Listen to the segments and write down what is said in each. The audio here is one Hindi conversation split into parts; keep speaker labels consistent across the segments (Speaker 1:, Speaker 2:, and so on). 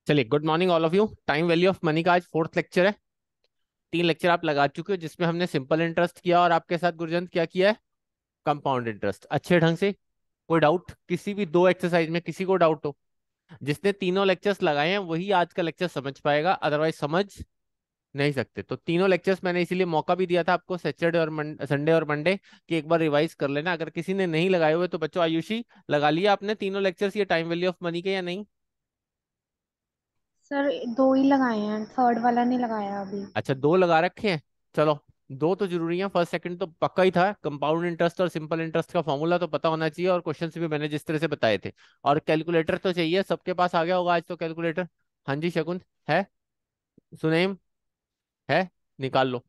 Speaker 1: चलिए, good morning all of you. Time value of money का आज फोर्थ लेक्चर है। 3 लेक्चर आप लगा चुके हो जिसमें हमने सिंपल इंटरेस्ट किया और आपके साथ गुरजंत क्या किया है, कंपाउंड इंटरेस्ट अच्छे ढंग से। कोई डाउट किसी भी दो एक्सरसाइज में किसी को डाउट हो? जिसने तीनों लेक्चर्स लगाए हैं वही आज का लेक्चर समझ पाएगा, अदरवाइज समझ नहीं सकते। तो तीनों लेक्चर्स मैंने इसीलिए मौका भी दिया था आपको सैटरडे और संडे और मंडे कि एक बार रिवाइज कर लेना। अगर किसी ने नहीं लगाए हुए तो बच्चों, आयुषी लगा लिया आपने तीनों लेक्चर्स ये टाइम वैल्यू ऑफ मनी के या नहीं?
Speaker 2: सर, दो ही लगाए हैं, थर्ड वाला नहीं लगाया अभी।
Speaker 1: अच्छा, दो लगा रखे हैं। चलो, दो तो जरूरी है। फर्स्ट सेकंड तो पक्का ही था। कंपाउंड इंटरेस्ट और सिंपल इंटरेस्ट का फॉर्मूला तो पता होना चाहिए और क्वेश्चंस भी मैंने जिस तरह से बताए थे। और कैलकुलेटर तो चाहिए, सबके पास आ गया होगा आज तो कैलकुलेटर। हाँ जी, शकुन है, सुनेम है, निकाल लो।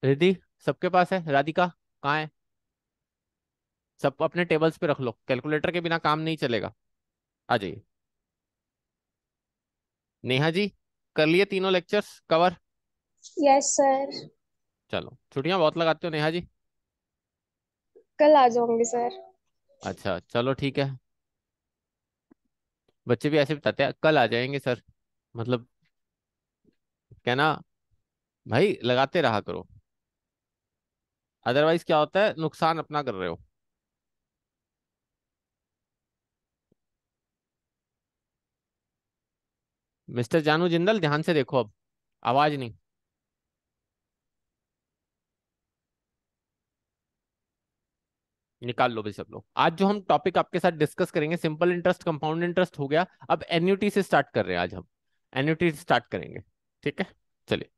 Speaker 1: रिद्धि सबके पास है, राधिका कहाँ है? सब अपने टेबल्स पे रख लो, कैलकुलेटर के बिना काम नहीं चलेगा। आ जाइए। नेहा जी, कर लिए तीनों लेक्चर्स कवर?
Speaker 2: Yes sir.
Speaker 1: चलो, छुट्टियां बहुत लगाते हो नेहा जी।
Speaker 2: कल आ जाऊंगी सर।
Speaker 1: अच्छा चलो ठीक है। बच्चे भी ऐसे बताते हैं कल आ जाएंगे सर, मतलब कहना भाई लगाते रहा करो, अदरवाइज क्या होता है, नुकसान अपना कर रहे हो। मिस्टर जानू जिंदल ध्यान से देखो अब, आवाज नहीं। निकाल लो भाई सब लोग। आज जो हम टॉपिक आपके साथ डिस्कस करेंगे, सिंपल इंटरेस्ट कंपाउंड इंटरेस्ट हो गया, अब एन्युटी से स्टार्ट कर रहे हैं आज हम। एन्युटी से स्टार्ट करेंगे, ठीक है। चलिए।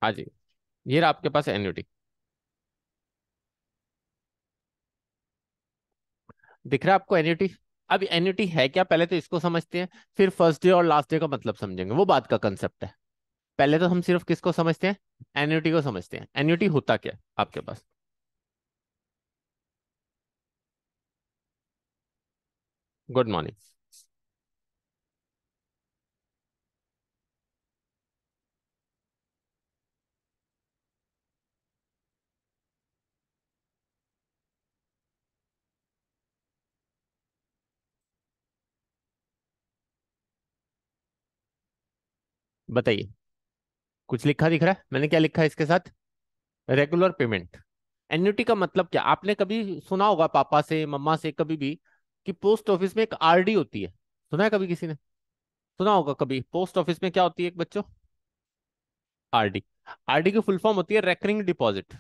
Speaker 1: हाँ जी, ये रहा आपके पास एन्युटी। दिख रहा है आपको एन्युटी? अब एन्युटी है क्या, पहले तो इसको समझते हैं, फिर फर्स्ट डे और लास्ट डे का मतलब समझेंगे, वो बात का कंसेप्ट है। पहले तो हम सिर्फ किसको समझते हैं, एन्युटी को समझते हैं। एन्युटी होता क्या है आपके पास? Good morning. बताइए, कुछ लिखा दिख रहा है? मैंने क्या लिखा है इसके साथ? Regular payment. एन्युटी का मतलब क्या, आपने कभी सुना होगा पापा से मम्मा से कभी भी कि पोस्ट ऑफिस में एक आरडी होती है? सुना है कभी किसी ने? सुना होगा कभी पोस्ट ऑफिस में क्या होती है एक बच्चों? आरडी। आरडी की फुल फॉर्म होती है रेकरिंग डिपॉजिट।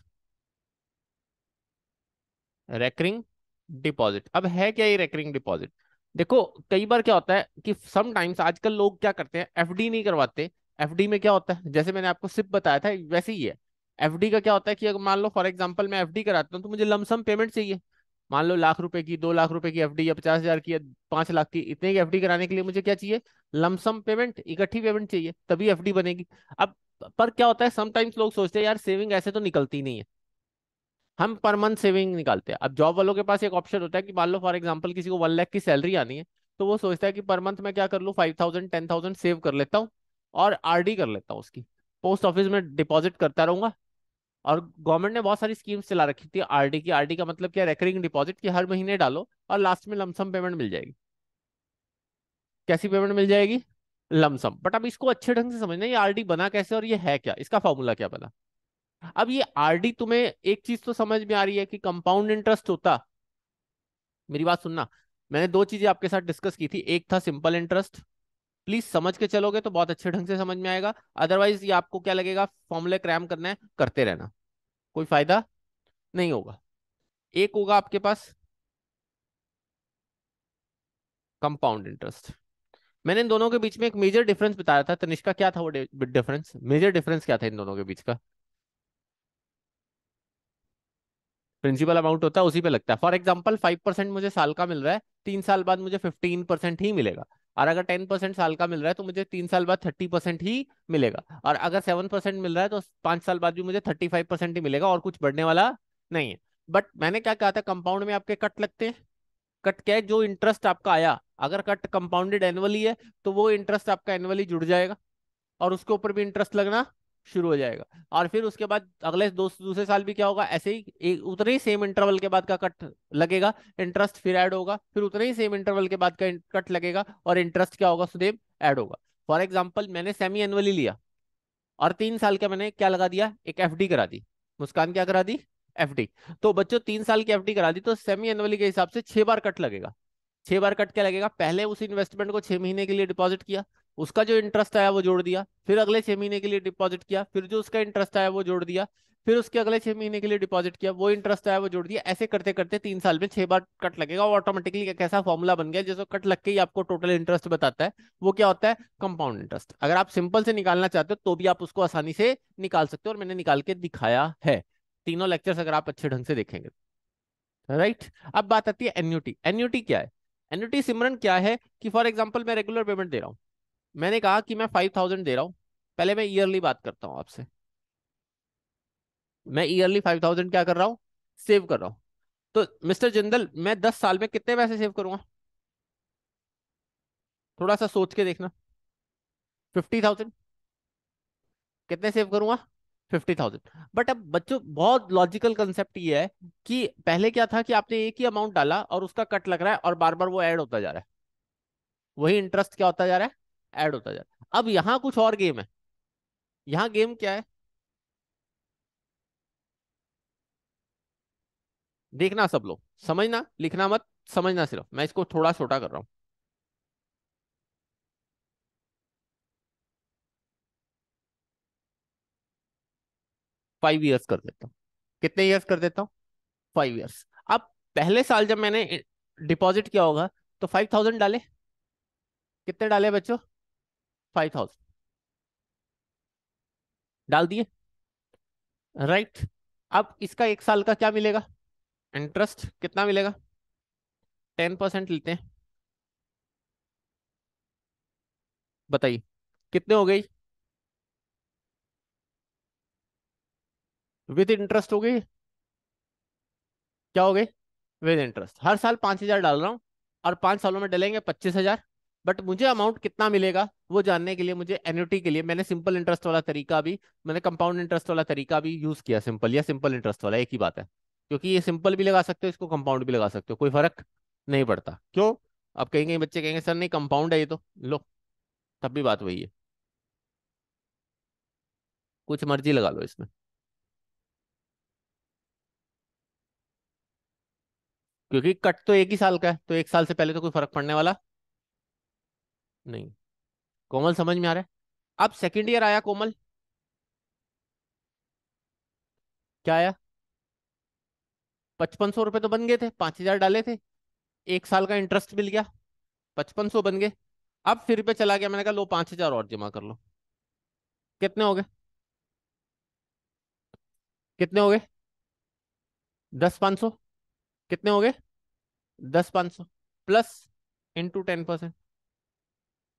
Speaker 1: Recurring deposit. अब है क्या ये रेकरिंग डिपॉजिट? देखो, कई बार क्या होता है कि समटाइम्स आजकल लोग क्या करते हैं, एफडी नहीं करवाते। एफडी में क्या होता है, जैसे मैंने आपको सिर्फ बताया था वैसे ही है। एफडी का क्या होता है कि अगर मान लो फॉर एग्जांपल मैं एफडी कराता हूँ तो मुझे लमसम पेमेंट चाहिए। मान लो लाख रुपए की, 2 लाख रुपए की एफडी, या 50,000 की, या 5 लाख की, इतने की एफडी कराने के लिए मुझे क्या चाहिए? लमसम पेमेंट, इकट्ठी पेमेंट चाहिए, तभी एफडी बनेगी। अब पर क्या होता है, समटाइम्स लोग सोचते हैं यार सेविंग ऐसे तो निकलती नहीं है, हम पर मंथ सेविंग निकालते हैं। अब जॉब वालों के पास एक ऑप्शन होता है कि मान लो फॉर एग्जांपल किसी को 1 लाख की सैलरी आनी है, तो वो सोचता है कि पर मंथ मैं क्या कर लूँ, 5,000 10,000 सेव कर लेता हूँ और आरडी कर लेता हूँ उसकी, पोस्ट ऑफिस में डिपॉजिट करता रहूंगा। और गवर्नमेंट ने बहुत सारी स्कीम्स चला रखी थी आरडी की। आरडी का मतलब क्या, रेकरिंग डिपॉजिट, की हर महीने डालो और लास्ट में लमसम पेमेंट मिल जाएगी। कैसी पेमेंट मिल जाएगी? लमसम। बट अब इसको अच्छे ढंग से समझना, ये आरडी बना कैसे और ये है क्या, इसका फॉर्मूला क्या बना। अब ये आरडी, तुम्हें एक चीज तो समझ में आ रही है कि कंपाउंड इंटरेस्ट होता। मेरी बात सुनना, मैंने दो चीजें आपके साथ डिस्कस की थी, एक था सिंपल इंटरेस्ट। प्लीज समझ के चलोगे तो बहुत अच्छे ढंग से समझ में आएगा, अदरवाइज ये आपको क्या लगेगा, फॉर्मूले क्रैम करना है, करते रहना, कोई फायदा नहीं होगा। एक होगा आपके पास कंपाउंड इंटरेस्ट। मैंने इन दोनों के बीच में एक मेजर डिफरेंस बताया था तनिष्का, क्या था वो डिफरेंस, मेजर डिफरेंस क्या था इन दोनों के बीच का? प्रिंसिपल अमाउंट होता है उसी पे लगता है। फॉर एग्जाम्पल 5% मुझे साल का मिल रहा है, 3 साल बाद मुझे 15% ही मिलेगा। और अगर 10% साल का मिल रहा है तो मुझे 3 साल बाद 30% ही मिलेगा। और अगर 7% मिल रहा है तो 5 साल बाद भी मुझे 35% ही मिलेगा, और कुछ बढ़ने वाला नहीं है। बट मैंने क्या कहा था, कंपाउंड में आपके कट लगते हैं। कट क्या है, जो इंटरेस्ट आपका आया, अगर कट कंपाउंडेड एनुअली है तो वो इंटरेस्ट आपका एनुअली जुड़ जाएगा और उसके ऊपर भी इंटरेस्ट लगना शुरू हो जाएगा। और फिर उसके बाद अगले दूसरे साल भी क्या होगा, ऐसे ही उतने ही सेम इंटरवल के बाद का कट लगेगा, इंटरेस्ट फिर ऐड होगा, फिर उतने ही सेम इंटरवल के बाद का कट लगेगा, और इंटरेस्ट क्या होगा, सुदेव, ऐड होगा। फॉर एग्जाम्पल मैंने सेमी एनुअली लिया, और 3 साल का मैंने क्या लगा दिया, एक एफडी करा दी। मुस्कान क्या करा दी, एफडी। तो बच्चों 3 साल की एफडी करा दी, तो सेमी एनुअली के हिसाब से 6 बार कट लगेगा। 6 बार कट क्या लगेगा, पहले उस इन्वेस्टमेंट को 6 महीने के लिए डिपॉजिट किया, उसका जो इंटरेस्ट आया वो जोड़ दिया, फिर अगले 6 महीने के लिए डिपॉजिट किया, फिर जो उसका इंटरेस्ट आया वो जोड़ दिया, फिर उसके अगले 6 महीने के लिए डिपॉजिट किया, वो इंटरेस्ट आया वो जोड़ दिया। ऐसे करते करते 3 साल में 6 बार कट लगेगा, और ऑटोमेटिकली एक ऐसा फॉर्मूला बन गया जैसे कट लग के ही आपको टोटल इंटरेस्ट बताता है। वो क्या होता है, कंपाउंड इंटरेस्ट। अगर आप सिंपल से निकालना चाहते हो तो भी आप उसको आसानी से निकाल सकते हो, और मैंने निकाल के दिखाया है तीनों लेक्चर्स, अगर आप अच्छे ढंग से देखेंगे। राइट। अब बात आती है एन्युटी। एन्युटी क्या है, एन्युटी सिमरन क्या है, कि फॉर एग्जांपल मैं रेगुलर पेमेंट दे रहा हूं, मैंने कहा कि मैं 5,000 दे रहा हूं। पहले मैं ईयरली बात करता हूं आपसे, मैं ईयरली 5,000 क्या कर रहा हूं, सेव कर रहा हूं। तो मिस्टर जिंदल, मैं 10 साल में कितने पैसे सेव करूंगा, थोड़ा सा सोच के देखना। 50,000। कितने सेव करूंगा, 50,000। बट अब बच्चों बहुत लॉजिकल कंसेप्ट ये है कि पहले क्या था कि आपने एक ही अमाउंट डाला और उसका कट लग रहा है, और बार बार वो ऐड होता जा रहा है, वही इंटरेस्ट क्या होता जा रहा है, ऐड होता जा रहा है। अब यहाँ कुछ और गेम है। यहाँ गेम क्या है, देखना सब लोग, समझना, लिखना मत, समझना सिर्फ, मैं इसको थोड़ा छोटा कर रहा हूँ। 5 इयर्स कर देता हूँ। कितने इयर्स कर देता हूँ, 5 इयर्स। अब पहले साल जब मैंने डिपॉजिट किया होगा, तो 5,000 डाले, कितने डाले बच्चों, 5,000 डाल दिए। राइट। अब इसका 1 साल का क्या मिलेगा, इंटरेस्ट कितना मिलेगा, 10% लेते हैं, बताइए कितने हो गई, विद इंटरेस्ट हो गई, क्या हो गई, विद इंटरेस्ट। हर साल 5,000 डाल रहा हूँ, और 5 सालों में डलेंगे 25,000। बट मुझे अमाउंट कितना मिलेगा वो जानने के लिए मुझे एन्युटी के लिए मैंने सिंपल इंटरेस्ट वाला तरीका भी, मैंने कंपाउंड इंटरेस्ट वाला तरीका भी यूज किया। सिंपल या सिंपल इंटरेस्ट वाला एक ही बात है, क्योंकि ये सिंपल भी लगा सकते हो, इसको कंपाउंड भी लगा सकते हो, कोई फर्क नहीं पड़ता। क्यों, अब कहेंगे बच्चे, कहेंगे सर नहीं कंपाउंड है ये तो, लो, तब भी बात वही है, कुछ मर्जी लगा लो इसमें, क्योंकि कट तो एक ही साल का है, तो 1 साल से पहले तो कोई फर्क पड़ने वाला नहीं। कोमल समझ में आ रहा है। अब सेकेंड ईयर आया कोमल, क्या आया, 5500 रुपये तो बन गए थे, 5,000 डाले थे, 1 साल का इंटरेस्ट मिल गया, 5500 बन गए। अब फिर पे चला गया, मैंने कहा लो 5,000 और जमा कर लो, कितने हो गए, कितने हो गए, 10,500, कितने हो गए, 10,500 प्लस इंटू 10%,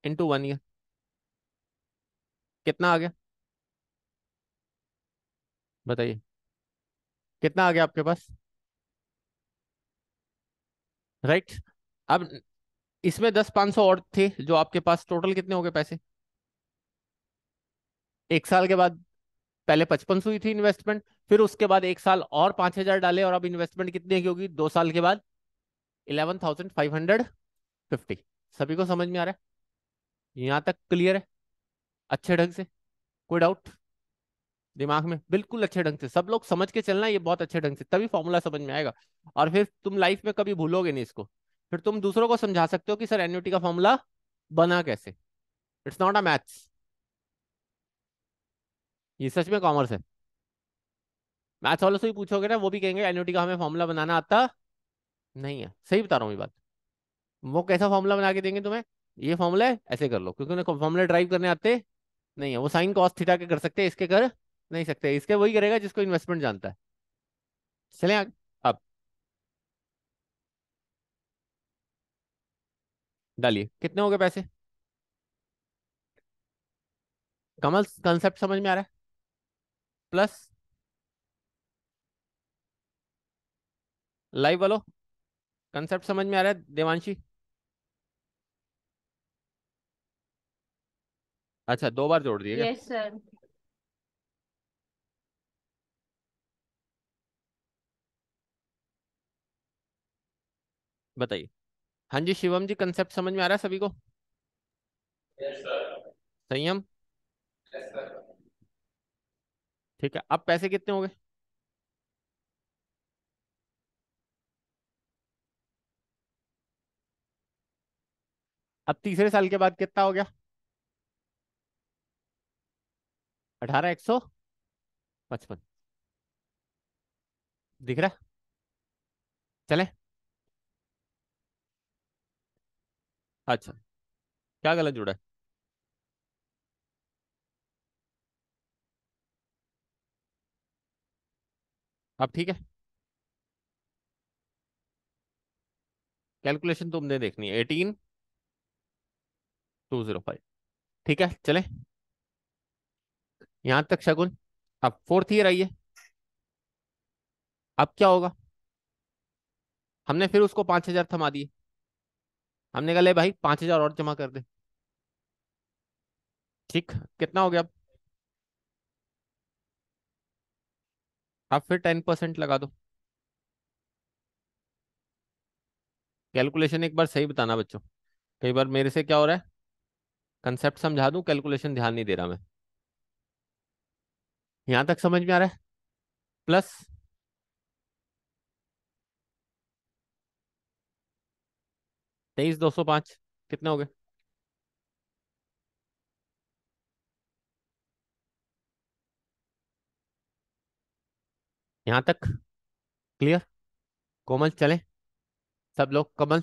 Speaker 1: इंटू 1 ईयर, कितना आ गया, बताइए कितना आ गया आपके पास। राइट। अब इसमें 10,500 और थे जो आपके पास, टोटल कितने हो गए पैसे, 1 साल के बाद, पहले 55 हुई थी इन्वेस्टमेंट, फिर उसके बाद 1 साल और 5,000 डाले, और अब इन्वेस्टमेंट कितने की होगी 2 साल के बाद, 11,550। सभी को समझ में आ रहा है, यहाँ तक क्लियर है अच्छे ढंग से, कोई डाउट दिमाग में, बिल्कुल अच्छे ढंग से सब लोग समझ के चलना, ये बहुत अच्छे ढंग से, तभी फॉर्मूला समझ में आएगा। और फिर तुम लाइफ में कभी भूलोगे नहीं इसको, फिर तुम दूसरों को समझा सकते हो कि सर एन्युटी का फॉर्मूला बना कैसे। इट्स नॉट अ मैथ्स, ये सच में कॉमर्स है। मैथ्स वालों से ही पूछोगे ना, वो भी कहेंगे एन्युटी का हमें फॉर्मूला बनाना आता नहीं है, सही बता रहा हूँ ये बात। वो कैसा फॉर्मूला बना के देंगे तुम्हें, ये फॉर्मूला है ऐसे कर लो, क्योंकि उन्हें फॉर्मूला ड्राइव करने आते नहीं है। वो साइन कॉस थीटा के कर सकते हैं, इसके कर नहीं सकते, इसके वही करेगा जिसको इन्वेस्टमेंट जानता है। चले आगे। अब डालिए कितने हो गए पैसे, कमल कंसेप्ट समझ में आ रहा है, प्लस लाइव वालो कंसेप्ट समझ में आ रहा है, देवांशी। अच्छा 2 बार जोड़ दिए क्या,
Speaker 3: यस सर।
Speaker 1: बताइए। हाँ जी शिवम जी, कंसेप्ट समझ में आ रहा है सभी को? संयम। ठीक है, अब पैसे कितने हो गए? अब तीसरे साल के बाद कितना हो गया? 18,155। दिख रहा है? चले। अच्छा, क्या गलत जुड़ा है? अब ठीक है। कैलकुलेशन तुमने देखनी है, 18,205। ठीक है चले। यहां तक शगुन। अब फोर्थ ईयर आइए। अब क्या होगा? हमने फिर उसको 5,000 थमा दिए। हमने कहा ले भाई 5,000 और जमा कर दे। ठीक, कितना हो गया अब? अब फिर 10% लगा दो। कैलकुलेशन एक बार सही बताना बच्चों। कई बार मेरे से क्या हो रहा है, कंसेप्ट समझा दूं, कैलकुलेशन ध्यान नहीं दे रहा मैं। यहां तक समझ में आ रहा है? प्लस 23,205। कितने हो गए? यहां तक क्लियर? कोमल चले। सब लोग, कमल।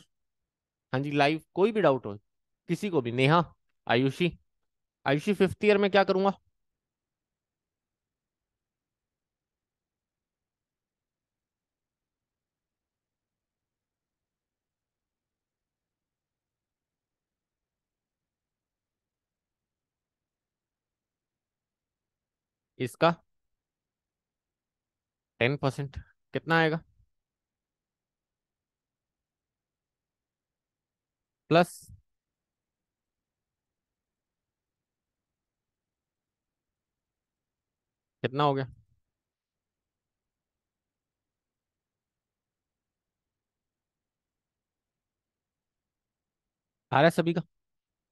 Speaker 1: हाँ जी लाइव, कोई भी डाउट हो किसी को भी, नेहा, आयुषी। आयुषी फिफ्थ ईयर में क्या करूंगा? इसका 10%। कितना आएगा? प्लस। कितना हो गया? आ रहा है सभी का?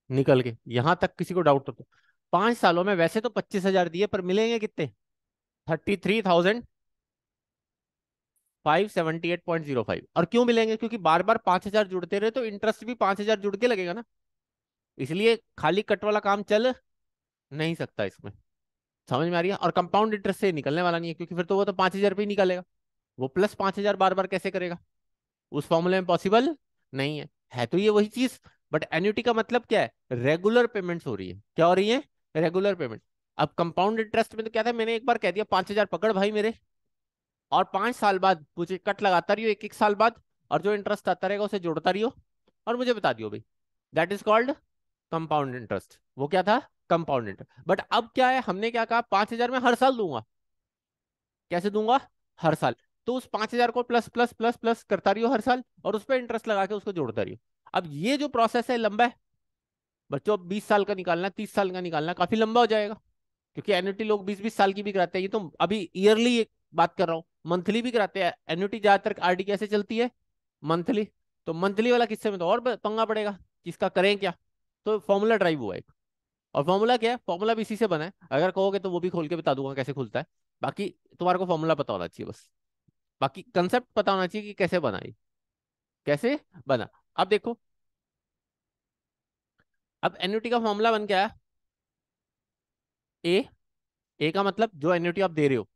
Speaker 1: निकल के यहां तक किसी को डाउट तो? 5 सालों में वैसे तो 25,000 दिए, पर मिलेंगे कितने? 33,578.05। और क्यों मिलेंगे? क्योंकि बार बार 5,000 जुड़ते रहे तो इंटरेस्ट भी 5,000 जुड़ के लगेगा ना। इसलिए खाली कट वाला काम चल नहीं सकता इसमें। समझ में आ रही है? और कंपाउंड इंटरेस्ट से निकलने वाला नहीं है, क्योंकि फिर तो वो तो 5,000 रुपये ही निकालेगा। वो प्लस 5,000 बार बार कैसे करेगा? उस फॉर्मूले में पॉसिबल नहीं है तो ये वही चीज। बट एन्युटी का मतलब क्या है? रेगुलर पेमेंट्स हो रही है। क्या हो रही है? Regular payment. अब कंपाउंड इंटरेस्ट में तो क्या था, मैंने एक बार कह दिया 5,000 पकड़ भाई मेरे, और 5 साल बाद मुझे कट लगाता रहियो, एक एक साल बाद, और जो इंटरेस्ट आता रहेगा उसे जोड़ता रहियो, और मुझे बता दियो भाई। That is called compound interest. वो क्या था? Compound interest. बट अब क्या है, हमने क्या कहा, 5,000 में हर साल दूंगा। कैसे दूंगा? हर साल। तो उस 5,000 को प्लस प्लस प्लस प्लस करता रहियो हर साल, और उस पर इंटरेस्ट लगा के उसको जोड़ता रहियो। अब ये जो प्रोसेस है लंबा है बच्चों। अब 20 साल का निकालना, 30 साल का निकालना काफी लंबा हो जाएगा। क्योंकि एन्युटी लोग 20-20 साल की भी कराते हैं। ये तो अभी ईयरली बात कर रहा हूँ, मंथली भी कराते हैं एन्युटी। ज्यादातर आरडी कैसे चलती है? मंथली। तो मंथली वाला किस्से में तो और पंगा पड़ेगा कि इसका करें क्या। तो फॉर्मूला ड्राइव हुआ है। और फॉर्मूला क्या है? फॉर्मूला भी इसी से बना है। अगर कहोगे तो वो भी खोल के बता दूंगा कैसे खुलता है। बाकी तुम्हारे को फॉर्मूला पता होना चाहिए बस। बाकी कंसेप्ट पता होना चाहिए कि कैसे बनाई, कैसे बना। अब देखो, अब एन्युटी का फॉर्मूला बन गया। ए। ए का मतलब जो एन्युटी आप दे रहे हो,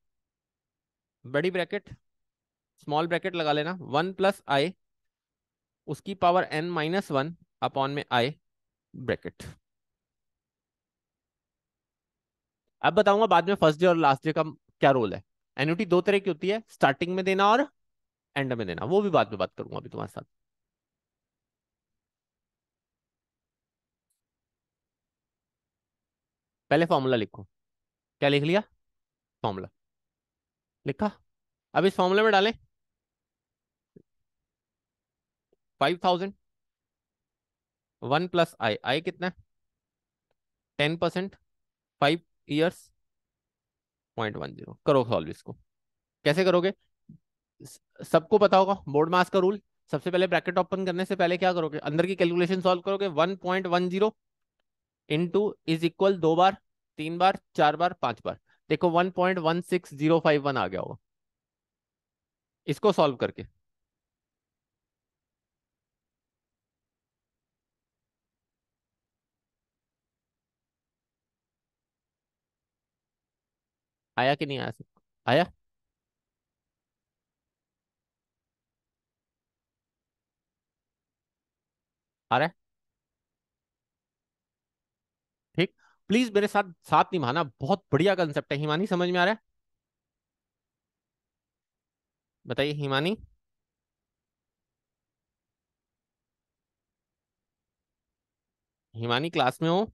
Speaker 1: बड़ी ब्रैकेट, स्मॉल ब्रैकेट लगा लेना, 1 + i, उसकी पावर n-1 अपॉन में आई, ब्रैकेट। अब बताऊंगा बाद में फर्स्ट डे और लास्ट डे का क्या रोल है। एन्युटी दो तरह की होती है, स्टार्टिंग में देना और एंड में देना। वो भी बाद में बात करूंगा अभी तुम्हारे साथ। पहले फॉर्मूला लिखो। क्या लिख लिया? फॉर्मूला लिखा। अब इस फॉर्मूले में डालें 5,000, 1 + i, आई कितना है? 10%, 5 ईयर्स, 0.10। करो सॉल्व इसको। कैसे करोगे? सबको पता होगा बोर्ड मास का रूल। सबसे पहले ब्रैकेट ओपन करने से पहले क्या करोगे, अंदर की कैलकुलेशन सॉल्व करोगे। 1.10 इंटू इज इक्वल 2 बार, 3 बार, 4 बार, 5 बार। देखो 1.16051 आ गया होगा इसको सॉल्व करके। आया कि नहीं आया सबको, आया? आ रहा है? ठीक। प्लीज मेरे साथ साथ निभाना, बहुत बढ़िया कंसेप्ट है। हिमानी समझ में आ रहा है? बताइए हिमानी। हिमानी क्लास में हो?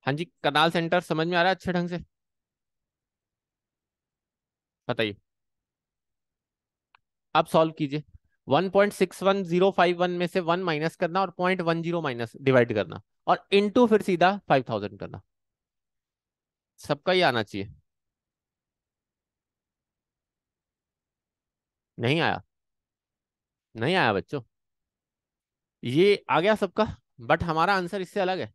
Speaker 1: हाँ जी, कनाल सेंटर समझ में आ रहा है अच्छे ढंग से? बताइए। अब सॉल्व कीजिए। 1.61051 में से 1 माइनस करना और 0.10 माइनस डिवाइड करना, और इनटू फिर सीधा 5000 करना। सबका ही आना चाहिए। नहीं आया? नहीं आया बच्चों? ये आ गया सबका, बट हमारा आंसर इससे अलग है।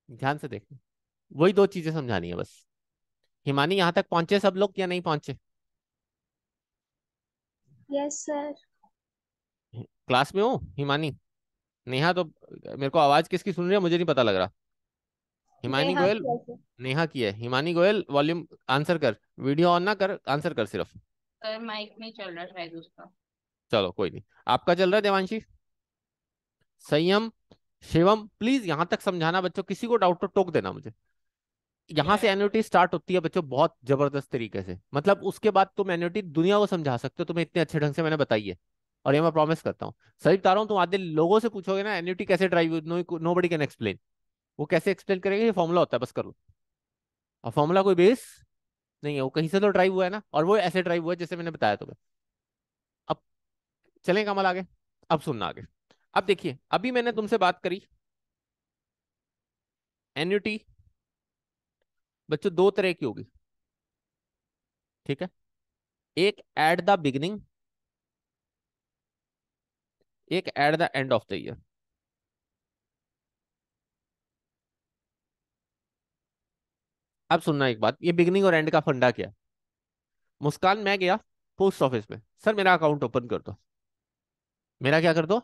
Speaker 1: ध्यान से देखना। वही दो चीजें समझानी है बस। हिमानी यहाँ तक पहुंचे सब लोग या नहीं पहुंचे?
Speaker 2: Yes sir.
Speaker 1: क्लास में हो हिमानी? नेहा तो, मेरे को आवाज किसकी सुन रही है मुझे नहीं पता लग रहा। हिमानी
Speaker 2: नेहा
Speaker 1: गोयल।
Speaker 2: की ऐसे।
Speaker 1: नेहा की है। हिमानी गोयल वॉल्यूम, आंसर कर। वीडियो ऑन ना कर, आंसर कर सिर्फ।
Speaker 3: सर माइक नहीं चल रहा शायद उसका।
Speaker 1: चलो कोई नहीं। आपका चल रहा है देवांशी? संयम। शिवम प्लीज यहां तक समझाना बच्चों, किसी को डाउट तो टोक देना मुझे। यहाँ से एन्युटी स्टार्ट होती है बच्चों बहुत जबरदस्त तरीके से, मतलब उसके बाद तुम एन्युटी दुनिया को समझा सकते हो, तुम्हें इतने अच्छे ढंग से मैंने बताई है। और ये मैं प्रॉमिस करता हूँ, सही बता रहा हूँ। तुम आधे लोगों से पूछोगे ना एन्युटी कैसे drive, nobody can explain. वो कैसे एक्सप्लेन करेंगे, ये फॉर्मूला होता है बस करो। और फॉर्मूला कोई बेस नहीं है, वो कहीं से तो ड्राइव हुआ है ना, और वो ऐसे ड्राइव हुआ है जैसे मैंने बताया तुम्हें। अब चलें कमल आगे। अब सुनना आगे। अब देखिए, अभी मैंने तुमसे बात करी एन्युटी बच्चों दो तरह की होगी, ठीक है? एक एट द बिगिनिंग, एक at the end of the year. अब सुनना एक बात, ये बिगनिंग और एंड का फंडा क्या है। मुस्कान, मैं गया पोस्ट ऑफिस में, सर मेरा अकाउंट ओपन कर दो। मेरा क्या कर दो?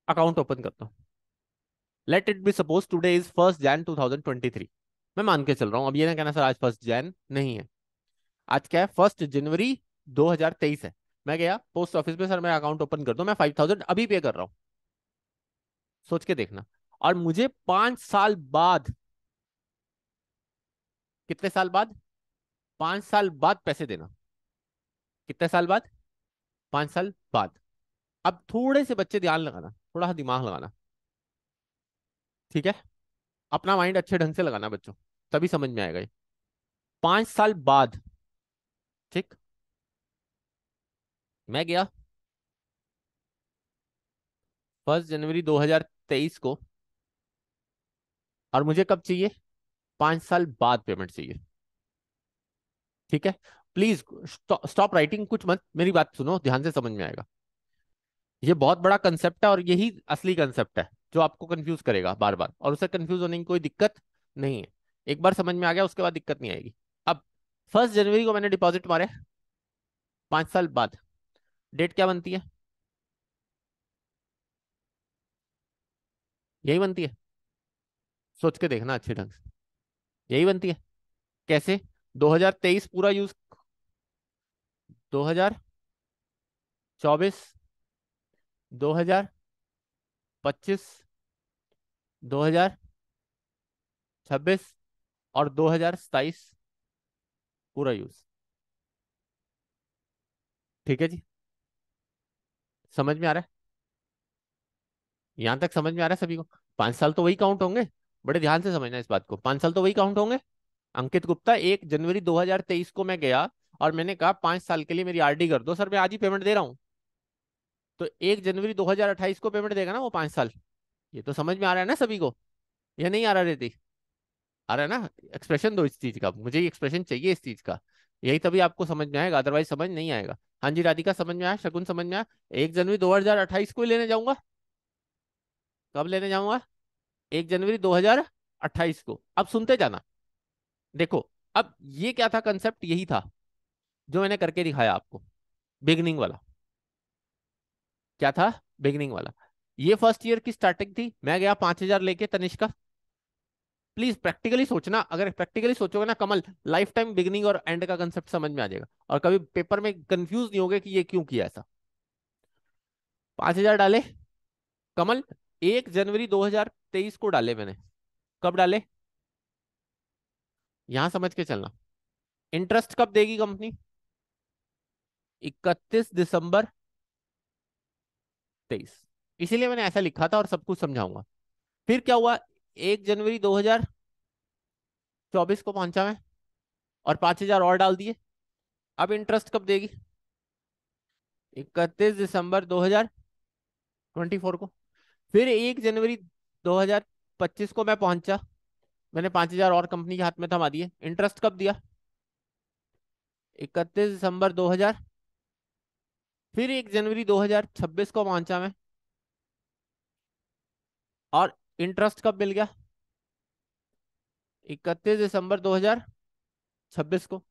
Speaker 1: अकाउंट ओपन कर दो। Let it be suppose today is 1 Jan 2023। मैं मान के चल रहा हूं, अब ये ना कहना सर आज 1 Jan नहीं है। आज क्या है, 1 जनवरी 2023 है। मैं गया पोस्ट ऑफिस में, सर मेरा अकाउंट ओपन कर दो, मैं 5000 अभी पे कर रहा हूँ। सोच के देखना। और मुझे 5 साल बाद, कितने साल बाद? 5 साल बाद पैसे देना। कितने साल बाद? 5 साल बाद। अब थोड़े से बच्चे ध्यान लगाना, थोड़ा सा दिमाग लगाना, ठीक है? अपना माइंड अच्छे ढंग से लगाना बच्चों, तभी समझ में आएगा ये। 5 साल बाद, ठीक। मैं गया 1 जनवरी 2023 को, और मुझे कब चाहिए? 5 साल बाद पेमेंट चाहिए, ठीक है? प्लीज स्टॉप राइटिंग, कुछ मत, मेरी बात सुनो ध्यान से, समझ में आएगा। ये बहुत बड़ा कंसेप्ट है, और यही असली कंसेप्ट है जो आपको कंफ्यूज करेगा बार बार, और उससे कंफ्यूज होने की कोई दिक्कत नहीं है। एक बार समझ में आ गया उसके बाद दिक्कत नहीं आएगी। अब 1 जनवरी को मैंने डिपॉजिट मारे, 5 साल बाद डेट क्या बनती है? यही बनती है। सोच के देखना अच्छे ढंग से, यही बनती है। कैसे? 2023 पूरा यूज, 2024, 2025, 2026 और 2027 पूरा यूज। ठीक है जी? समझ में आ रहा है? यहां तक समझ में आ रहा है सभी को? 5 साल तो वही काउंट होंगे। बड़े ध्यान से समझना इस बात को, 5 साल तो वही काउंट होंगे। अंकित गुप्ता, 1 जनवरी 2023 को मैं गया और मैंने कहा 5 साल के लिए मेरी आरडी कर दो, सर मैं आज ही पेमेंट दे रहा हूँ। तो 1 जनवरी 2028 को पेमेंट देगा ना वो 5 साल। ये तो समझ में आ रहा है ना सभी को, या नहीं आ रहा रहती? आ रहा है ना? एक्सप्रेशन दो इस चीज का, मुझे ये एक्सप्रेशन चाहिए इस चीज का, यही तभी आपको समझ में आएगा, अदरवाइज समझ नहीं आएगा। हाँ जी राधिका, समझ में आया, शगुन समझ में आया। 1 जनवरी 2028 को ही लेने जाऊंगा। कब लेने जाऊंगा? 1 जनवरी 2028 को। अब सुनते जाना। देखो, अब ये क्या था, कंसेप्ट यही था जो मैंने करके दिखाया आपको, बिगनिंग वाला। क्या था? बिगनिंग वाला। ये फर्स्ट ईयर की स्टार्टिंग थी, मैं गया 5,000 लेके तनिष्क का। प्लीज प्रैक्टिकली सोचना, अगर प्रैक्टिकली सोचोगे ना कमल, लाइफ टाइम बिगनिंग और एंड का कंसेप्ट समझ में आ जाएगा, और कभी पेपर में कंफ्यूज नहीं होगे कि ये क्यों किया ऐसा। 5,000 डाले कमल, 1 जनवरी 2023 को डाले मैंने। कब डाले? यहां समझ के चलना। इंटरेस्ट कब देगी कंपनी? 31 दिसंबर 23। इसीलिए मैंने ऐसा लिखा था और सब कुछ समझाऊंगा। फिर क्या हुआ? 1 जनवरी 2024 को पहुंचा मैं, और 5,000 और डाल दिए। अब इंटरेस्ट कब देगी? 31 दिसंबर 2024 को। फिर 1 जनवरी 2025 को मैं पहुंचा, मैंने 5,000 और कंपनी के हाथ में थमा दिए। इंटरेस्ट कब दिया? 31 दिसंबर 2000। फिर 1 जनवरी 2026 को पहुंचा मैं, और इंटरेस्ट कब मिल गया? 31 दिसंबर 2026 को।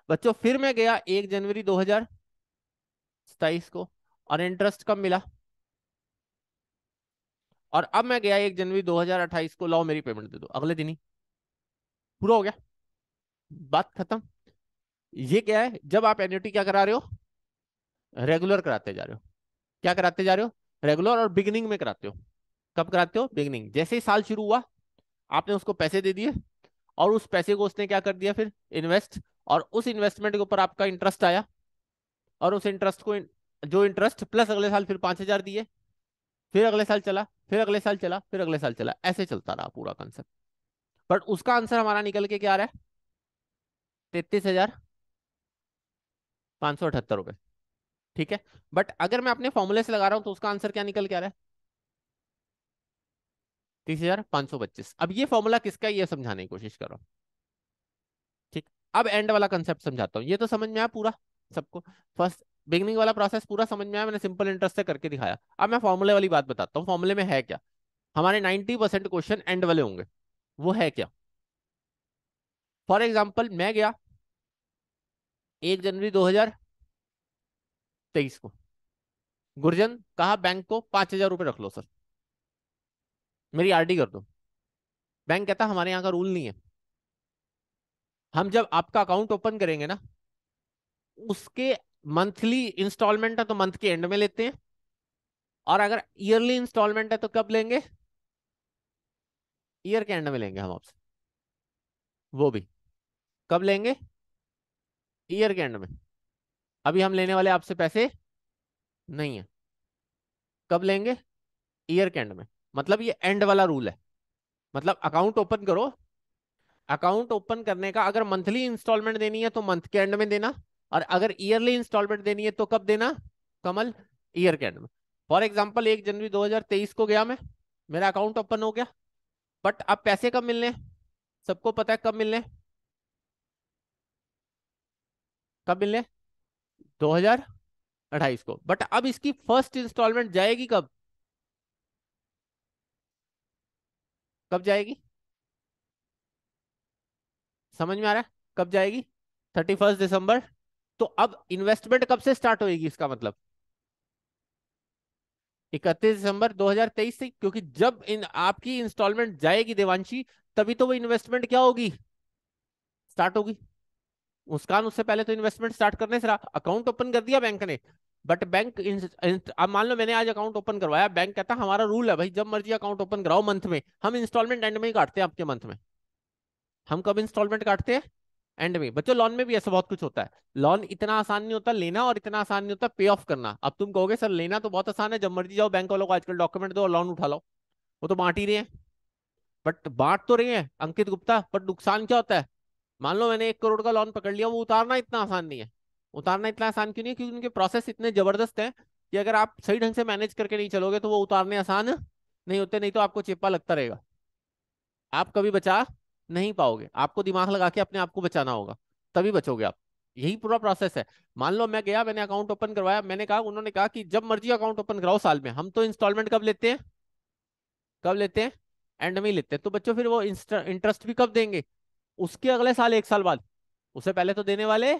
Speaker 1: बच्चों फिर मैं गया 1 जनवरी 2027 को, और इंटरेस्ट कब मिला? और अब मैं गया 1 जनवरी 2028 को, लाओ मेरी पेमेंट दे दो, अगले दिन ही पूरा हो गया, बात खत्म। ये क्या है, जब आप एन्युटी क्या करा रहे हो? रेगुलर कराते जा रहे हो। क्या कराते जा रहे हो? रेगुलर, और बिगिनिंग में कराते हो। कब कराते हो? बिगिनिंग। जैसे ही साल शुरू हुआ, आपने उसको पैसे दे दिए, और उस पैसे को उसने क्या कर दिया फिर? इन्वेस्ट। और उस इन्वेस्टमेंट के ऊपर आपका इंटरेस्ट आया, और उस इंटरेस्ट को जो इंटरेस्ट प्लस अगले साल फिर 5,000 दिए, फिर अगले साल चला, फिर अगले साल चला, फिर अगले साल चला, ऐसे चलता रहा पूरा कंसेप्ट। बट उसका आंसर हमारा निकल के क्या आ रहा है? 33,578 रुपए। ठीक है। बट अगर मैं अपने फॉर्मूले से लगा रहा हूं तो उसका आंसर क्या निकल के आ रहा है? 30,525। अब ये फॉर्मूला किसका है, ये समझाने की कोशिश कर रहा हूं। ठीक। अब एंड वाला कंसेप्ट समझाता हूँ। ये तो समझ में आया पूरा सबको? फर्स्ट बिगनिंग वाला प्रोसेस पूरा समझ में आया, मैंने सिंपल इंटरेस्ट से करके दिखाया। अब मैं फॉर्मूले वाली बात बताता हूँ, फॉर्मूले में है क्या। हमारे 90% क्वेश्चन एंड वाले होंगे। वो है क्या? फॉर एग्जाम्पल मैं गया 1 जनवरी 2023 को, गुरजन कहा बैंक को 5,000 रुपये रख लो सर, मेरी आरडी कर दो। बैंक कहता हमारे यहाँ का रूल नहीं है। हम जब आपका अकाउंट ओपन करेंगे ना, उसके मंथली इंस्टॉलमेंट है तो मंथ के एंड में लेते हैं, और अगर ईयरली इंस्टॉलमेंट है तो कब लेंगे? ईयर के एंड में लेंगे हम आपसे। वो भी कब लेंगे? ईयर के एंड में। अभी हम लेने वाले आपसे पैसे नहीं है। कब लेंगे? ईयर के एंड में। मतलब ये एंड वाला रूल है। मतलब अकाउंट ओपन करो, अकाउंट ओपन करने का अगर मंथली इंस्टॉलमेंट देनी है तो मंथ के एंड में देना, और अगर ईयरली इंस्टॉलमेंट देनी है तो कब देना कमल? ईयर के एंड में। फॉर एग्जाम्पल 1 जनवरी 2023 को गया मैं, मेरा अकाउंट ओपन हो गया, बट अब पैसे कब मिलने हैं? सबको पता है कब मिलने हैं? कब मिलने हैं? 2028 को। बट अब इसकी फर्स्ट इंस्टॉलमेंट जाएगी कब? कब जाएगी? समझ में आ रहा है? कब जाएगी? 31 दिसंबर। तो अब इन्वेस्टमेंट कब से स्टार्ट होगी इसका मतलब? 31 दिसंबर 2023 से, क्योंकि जब इन आपकी इंस्टॉलमेंट जाएगी देवांशी, तभी तो वो इन्वेस्टमेंट क्या होगी? स्टार्ट होगी। मुस्कान उससे पहले तो इन्वेस्टमेंट स्टार्ट करने से रहा, अकाउंट ओपन कर दिया बैंक ने, बट बैंक अब मान लो मैंने आज अकाउंट ओपन करवाया, बैंक कहता हमारा रूल है भाई जब मर्जी अकाउंट ओपन कराओ मंथ में, हम इंस्टॉलमेंट एंड में ही काटते हैं आपके मंथ में। हम कब इंस्टॉलमेंट काटते हैं? एंड में। बच्चों लोन में भी ऐसा बहुत कुछ होता है। लोन इतना आसान नहीं होता लेना, और इतना आसान नहीं होता पे ऑफ करना। अब तुम कहोगे सर लेना तो बहुत आसान है, जब मर्जी जाओ बैंक वालों को आजकल डॉक्यूमेंट दो और लोन उठा लो। वो तो बांट ही रहे हैं। बट बांट तो रहे हैं अंकित गुप्ता, पर नुकसान क्या होता है? मान लो मैंने 1 करोड़ का लोन पकड़ लिया, वो उतारना इतना आसान नहीं है। उतारना इतना आसान क्यों नहीं है? क्योंकि उनके प्रोसेस इतने जबरदस्त हैं कि अगर आप सही ढंग से मैनेज करके नहीं चलोगे तो वो उतारने आसान नहीं होते, नहीं तो आपको चेपा लगता रहेगा। आप कभी बचा नहीं पाओगे, आपको दिमाग लगा के अपने आप को बचाना होगा, तभी बचोगे आप। यही पूरा प्रोसेस है। मान लो मैं गया, मैंने अकाउंट ओपन करवाया, मैंने कहा, उन्होंने कहा कि जब मर्जी अकाउंट ओपन कराओ साल में। हम तो इंस्टॉलमेंट कब लेते हैं, कब लेते हैं, एंड में ही लेते हैं। तो बच्चों फिर वो इंटरेस्ट भी कब देंगे, उसके अगले साल, एक साल बाद। उससे पहले तो देने वाले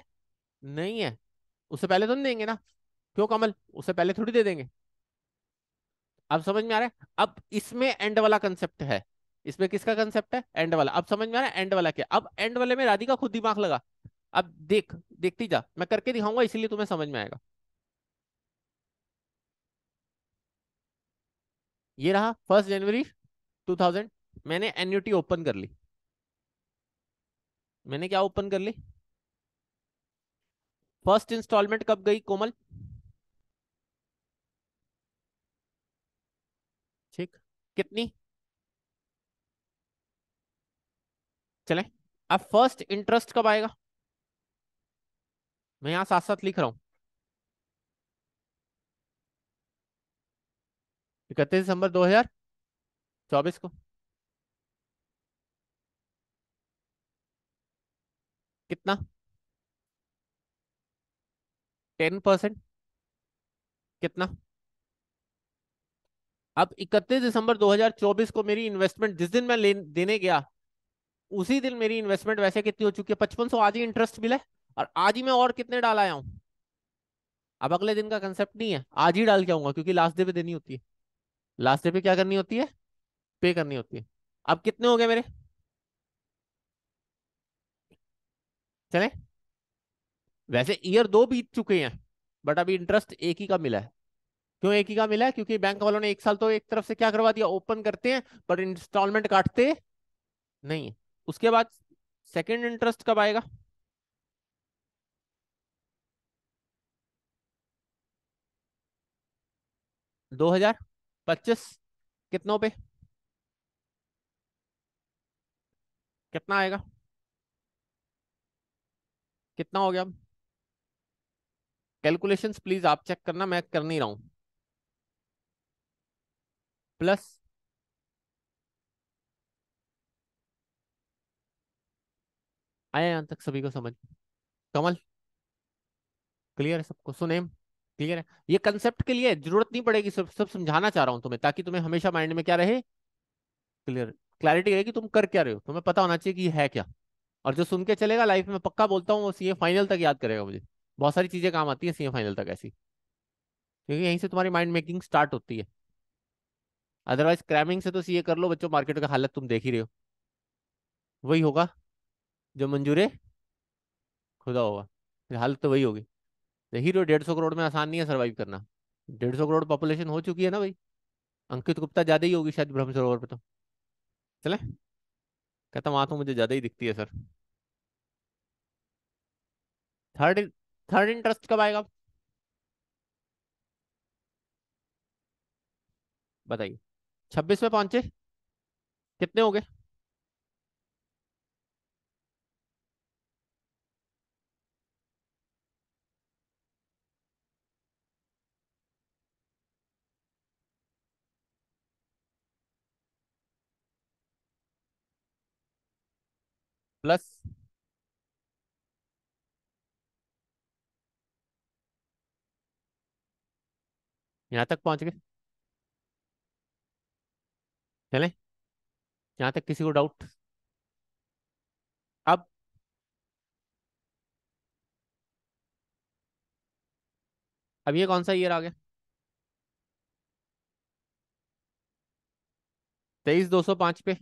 Speaker 1: नहीं है, उससे पहले तो नहीं देंगे ना। क्यों कमल, उससे पहले थोड़ी दे देंगे। अब समझ में आ रहा है। अब इसमें एंड वाला कंसेप्ट है। इसमें किसका कंसेप्ट है, एंड वाला। अब समझ में आ रहा है एंड वाला क्या। अब एंड वाले में राधिका खुद दिमाग लगा। अब देख, देखती जा, मैं करके दिखाऊंगा, इसीलिए तुम्हें समझ में आएगा। ये रहा 1 जनवरी 2000, मैंने एन्युटी ओपन कर ली। मैंने क्या ओपन कर ली, फर्स्ट इंस्टॉलमेंट कब गई कोमल, ठीक, कितनी, चले। अब फर्स्ट इंटरेस्ट कब आएगा, मैं यहां साथ साथ लिख रहा हूं। 31 दिसंबर 2024 को। कितना, 10%। कितना, अब 31 दिसंबर 2024 को मेरी इन्वेस्टमेंट जिस दिन मैं देने गया, उसी दिन मेरी इन्वेस्टमेंट वैसे कितनी हो चुकी है, 5500। आज ही इंटरेस्ट मिला है, और आज ही मैं और कितने डाल आया हूं। अब अगले दिन का कंसेप्ट नहीं है, आज ही डाल के आऊंगा, क्योंकि लास्ट डे पे देनी होती है। लास्ट डे पे क्या करनी होती है, पे करनी होती है। अब कितने हो गए मेरे, चले। वैसे ईयर 2 बीत चुके हैं, बट अभी इंटरेस्ट एक ही का मिला है। क्यों एक ही का मिला है, क्योंकि बैंक वालों ने एक साल तो एक तरफ से क्या करवा दिया, ओपन करते हैं, पर इंस्टॉलमेंट काटते नहीं है। उसके बाद सेकंड इंटरेस्ट कब आएगा, 2025। कितनों पे, कितना आएगा, कितना हो गया। कैलकुलेशंस प्लीज आप चेक करना, मैं कर नहीं रहा हूं। प्लस, आया यहां तक सभी को समझ, कमल क्लियर है सबको, सुने क्लियर है। ये कंसेप्ट के लिए जरूरत नहीं पड़ेगी, सब सब समझाना चाह रहा हूं तुम्हें, ताकि तुम्हें हमेशा माइंड में क्या रहे, क्लियर, क्लैरिटी रहे कि तुम कर क्या रहे हो, तुम्हें पता होना चाहिए कि ये है क्या। और जो सुन के चलेगा लाइफ में, पक्का बोलता हूँ, वो सीए फाइनल तक याद करेगा मुझे। बहुत सारी चीजें काम आती है सीए फाइनल तक ऐसी, क्योंकि यहीं से तुम्हारी माइंड मेकिंग स्टार्ट होती है। अदरवाइज क्रैमिंग से तो सीए कर लो बच्चों, मार्केट का हालत तुम देख ही रहे हो। वही होगा जो मंजूरे खुदा होगा, फिर हालत तो वही होगी। हीरो 150 करोड़ में आसान नहीं है सरवाइव करना। 150 करोड़ पॉपुलेशन हो चुकी है ना भाई। अंकित गुप्ता ज्यादा ही होगी शायद ब्रह्म सरोवर पे तो। चले, कहता वहां तो मुझे ज्यादा ही दिखती है सर। थर्ड थर्ड इंटरेस्ट कब आएगा, बताइए। 26 में पहुंचे, कितने हो गए, प्लस। यहाँ तक पहुंच गए, चले। यहाँ तक किसी को डाउट। अब अब ये कौन सा ईयर आ गया, 23 205 पे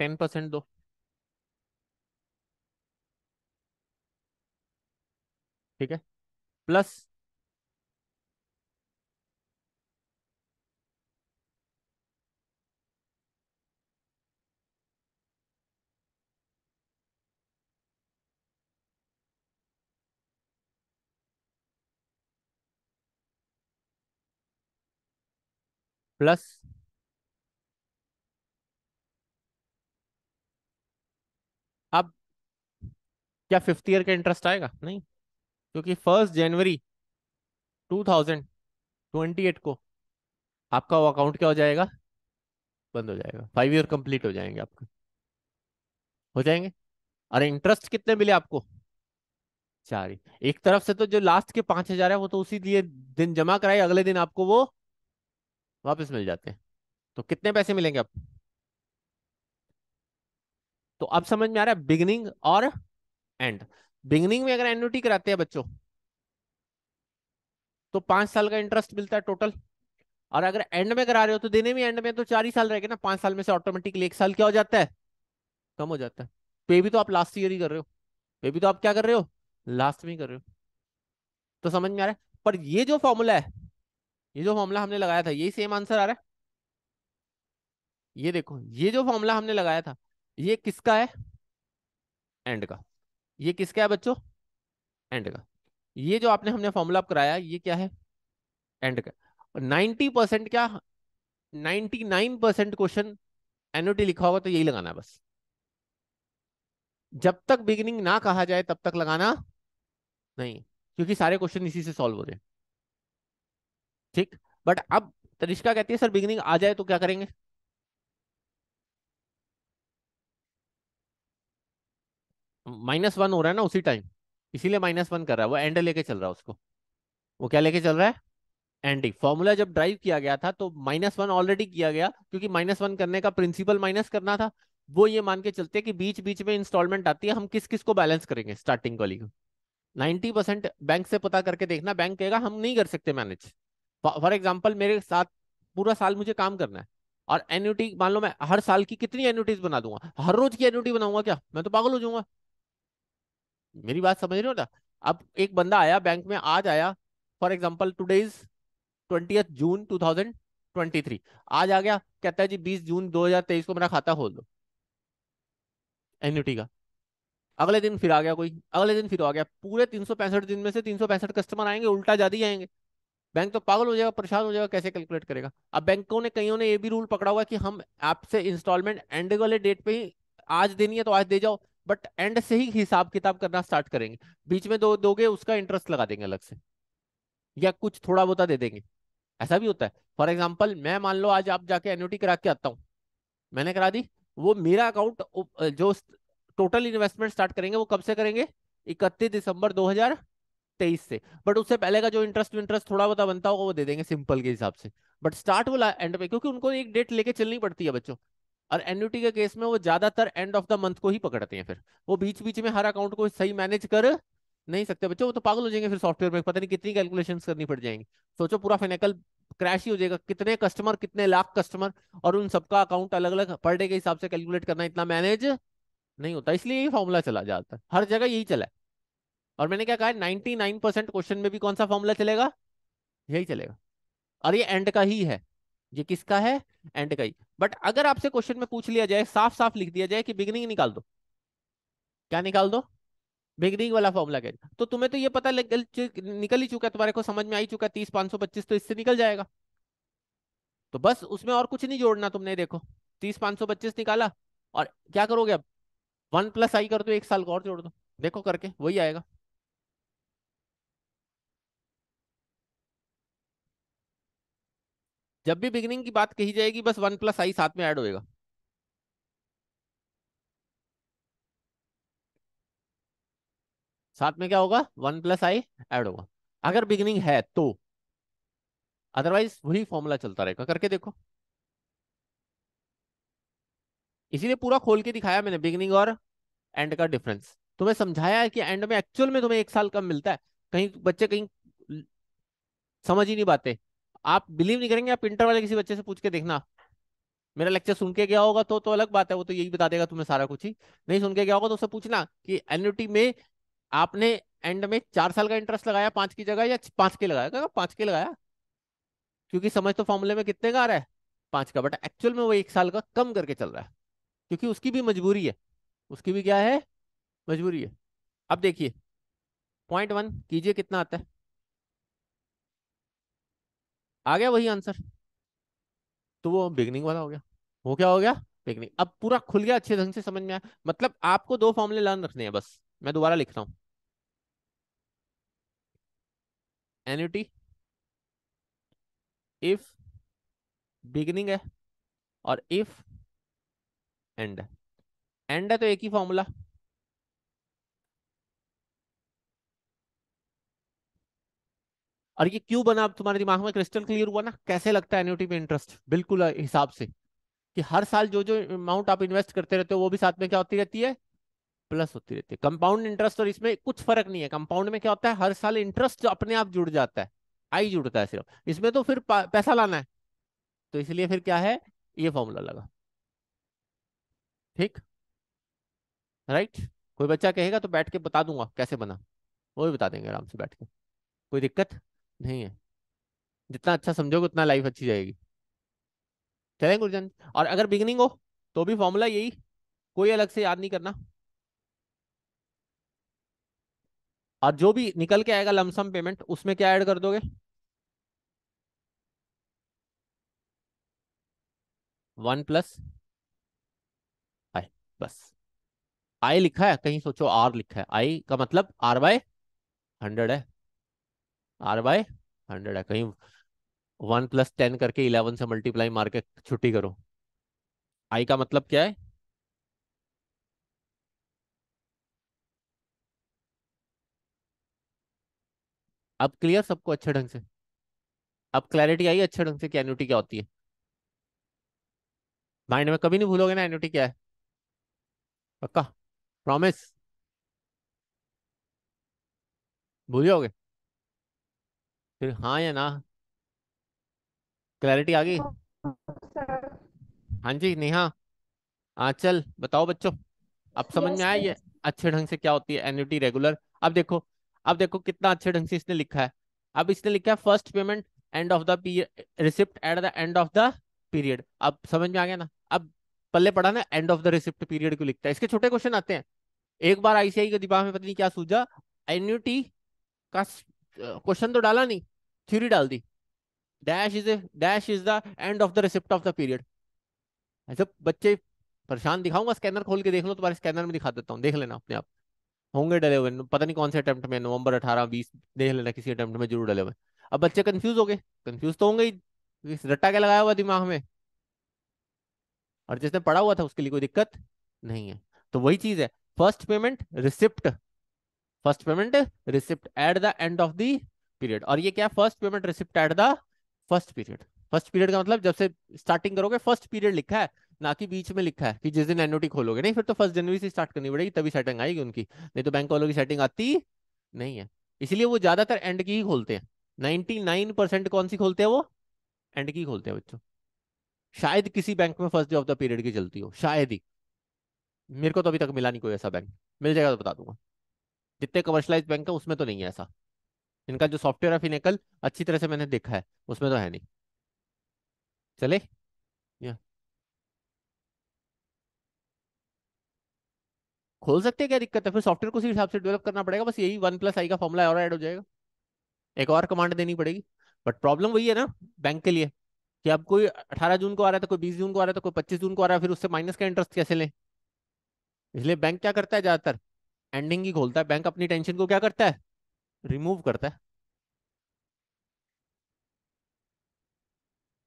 Speaker 1: 10% दो, ठीक है, प्लस। प्लस, अब क्या फिफ्थ ईयर का इंटरेस्ट आएगा, नहीं, क्योंकि 1 जनवरी 2028 को आपका वो अकाउंट क्या हो जाएगा, बंद हो जाएगा। 5 ईयर कंप्लीट हो जाएंगे आपके, हो जाएंगे। अरे इंटरेस्ट कितने मिले आपको, 4 ही। एक तरफ से तो जो लास्ट के 5,000 है वो तो उसी लिए दिन जमा कराए, अगले दिन आपको वो वापस मिल जाते हैं। तो कितने पैसे मिलेंगे अब? तो अब समझ में आ रहा है बिगिनिंग और एंड। बिगिनिंग में अगर एन्युटी कराते हैं बच्चों तो 5 साल का इंटरेस्ट मिलता है टोटल। और अगर एंड में करा रहे हो तो देने में एंड में तो 4 ही साल रहेगा ना, 5 साल में से ऑटोमेटिकली 1 साल क्या हो जाता है, कम हो जाता है। पे भी तो आप लास्ट ईयर ही कर रहे हो, पे भी तो आप क्या कर रहे हो, लास्ट में ही कर रहे हो। तो समझ में आ रहा है। पर ये जो फॉर्मूला है, ये जो फॉर्मूला हमने लगाया था यही सेम आंसर आ रहा है। ये देखो, ये जो फॉर्मूला हमने लगाया था ये किसका है, एंड का। ये किसका है बच्चों, एंड का। ये जो आपने हमने फॉर्मूला कराया ये क्या है, एंड का। 90% क्या, 99% क्वेश्चन एन्युटी लिखा होगा तो यही लगाना है बस। जब तक बिगिनिंग ना कहा जाए तब तक लगाना नहीं, क्योंकि सारे क्वेश्चन इसी से सॉल्व हो रहे हैं। ठीक। बट अब तनिष्का कहती है सर बिगिनिंग आ जाए तो क्या करेंगे? -1 हो रहा है ना उसी टाइम, इसीलिए -1 कर रहा है वो, एंड लेके चल रहा है उसको। वो क्या लेके चल रहा है, एंडिंग। फॉर्मूला जब ड्राइव किया गया था तो -1 ऑलरेडी किया गया, क्योंकि -1 करने का प्रिंसिपल माइनस करना था। वो ये मान के चलते कि बीच बीच में इंस्टॉलमेंट आती है, हम किस किस को बैलेंस करेंगे स्टार्टिंग वाली को। 90% बैंक से पता करके देखना, बैंक कहेगा हम नहीं कर सकते मैनेज। फॉर एग्जाम्पल मेरे साथ पूरा साल मुझे काम करना है, और एन्युटी मान लो मैं हर साल की कितनी एन्युटीज बना दूंगा, हर रोज की एन्युटी बनाऊंगा क्या, मैं तो पागल हो जाऊंगा। मेरी बात समझ रहे हो ना? अब एक बंदा आया बैंक में, आज आया, फॉर एग्जाम्पल टुडे इज 20 जून 2023। आज आ गया, कहता है जी 20 जून 2023 को मेरा खाता खोल दो एन्युटी का। अगले दिन फिर आ गया कोई, अगले दिन फिर आ गया, पूरे 365 दिन में से 365 कस्टमर आएंगे, उल्टा ज्यादा ही आएंगे। बैंक तो पागल हो जाएगा, परेशान हो जाएगा, कैसे कैलकुलेट करेगा। अब बैंकों ने, कईयों ने ये भी रूल पकड़ा हुआ है कि हम आपसे इंस्टॉलमेंट एंड वाले डेट पे ही, आज देनी है तो आज दे जाओ, बट एंड से ही हिसाब किताब करना स्टार्ट करेंगे। बीच में दो दोगे उसका इंटरेस्ट लगा देंगे अलग से, या कुछ थोड़ा बहुत दे देंगे। ऐसा भी होता है। फॉर एग्जाम्पल मैं मान लो आज आप जाके एन्युटी करा के आता हूँ, मैंने करा दी, वो मेरा अकाउंट जो टोटल इन्वेस्टमेंट स्टार्ट करेंगे वो कब से करेंगे, 31 दिसंबर 2023 से। बट उससे पहले का जो इंटरेस्ट इंटरेस्ट थोड़ा बहुत बनता होगा वो दे देंगे सिंपल के हिसाब से। बट स्टार्ट वो एंड पे, क्योंकि उनको एक डेट लेके चलनी पड़ती है बच्चों। और एन्युटी के केस में वो ज्यादातर एंड ऑफ द मंथ को ही पकड़ते हैं, फिर वो बीच बीच में हर अकाउंट को सही मैनेज कर नहीं सकते बच्चों, वो तो पागल हो जाएंगे फिर सॉफ्टवेयर में, पता नहीं कितनी कैलकुलेशंस करनी पड़ जाएंगी। सोचो पूरा फाइनेकल क्रैश ही हो जाएगा, कितने कस्टमर, कितने लाख कस्टमर, और उन सबका अकाउंट अलग अलग पर डे के हिसाब से कैलकुलेट करना इतना मैनेज नहीं होता। इसलिए ये फॉर्मूला चला जाता है, हर जगह यही चला है। और मैंने क्या कहा, 99% क्वेश्चन में भी कौन सा फॉर्मूला चलेगा, यही चलेगा। और ये एंड का ही है, ये किसका है, एंड का ही। बट अगर आपसे क्वेश्चन में पूछ लिया जाए, साफ साफ लिख दिया जाए कि बिगिनिंग निकाल दो, क्या निकाल दो, बिगनिंग वाला फॉर्मूला क्या है, तो तुम्हें तो ये पता निकल ही चुका है, तुम्हारे को समझ में आ ही चुका है, 30 525 तो इससे निकल जाएगा। तो बस उसमें और कुछ नहीं जोड़ना तुमने, देखो 30 525 निकाला, और क्या करोगे अब, 1 + i कर दो, 1 साल का और जोड़ दो, देखो करके वही आएगा। जब भी बिगिनिंग की बात कही जाएगी बस 1 + i साथ में ऐड होएगा। साथ में क्या होगा, 1 + i ऐड होगा, अगर बिगिनिंग है तो। अदरवाइज वही फॉर्मूला चलता रहेगा, करके देखो। इसीलिए पूरा खोल के दिखाया मैंने बिगिनिंग और एंड का डिफरेंस, तुम्हें समझाया है कि एंड में एक्चुअल में तुम्हें 1 साल कम मिलता है। कहीं बच्चे कहीं समझ ही नहीं पाते। आप बिलीव नहीं करेंगे, आप इंटर वाले किसी बच्चे से पूछ के देखना, मेरा लेक्चर सुन के गया होगा तो अलग बात है, वो तो यही बता देगा तुम्हें सारा कुछ ही। नहीं सुन के गया होगा तो उससे पूछना कि एन्युटी में आपने एंड में 4 साल का इंटरेस्ट लगाया 5 की जगह, या 5 के लगाया, कहा 5 के लगाया, क्योंकि समझ तो फॉर्मूले में कितने का आ रहा है, 5 का, बट एक्चुअल में वो 1 साल का कम करके चल रहा है, क्योंकि उसकी भी मजबूरी है, उसकी भी क्या है, मजबूरी है। अब देखिए, .1 कीजिए कितना आता है, आ गया वही आंसर, तो वो बिगनिंग वाला हो गया। वो क्या हो गया, बिगनिंग। अब पूरा खुल गया, अच्छे ढंग से समझ में आया। मतलब आपको 2 फॉर्मूले लर्न रखने हैं बस, मैं दोबारा लिख रहा हूँ। एन्युटी इफ बिगिनिंग है, और इफ एंड है। एंड है तो एक ही फॉर्मूला, और ये क्यों बना, अब तुम्हारे दिमाग में क्रिस्टल क्लियर हुआ ना कैसे लगता है एन्युटी में इंटरेस्ट, बिल्कुल हिसाब से, कि हर साल जो जो अमाउंट आप इन्वेस्ट करते रहते हो वो भी साथ में क्या होती रहती है, प्लस होती रहती है। कंपाउंड इंटरेस्ट और इसमें कुछ फर्क नहीं है। कंपाउंड में क्या होता है, हर साल इंटरेस्ट अपने आप जुड़ जाता है, आई जुड़ता है सिर्फ, इसमें तो फिर पैसा लाना है, तो इसलिए फिर क्या है, ये फॉर्मूला लगा। ठीक, राइट। कोई बच्चा कहेगा तो बैठ के बता दूंगा कैसे बना, वो भी बता देंगे आराम से बैठ के, कोई दिक्कत नहीं है। जितना अच्छा समझोगे उतना लाइफ अच्छी जाएगी। चलें गुरजन, और अगर बिगिनिंग हो तो भी फॉर्मूला यही, कोई अलग से याद नहीं करना। और जो भी निकल के आएगा लमसम पेमेंट उसमें क्या ऐड कर दोगे, 1 + आई, बस। आई लिखा है कहीं, सोचो आर लिखा है, आई का मतलब R/100 है, R/100 है कहीं, 1 + 10 करके 11 से मल्टीप्लाई मार के छुट्टी करो। आई का मतलब क्या है, अब क्लियर सबको अच्छे ढंग से, अब क्लैरिटी आई अच्छे ढंग से कि एन्युटी क्या होती है। माइंड में कभी नहीं भूलोगे ना एन्युटी क्या है, पक्का, प्रॉमिस, भूल जाओगे, फिर हाँ या ना, क्लैरिटी आ गई।
Speaker 2: सर।
Speaker 1: हाँ जी नेहा, चल बताओ बच्चों, अब समझ में
Speaker 2: यस
Speaker 1: आया
Speaker 2: सर।
Speaker 1: ये अच्छे ढंग से क्या होती है एन्युटी रेगुलर। अब देखो, अब देखो कितना अच्छे ढंग से इसने लिखा है। अब इसने लिखा है first payment and of the receipt at the end of the period. अब समझ में आ गया ना, अब पल्ले पड़ा ना and of the receipt period क्यों लिखता है, इसके छोटे क्वेश्चन आते हैं। एक बार आईसीआई के दिमाग में पता नहीं क्या सूझा, एन्युटी का क्वेश्चन तो डाला नहीं, थ्योरी डाल दी, dash is the end of the receipt of the period. ऐसे बच्चे परेशान, दिखाऊंगा स्कैनर खोल के देख लो, तुम्हारे स्कैनर में दिखा देता हूँ, देख लेना अपने आप, होंगे डले हुए, पता नहीं कौन से अटेम्प्ट में, नवंबर 18 20, देख लेना किसी अटेम्प्ट में जरूर डले हुए। अब बच्चे कंफ्यूज हो गए, कंफ्यूज तो होंगे ही, इस रट्टा क्या लगाया हुआ दिमाग में, और जिसने पढ़ा हुआ था उसके लिए कोई दिक्कत नहीं है। तो वही चीज है, first payment receipt, first payment receipt at the end of the period. और ये क्या, first payment receipt at the first period. First period का मतलब जब से स्टार्टिंग करोगे, फर्स्ट पीरियड लिखा है, ना कि बीच में लिखा है कि जिस दिन एन्युटी खोलोगे, नहीं फिर तो 1 जनवरी से स्टार्ट करनी पड़ेगी तभी सेटिंग आएगी उनकी, नहीं तो बैंक वालों की सेटिंग आती नहीं है। इसलिए वो ज्यादातर एंड की ही खोलते हैं, 99% कौन सी खोलते हैं वो, एंड की ही खोलते हैं बच्चों। शायद किसी बैंक में first day of the period की चलती हो, शायद ही, मेरे को तो अभी तक मिला नहीं कोई ऐसा बैंक, मिल जाएगा तो बता दूंगा। जितने कमर्शलाइज बैंक है उसमें तो नहीं है ऐसा, इनका जो सॉफ्टवेयर है फिनेकल, अच्छी तरह से मैंने देखा है, उसमें तो है नहीं। चले, या खोल सकते हैं, क्या दिक्कत है, फिर सॉफ्टवेयर को उसी हिसाब से डेवलप करना पड़ेगा, बस यही 1 + I का फॉर्मूला और ऐड हो जाएगा, एक और कमांड देनी पड़ेगी। बट प्रॉब्लम वही है ना बैंक के लिए, कि अब कोई 18 जून को आ रहा है, तो कोई 20 जून को आ रहा है, तो कोई 25 जून को आ रहा है, फिर उससे माइनस का इंटरेस्ट कैसे लें। इसलिए बैंक क्या करता है ज्यादातर, एंडिंग ही खोलता है, बैंक अपनी टेंशन को क्या करता है, रिमूव करता है।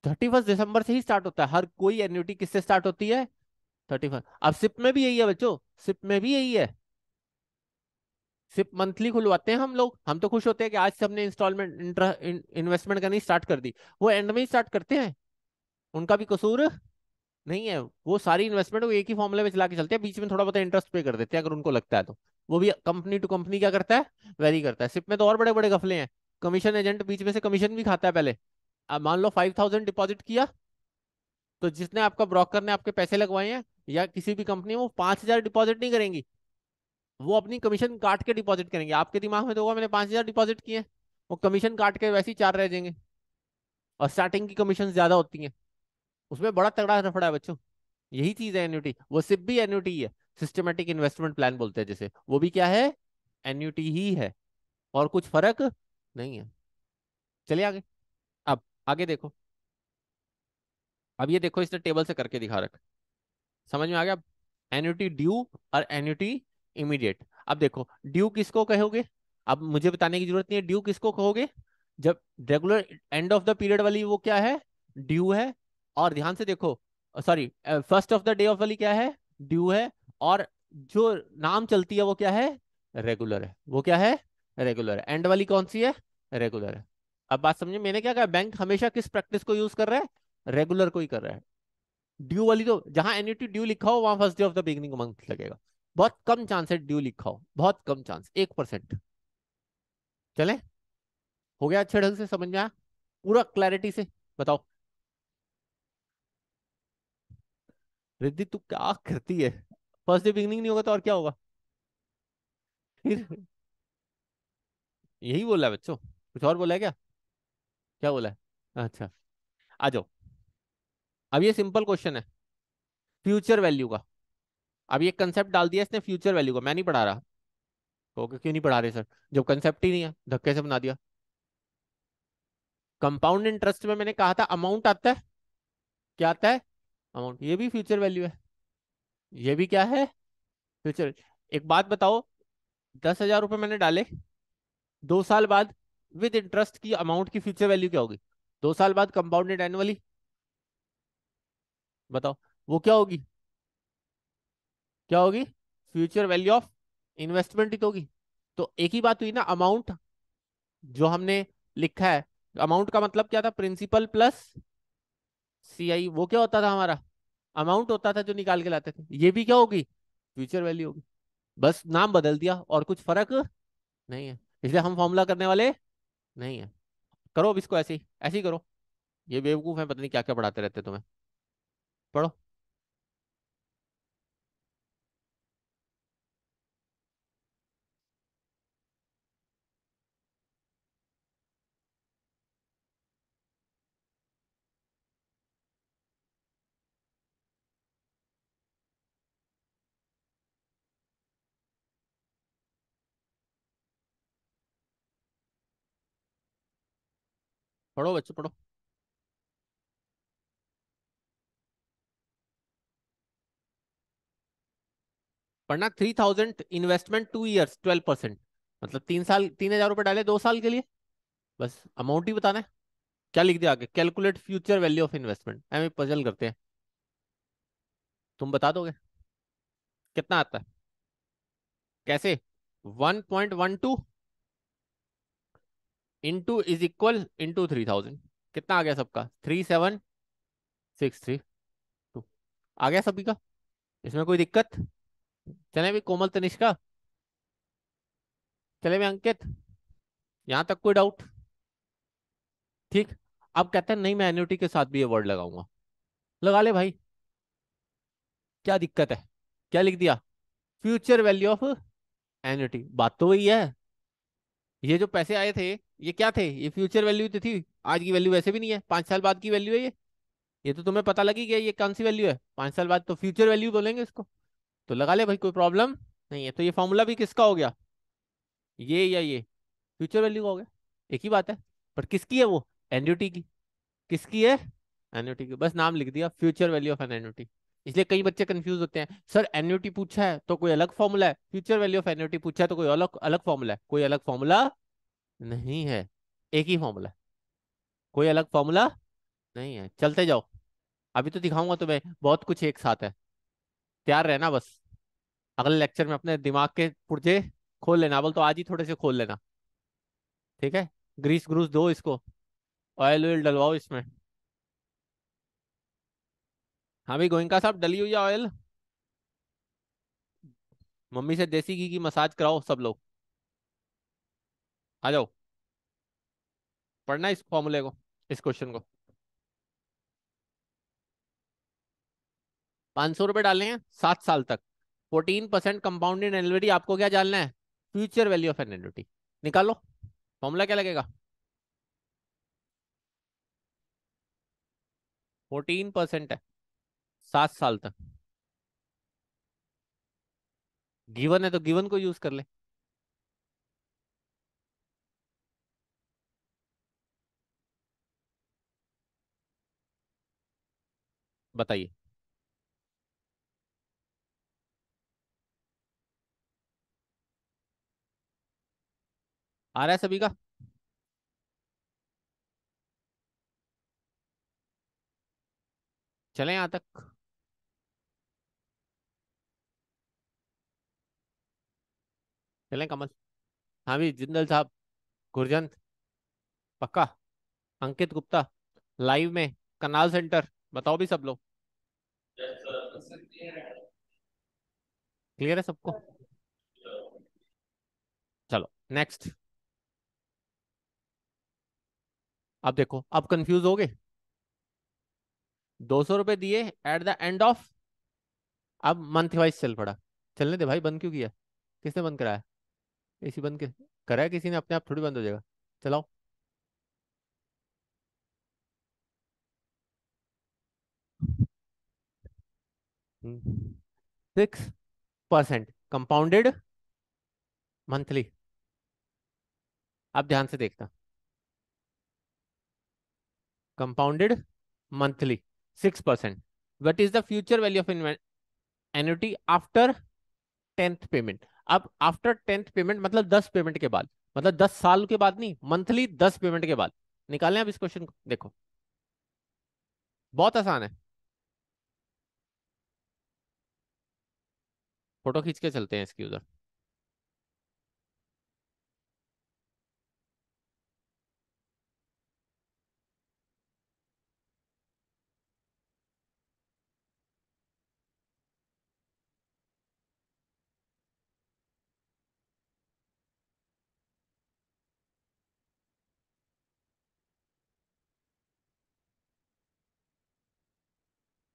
Speaker 1: 31 दिसंबर से ही स्टार्ट होता है, हर कोई एन्युटी किससे स्टार्ट होती है, 31। अब सिप में भी यही है बच्चों, सिप में भी यही है, सिर्फ मंथली खुलवाते हैं हम लोग, हम तो खुश होते हैं कि आज से हमने इंस्टॉलमेंट इन्वेस्टमेंट करनी स्टार्ट कर दी, वो एंड में ही स्टार्ट करते हैं, उनका भी कसूर नहीं है। वो सारी इन्वेस्टमेंट वो एक ही फॉर्मूले में चला के चलते हैं, बीच में थोड़ा बहुत इंटरेस्ट पे कर देते हैं अगर उनको लगता है तो, वो भी कंपनी टू कंपनी क्या करता है, वेरी करता है। सिप में तो और बड़े बड़े गफले हैं, कमीशन एजेंट बीच में से कमीशन भी खाता है पहले। अब मान लो 5,000 डिपॉजिट किया, तो जिसने आपका ब्रोकर ने आपके पैसे लगवाए हैं या किसी भी कंपनी में, वो 5,000 डिपॉजिट नहीं करेंगी, वो अपनी कमीशन काट के डिपॉजिट करेंगे। आपके दिमाग में तो होगा मैंने 5,000 डिपॉजिट किए, वो कमीशन काट के वैसे ही 4 रह जाएंगे, और स्टार्टिंग की कमीशन ज्यादा होती हैं, उसमें बड़ा तगड़ा रफड़ा है बच्चों। यही चीज है एन्युटी, वो सिर्फ भी एन्युटी है, सिस्टमेटिक इन्वेस्टमेंट प्लान बोलते हैं जिसे, वो भी क्या है, एन्युटी ही है, और कुछ फर्क नहीं है। चलिए आगे, अब आगे देखो, अब ये देखो इसने टेबल से करके दिखा रखा, समझ में आ गया। एन्युटी ड्यू और एन्युटी इमीडिएट। अब देखो ड्यू किसको कहोगे, अब मुझे बताने की जरूरत नहीं है, ड्यू किसको कहोगे, जब regular and of the period वाली वो क्या है, ड्यू है। और ध्यान से देखो, sorry, first of the day of वाली क्या है, ड्यू है। और जो नाम चलती है वो क्या है, रेगुलर है, वो क्या है, रेगुलर है। एंड वाली कौन सी है, रेगुलर है। अब बात समझे मैंने क्या कहा, बैंक हमेशा किस प्रैक्टिस को यूज कर रहा है, रेगुलर को ही कर रहा है। ड्यू वाली तो जहां एन्युटी ड्यू लिखा हो वहां first day of the beginning month लगेगा। बहुत कम चांस है ड्यू लिखा हो, बहुत कम चांस, 1%। चले, हो गया अच्छे ढंग से समझ में आया, पूरा क्लैरिटी से। बताओ रिद्धि तू क्या करती है, फर्स्ट डे बिगिनिंग नहीं होगा तो और क्या होगा फिर? यही बोला है बच्चों, कुछ और बोला है क्या? क्या बोला है? अच्छा, आ जाओ। अब ये सिंपल क्वेश्चन है फ्यूचर वैल्यू का। अब ये कंसेप्ट डाल दिया इसने फ्यूचर वैल्यू का, मैं नहीं पढ़ा रहा। तो क्यों नहीं पढ़ा रहे सर, जब कंसेप्ट ही नहीं है धक्के से बना दिया। कंपाउंड इंटरेस्ट में मैंने कहा था अमाउंट आता है, क्या आता है? अमाउंट, ये भी फ्यूचर वैल्यू है, ये भी क्या है? फ्यूचर। एक बात बताओ, 10,000 रुपये मैंने डाले, 2 साल बाद विद इंटरेस्ट की अमाउंट की फ्यूचर वैल्यू क्या होगी? 2 साल बाद कंपाउंडेड एनुअली, बताओ वो क्या होगी? क्या होगी? फ्यूचर वैल्यू ऑफ इन्वेस्टमेंट ही तो होगी। तो एक ही बात हुई ना, अमाउंट जो हमने लिखा है, अमाउंट का मतलब क्या था, प्रिंसिपल प्लस सीआई, वो क्या होता था हमारा? अमाउंट होता था जो निकाल के लाते थे। ये भी क्या होगी? फ्यूचर वैल्यू होगी। बस नाम बदल दिया और कुछ फर्क नहीं है, इसलिए हम फॉर्मूला करने वाले नहीं है। करो अब इसको ऐसे ही, ऐसे ही करो। ये बेवकूफ है, पता नहीं क्या क्या पढ़ाते रहते तुम्हें। पढ़ो। पढ़ो बच्चों पढ़ो। पढ़ना 3,000 इन्वेस्टमेंट 2 ईयर्स 12%, मतलब 3 साल, 3,000 रुपये डाले 2 साल के लिए, बस अमाउंट ही बताना है। क्या लिख दिया आगे, calculate future value of investment, हमें पजल करते हैं। तुम बता दोगे कितना आता है? कैसे? 1.12 इंटू इज इक्वल इंटू 3,000, कितना आ गया सबका? 37,632 आ गया सभी का। इसमें कोई दिक्कत? चले भी कोमल तनिष्का, चले भी अंकित, यहां तक कोई डाउट? ठीक। अब कहते हैं नहीं मैं एन्युटी के साथ भी ये वर्ड लगाऊंगा, लगा ले भाई, क्या दिक्कत है? क्या लिख दिया? फ्यूचर वैल्यू ऑफ एन्युटी, बात तो वही है। ये जो पैसे आए थे ये क्या थे? ये फ्यूचर वैल्यू तो थी, आज की वैल्यू वैसे भी नहीं है, 5 साल बाद की वैल्यू है ये तो तुम्हें पता लगी कि ये कौन सी वैल्यू है, 5 साल बाद तो फ्यूचर वैल्यू बोलेंगे इसको। तो लगा ले भाई, कोई प्रॉब्लम नहीं है। तो ये फॉर्मूला भी किसका हो गया, ये या ये? फ्यूचर वैल्यू का हो गया, एक ही बात है। पर किसकी है वो? एन्युटी की। किसकी है? एन्युटी की, बस नाम लिख दिया future value of an annuity. इसलिए कई बच्चे कंफ्यूज होते हैं, सर एन्युटी पूछा है तो कोई अलग फॉर्मूला है, फ्यूचर वैल्यू ऑफ एन्युटी पूछा है तो कोई अलग अलग फॉर्मूला है। कोई अलग फॉर्मूला नहीं है, एक ही फॉर्मूला है, कोई अलग फॉर्मूला नहीं है। चलते जाओ, अभी तो दिखाऊंगा तुम्हें बहुत कुछ एक साथ है, तैयार रहना बस। अगले लेक्चर में अपने दिमाग के पुर्जे खोल लेना, बोल तो आज ही थोड़े से खोल लेना, ठीक है? ग्रीस ग्रूस दो इसको, ऑयल ऑयल डलवाओ इसमें। हाँ भाई गोइंका साहब, डली हुई है ऑयल, मम्मी से देसी घी की मसाज कराओ सब लोग। आ जाओ, पढ़ना इस फॉर्मूले को, इस क्वेश्चन को। 500 रुपये डालने हैं 7 साल तक, 14% कंपाउंडेड एनुअलिटी, आपको क्या जानना है? Future value of an annuity. निकालो, फॉर्मूला क्या लगेगा? 14% है 7 साल तक, गिवन है तो गिवन को यूज कर ले। बताइए। आ रहा है सभी का? चले यहां तक? चलें कमल? हाँ भी जिंदल साहब, गुरजंत, पक्का? अंकित गुप्ता लाइव में, कनाल सेंटर, बताओ भी सब लोग। क्लियर है सबको? चलो नेक्स्ट। अब देखो, अब कंफ्यूज हो गए। 200 रुपए दिए एट द एंड ऑफ, अब मंथ वाइज चल पड़ा। चलने दे भाई, बंद क्यों किया? किसने बंद कराया? एसी बंद करा है किसी ने? अपने आप थोड़ी बंद हो जाएगा। चलाओ। 6% कंपाउंडेड मंथली। अब ध्यान से देखना, compounded monthly 6%। What is the future value of annuity after 10th payment? अब आफ्टर 10th पेमेंट मतलब 10 पेमेंट के बाद, मतलब 10 साल के बाद नहीं, मंथली 10 पेमेंट के बाद निकालें। अब इस क्वेश्चन को देखो, बहुत आसान है। फोटो खींच के चलते हैं इसकी उधर।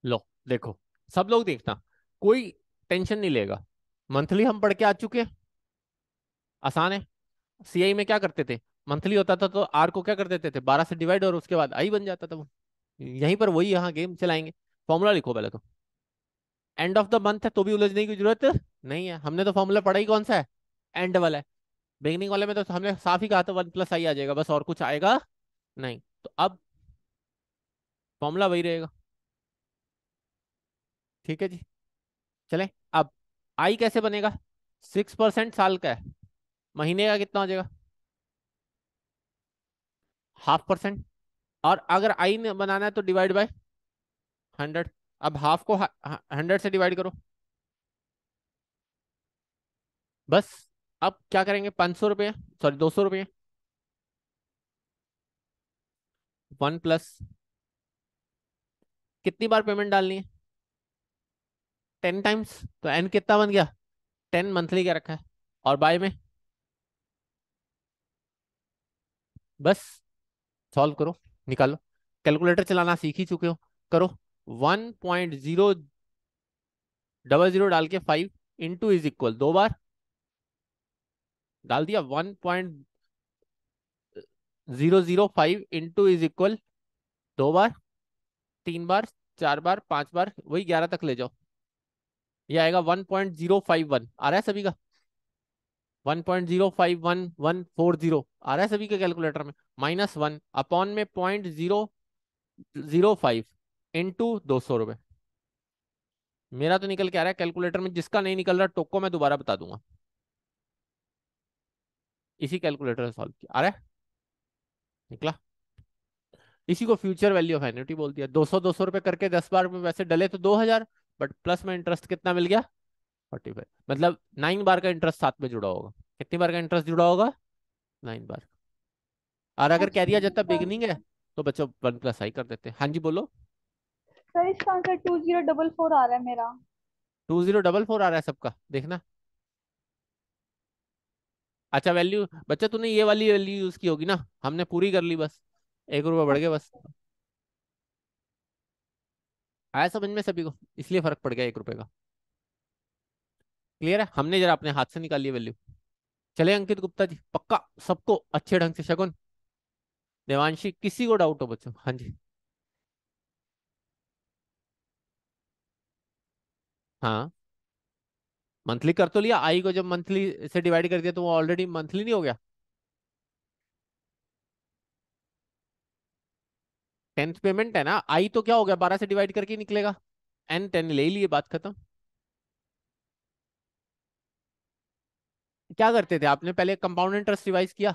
Speaker 1: लो देखो, सब लोग देखना, कोई टेंशन नहीं लेगा। मंथली हम पढ़ के आ चुके हैं, आसान है। सीआई में क्या करते थे? मंथली होता था तो आर को क्या कर देते थे, 12 से डिवाइड, और उसके बाद आई बन जाता था वो। यहीं पर वही यहाँ गेम चलाएंगे। फॉर्मूला लिखो पहले तो। एंड ऑफ द मंथ है तो भी उलझने की जरूरत नहीं है, हमने तो फॉर्मूला पढ़ा ही कौन सा है, एंड वाला है। बिगनिंग वाले में तो हमने साफ ही कहा था 1 प्लस आई आ जाएगा, बस और कुछ आएगा नहीं। तो अब फॉर्मूला वही रहेगा। ठीक है जी, चले। अब आई कैसे बनेगा? 6% साल का है, महीने का कितना हो जाएगा? 0.5%। और अगर आई बनाना है तो डिवाइड बाय 100। अब हाफ को 100 से डिवाइड करो, बस। अब क्या करेंगे? 500 रुपये, सॉरी 200 रुपये, 1 प्लस, कितनी बार पेमेंट डालनी है? 10 टाइम्स। तो एन कितना बन गया? 10 मंथली क्या रखा है, और बाय में, बस। सॉल्व करो, निकालो। कैलकुलेटर चलाना सीख ही चुके हो, करो। 1.000 डाल के 5 इंटू इज इक्वल, 2 बार डाल दिया। 1.005 इंटू इज इक्वल 2 बार, 3 बार, 4 बार, 5 बार, वही 11 तक ले जाओ। ये आएगा 1.051, आ रहा है सभी का? 1.051,140 आ रहा है सभी के कैलकुलेटर में। -1 अपॉन में 0.005 इंटू 200 रुपये। मेरा तो निकल के आ रहा है कैलकुलेटर में, जिसका नहीं निकल रहा टोको मैं दोबारा बता दूंगा। इसी कैलकुलेटर से सॉल्व किया, आ रहा है? निकला। इसी को फ्यूचर वैल्यू ऑफ एन्युटी बोल दिया। 200 करके 10 बार में वैसे डले तो 2,000, बट प्लस में इंटरेस्ट कितना मिल गया? 45। मतलब 9 बार का इंटरेस्ट साथ में जुड़ा होगा। कितनी बार का इंटरेस्ट जुड़ा होगा? 9 बार। और अगर कैरियर
Speaker 2: एक्चुअली
Speaker 1: जब तक
Speaker 2: सर,
Speaker 1: बिगनिंग है तो बच्चों 1 प्लस आई कर देते हैं। हाँ जी बोलो।
Speaker 2: सर इसका आंसर 2044 आ रहा है मेरा।
Speaker 1: 2044 आ रहा है सबका, देखना। अच्छा वैल्यू बच्चा, तूने ये वाली वैल्यू यूज की होगी ना, हमने पूरी कर ली बस। 1 रुपया बढ़ गया बस। आया समझ में सभी को? इसलिए फर्क पड़ गया 1 रुपए का। क्लियर है? हमने जरा अपने हाथ से निकाली वैल्यू। चले अंकित गुप्ता जी, पक्का सबको अच्छे ढंग से शगुन। देवांशी, किसी को डाउट हो बच्चों? हाँ जी। हाँ, मंथली कर तो लिया, आई को जब मंथली से डिवाइड कर दिया तो वो ऑलरेडी मंथली नहीं हो गया? 10th पेमेंट है ना, आई तो क्या हो गया, 12 से डिवाइड करके ही निकलेगा। एन 10 ले ही लिए, बात खत्म। क्या करते थे आपने पहले, कंपाउंड इंटरेस्ट रिवाइज किया?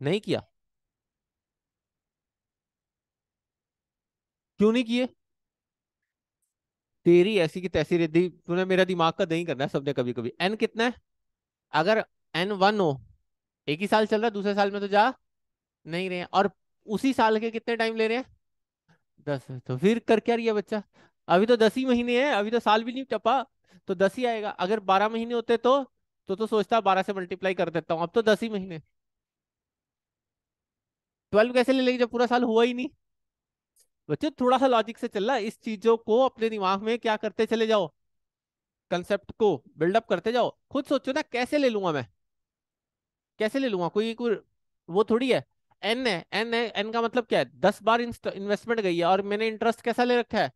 Speaker 1: नहीं किया? क्यों नहीं किए? तेरी ऐसी की तैसी रिद्धि, तूने मेरा दिमाग का दही करना है सबने कभी कभी। एन कितना है? अगर N1 हो, एक ही साल चल रहा है, दूसरे साल में तो जा नहीं रहे हैं। और उसी साल के कितने टाइम ले रहे हैं? 10। तो फिर कर क्या रही है बच्चा? अभी तो 10 ही महीने हैं, अभी तो साल भी नहीं टपा। तो 10 ही आएगा। अगर 12 महीने होते तो सोचता 12 से मल्टीप्लाई कर देता हूँ, अब तो 10 ही महीने। 12 कैसे ले लेगी जब पूरा साल हुआ ही नहीं? बच्चों थोड़ा सा लॉजिक से चलना, इस चीजों को अपने दिमाग में क्या करते चले जाओ, कंसेप्ट को बिल्डअप करते जाओ। खुद सोचो ना, कैसे ले लूंगा मैं? कैसे ले लूंगा? कोई कोई वो थोड़ी है। एन है, एन है, एन का मतलब क्या है? 10 बार इन्वेस्टमेंट गई है और मैंने इंटरेस्ट कैसा ले रखा है?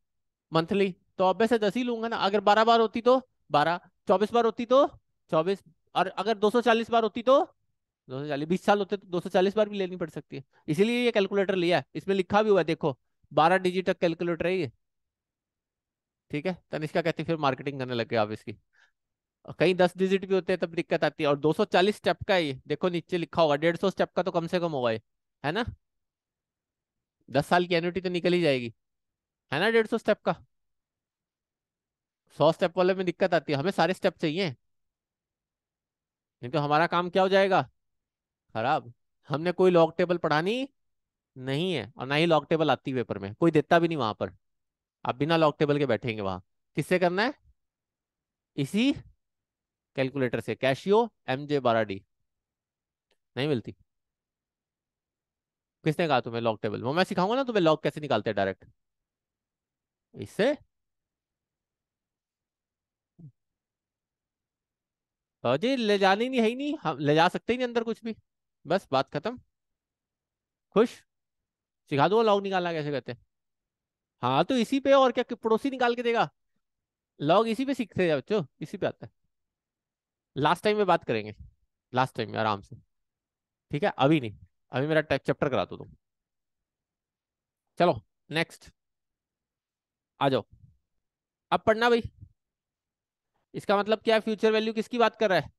Speaker 1: मंथली। तो अब से 10 ही लूंगा ना। अगर 12 बार होती तो 12, 24 बार होती तो 24, और अगर 240 बार होती तो 240, 20 साल होते तो 240 बार भी लेनी पड़ सकती है। इसीलिए ये कैलकुलेटर लिया है, इसमें लिखा भी हुआ है देखो, 12 डिजिट तक कैलकुलेटर है ये। ठीक है, तनिष्का कहती फिर मार्केटिंग करने लग गए आप इसकी। और कहीं 10 डिजिट भी होते हैं तब दिक्कत आती है। और 240 स्टेप का है ये, देखो नीचे लिखा होगा, 150 स्टेप का तो कम से कम होगा ये, है ना? 10 साल की एन्युटी तो निकल ही जाएगी, है ना? 150 स्टेप का। 100 स्टेप वाले में दिक्कत आती है, हमें सारे स्टेप चाहिए, नहीं तो हमारा काम क्या हो जाएगा? खराब। हमने कोई लॉग टेबल पढ़ानी नहीं है, और ना ही लॉग टेबल आती पेपर में, कोई देता भी नहीं वहां पर। आप बिना लॉग टेबल के बैठेंगे वहां। किससे करना है? इसी कैलकुलेटर से, कैशियो MJ12D। नहीं मिलती। किसने कहा तुम्हें लॉग टेबल? वो मैं सिखाऊंगा ना तुम्हें लॉग कैसे निकालते हैं डायरेक्ट इससे। जी ले जानी नहीं है ही नहीं, हम ले जा सकते ही नहीं अंदर कुछ भी। बस बात खत्म। खुश? सिखा दो लॉग निकालना कैसे करते हैं। हाँ तो इसी पे, और क्या पड़ोसी निकाल के देगा? लॉग इसी पे सीखते हैं बच्चों, इसी पे आता है। लास्ट टाइम में बात करेंगे, लास्ट टाइम में आराम से। ठीक है, अभी नहीं। अभी मेरा चैप्टर करा दो तुम। चलो नेक्स्ट आ जाओ। अब पढ़ना भाई। इसका मतलब क्या है? फ्यूचर वैल्यू किसकी बात कर रहा है?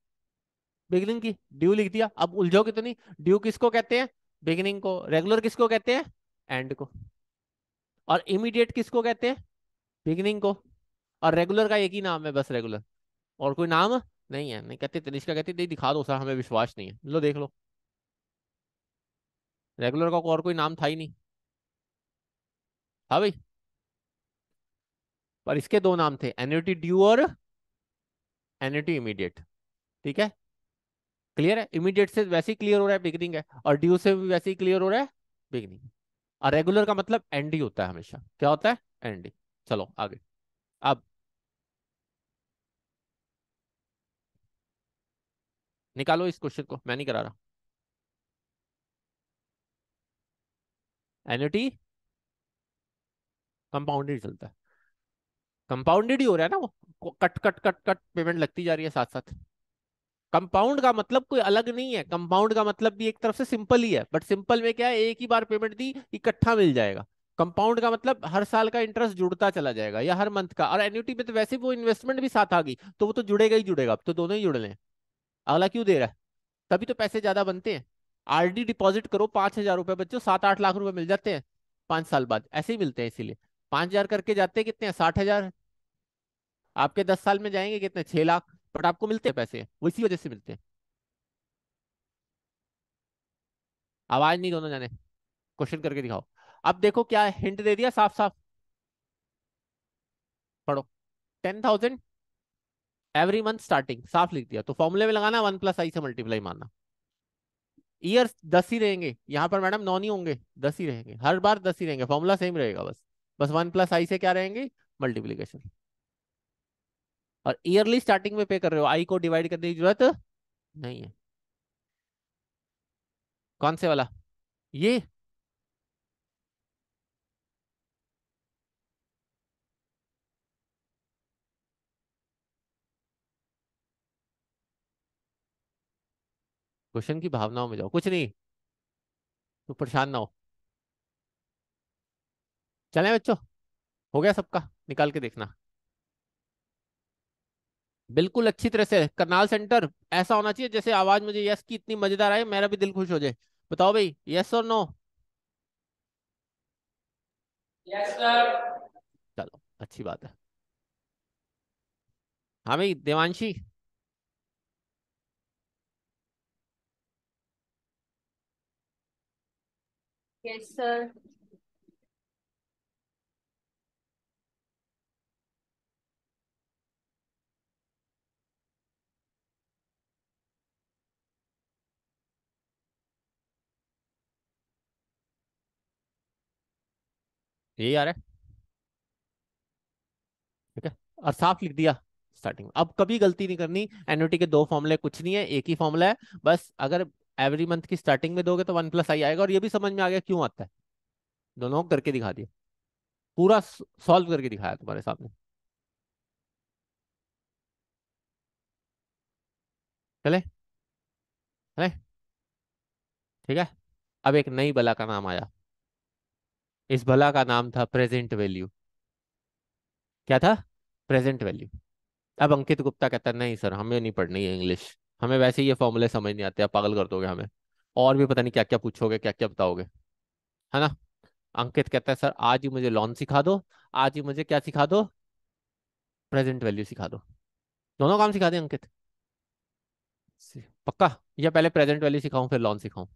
Speaker 1: बिगिनिंग की। ड्यू लिख दिया, अब उलझोगे तो नहीं। ड्यू किसको कहते हैं? बिगिनिंग को। रेगुलर किसको कहते हैं? एंड को। और इमीडिएट किसको कहते हैं? बिगिनिंग को। और रेगुलर का एक ही नाम है बस, रेगुलर। और कोई नाम नहीं है। नहीं कहते, तनिष्का कहती नहीं दिखा दो सर, हमें विश्वास नहीं है। लो देख लो, रेगुलर का और कोई नाम था ही नहीं। हाँ भाई। पर इसके दो नाम थे, एन्युटी ड्यू और एन्युटी इमीडिएट। ठीक है, क्लियर है? इमीडिएट से वैसे ही क्लियर हो रहा है बिगिनिंग है, और ड्यू से भी वैसे ही क्लियर हो रहा है बिगिनिंग। और रेगुलर का मतलब एंड ही होता है हमेशा। क्या होता है? And he. चलो आगे। अब निकालो इस क्वेश्चन को, मैं नहीं करा रहा। एन्युटी कंपाउंडेड चलता है। कंपाउंडेड ही हो रहा है ना वो, cut cut cut cut payment लगती जा रही है साथ साथ। कंपाउंड का मतलब कोई अलग नहीं है, कंपाउंड का मतलब भी एक तरफ से सिंपल ही है, बट सिंपल में क्या है, एक ही बार पेमेंट दी इकट्ठा मिल जाएगा। कंपाउंड का मतलब हर साल का इंटरेस्ट जुड़ता चला जाएगा, या हर मंथ का। और एन्युटी में तो वैसे वो इन्वेस्टमेंट भी साथ आ गई, तो वो तो जुड़ेगा ही जुड़ेगा, अब तो दोनों ही जुड़ रहे हैं। अगला क्यों दे रहा है? तभी तो पैसे ज्यादा बनते हैं। आरडी डिपॉजिट करो 5,000 रुपए, बच्चों 7-8 लाख रुपए मिल जाते हैं 5 साल बाद, ऐसे ही मिलते हैं। इसीलिए 5,000 करके जाते हैं कितने हैं? 60,000। आपके 10 साल में जाएंगे कितने? 6 लाख। बट आपको मिलते हैं पैसे, वो इसी वजह से मिलते हैं। आवाज नहीं दोनों जाने, क्वेश्चन करके दिखाओ। अब देखो क्या हिंट दे दिया साफ साफ। पढ़ो। 10,000 एवरी मंथ स्टार्टिंग, साफ लिख दिया। तो फॉर्मूले में लगाना, 1+i से मल्टीप्लाई मारना। ईयर 10 ही रहेंगे यहाँ पर मैडम, 9 नहीं होंगे, 10 ही रहेंगे हर बार, 10 ही रहेंगे, फॉर्मूला सेम रहेगा बस। बस 1+i से क्या रहेंगे? मल्टीप्लीकेशन। और ईयरली स्टार्टिंग में पे कर रहे हो, आई को डिवाइड करने की जरूरत नहीं है। कौन से वाला? ये क्वेश्चन की भावनाओं में जाओ, कुछ नहीं, तो परेशान ना हो। चलें बच्चों? हो गया सबका? निकाल के देखना। बिल्कुल अच्छी तरह से, करनाल सेंटर ऐसा होना चाहिए जैसे आवाज मुझे यस की इतनी मजेदार आई, मेरा भी दिल खुश हो जाए। बताओ भाई, यस और नो?
Speaker 3: Yes sir.
Speaker 1: चलो अच्छी बात है। हाँ भाई देवांशी।
Speaker 2: Yes sir.
Speaker 1: यही आ रहा है। ठीक है, और साफ लिख दिया स्टार्टिंग में। अब कभी गलती नहीं करनी, एन्युटी के दो फॉर्मूले कुछ नहीं है, एक ही फॉर्मूला है बस। अगर एवरी मंथ की स्टार्टिंग में दोगे तो 1 + i आएगा, और ये भी समझ में आ गया क्यों आता है। दोनों को करके दिखा दिया, पूरा सॉल्व करके दिखाया तुम्हारे सामने। चले चले। ठीक है, अब एक नई बला का नाम आया। इस बला का नाम था प्रेजेंट वैल्यू। क्या था? Present value. अब अंकित गुप्ता कहता है नहीं सर, हमें नहीं पढ़नी है इंग्लिश, हमें वैसे ही ये फॉर्मूले समझ नहीं आते, आप पागल कर दोगे हमें, और भी पता नहीं क्या क्या पूछोगे, क्या क्या बताओगे, है ना। अंकित कहता है सर आज ही मुझे लॉन सिखा दो, आज ही मुझे क्या सिखा दो, प्रेजेंट वैल्यू सिखा दो। दोनों काम सिखा दें अंकित? पक्का? या पहले प्रेजेंट वैल्यू सिखाऊं फिर लॉन सिखाऊं?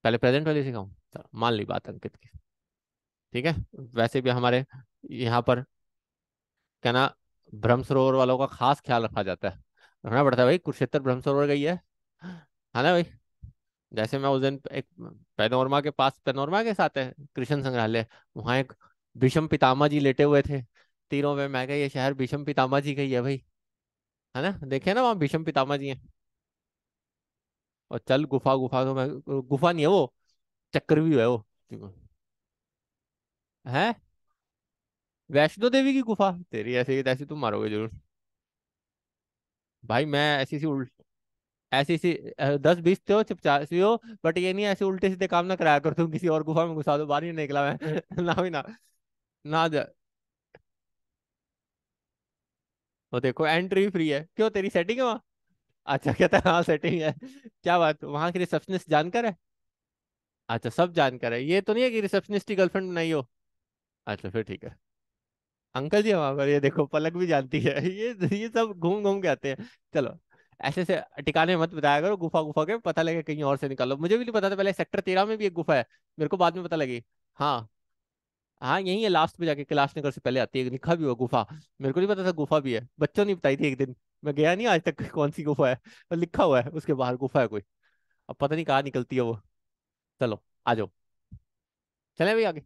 Speaker 1: पहले प्रेजेंट वैल्यू सिखाऊं, चलो मान ली बात अंकित की। ठीक है, वैसे भी हमारे यहाँ पर क्या ना, ब्रह्म सरोवर वालों का खास ख्याल रखा जाता है, रखना पड़ता है भाई। कुरुक्षेत्र ब्रह्म सरोवर गई है ना भाई। जैसे मैं उस दिन एक पैनोरमा के पास, पैनोरमा के साथ है कृष्ण संग्रहालय, वहां एक भीष्म पितामह जी लेटे हुए थे तीरों में। मैं कहा ये शहर भीष्म पितामह जी का ही है भाई, है ना। देखे ना वहाँ भीष्म पितामह जी हैं। और चल गुफा, गुफा तो मैं, गुफा नहीं है वो, चक्कर भी है वो। है वैष्णो देवी की गुफा, तेरी ऐसी तैसी तुम मारोगे जरूर भाई। मैं ऐसी सी ऐसी सी 10-20 थे हो, 50 हो, बट ये नहीं ऐसे उल्टे सीधे काम ना कराया कर, तुम किसी और गुफा में घुसा दो, बाहर ही नहीं निकला मैं ना भी ना। ना जा। वो देखो एंट्री फ्री है, क्यों तेरी सेटिंग है वहाँ? अच्छा कहता है हाँ सेटिंग है। क्या बात, वहाँ की रिसेप्शनिस्ट जानकर है? अच्छा सब जानकर है, ये तो नहीं है कि रिसेप्शनिस्ट की गर्लफ्रेंड बनाई हो? अच्छा फिर ठीक है। अंकल जी वहां पर, ये देखो पलक भी जानती है ये सब घूम घूम के आते हैं। चलो, ऐसे से ठिकाने मत बताया करो गुफा गुफा के, पता लगे कहीं और से निकालो। मुझे भी नहीं पता था पहले, सेक्टर 13 में भी एक गुफा है, मेरे को बाद में पता लगी। हाँ हाँ यही है, लास्ट में जाके कैलाश नगर से पहले आती है, लिखा भी हुआ गुफा। मेरे को नहीं पता था गुफा भी है, बच्चों ने बताई थी एक दिन। मैं गया नहीं आज तक कौन सी गुफा है, पर लिखा हुआ है उसके बाहर गुफा है कोई। अब पता नहीं कहाँ निकलती है वो। चलो आ जाओ, चले भाई आगे।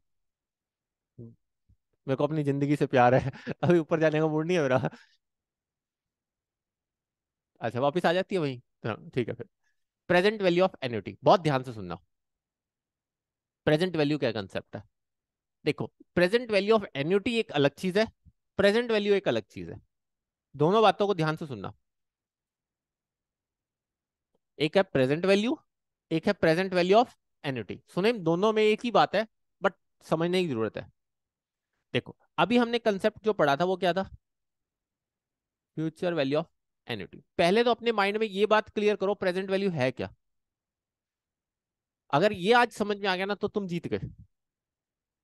Speaker 1: मेरे को अपनी जिंदगी से प्यार है अभी ऊपर जाने का मूड नहीं है मेरा। अच्छा वापिस आ जाती है वहीं। हाँ, ठीक है फिर। प्रेजेंट वैल्यू ऑफ एन्युटी, बहुत ध्यान से सुनना। प्रेजेंट वैल्यू क्या कंसेप्ट है? देखो, प्रेजेंट वैल्यू ऑफ एन्युटी एक अलग चीज है, प्रेजेंट वैल्यू एक अलग चीज है। दोनों बातों को ध्यान से सुनना। एक है प्रेजेंट वैल्यू, एक है प्रेजेंट वैल्यू ऑफ एन्युटी। सुने, दोनों में एक ही बात है, बट समझने की जरूरत है। देखो, अभी हमने कंसेप्ट जो पढ़ा था वो क्या था? Future value of annuity. पहले तो अपने माइंड में ये बात क्लियर करो, प्रेजेंट वैल्यू है क्या। अगर ये आज समझ में आ गया ना तो तुम जीत गए।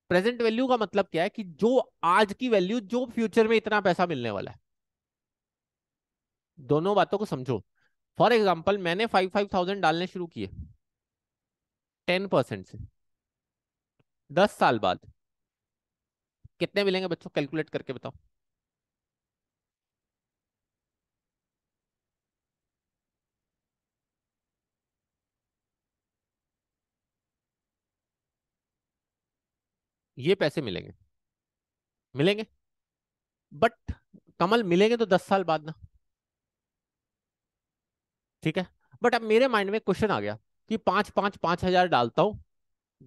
Speaker 1: प्रेजेंट वैल्यू का मतलब क्या है कि जो आज की वैल्यू, जो फ्यूचर में इतना पैसा मिलने वाला है। दोनों बातों को समझो। फॉर एग्जाम्पल मैंने 5,000 डालने शुरू किए 10% से, 10 साल बाद कितने मिलेंगे बच्चों, कैलकुलेट करके बताओ। ये पैसे मिलेंगे, मिलेंगे, बट कमल मिलेंगे तो 10 साल बाद ना। ठीक है, बट अब मेरे माइंड में क्वेश्चन आ गया कि 5,500 डालता हूं,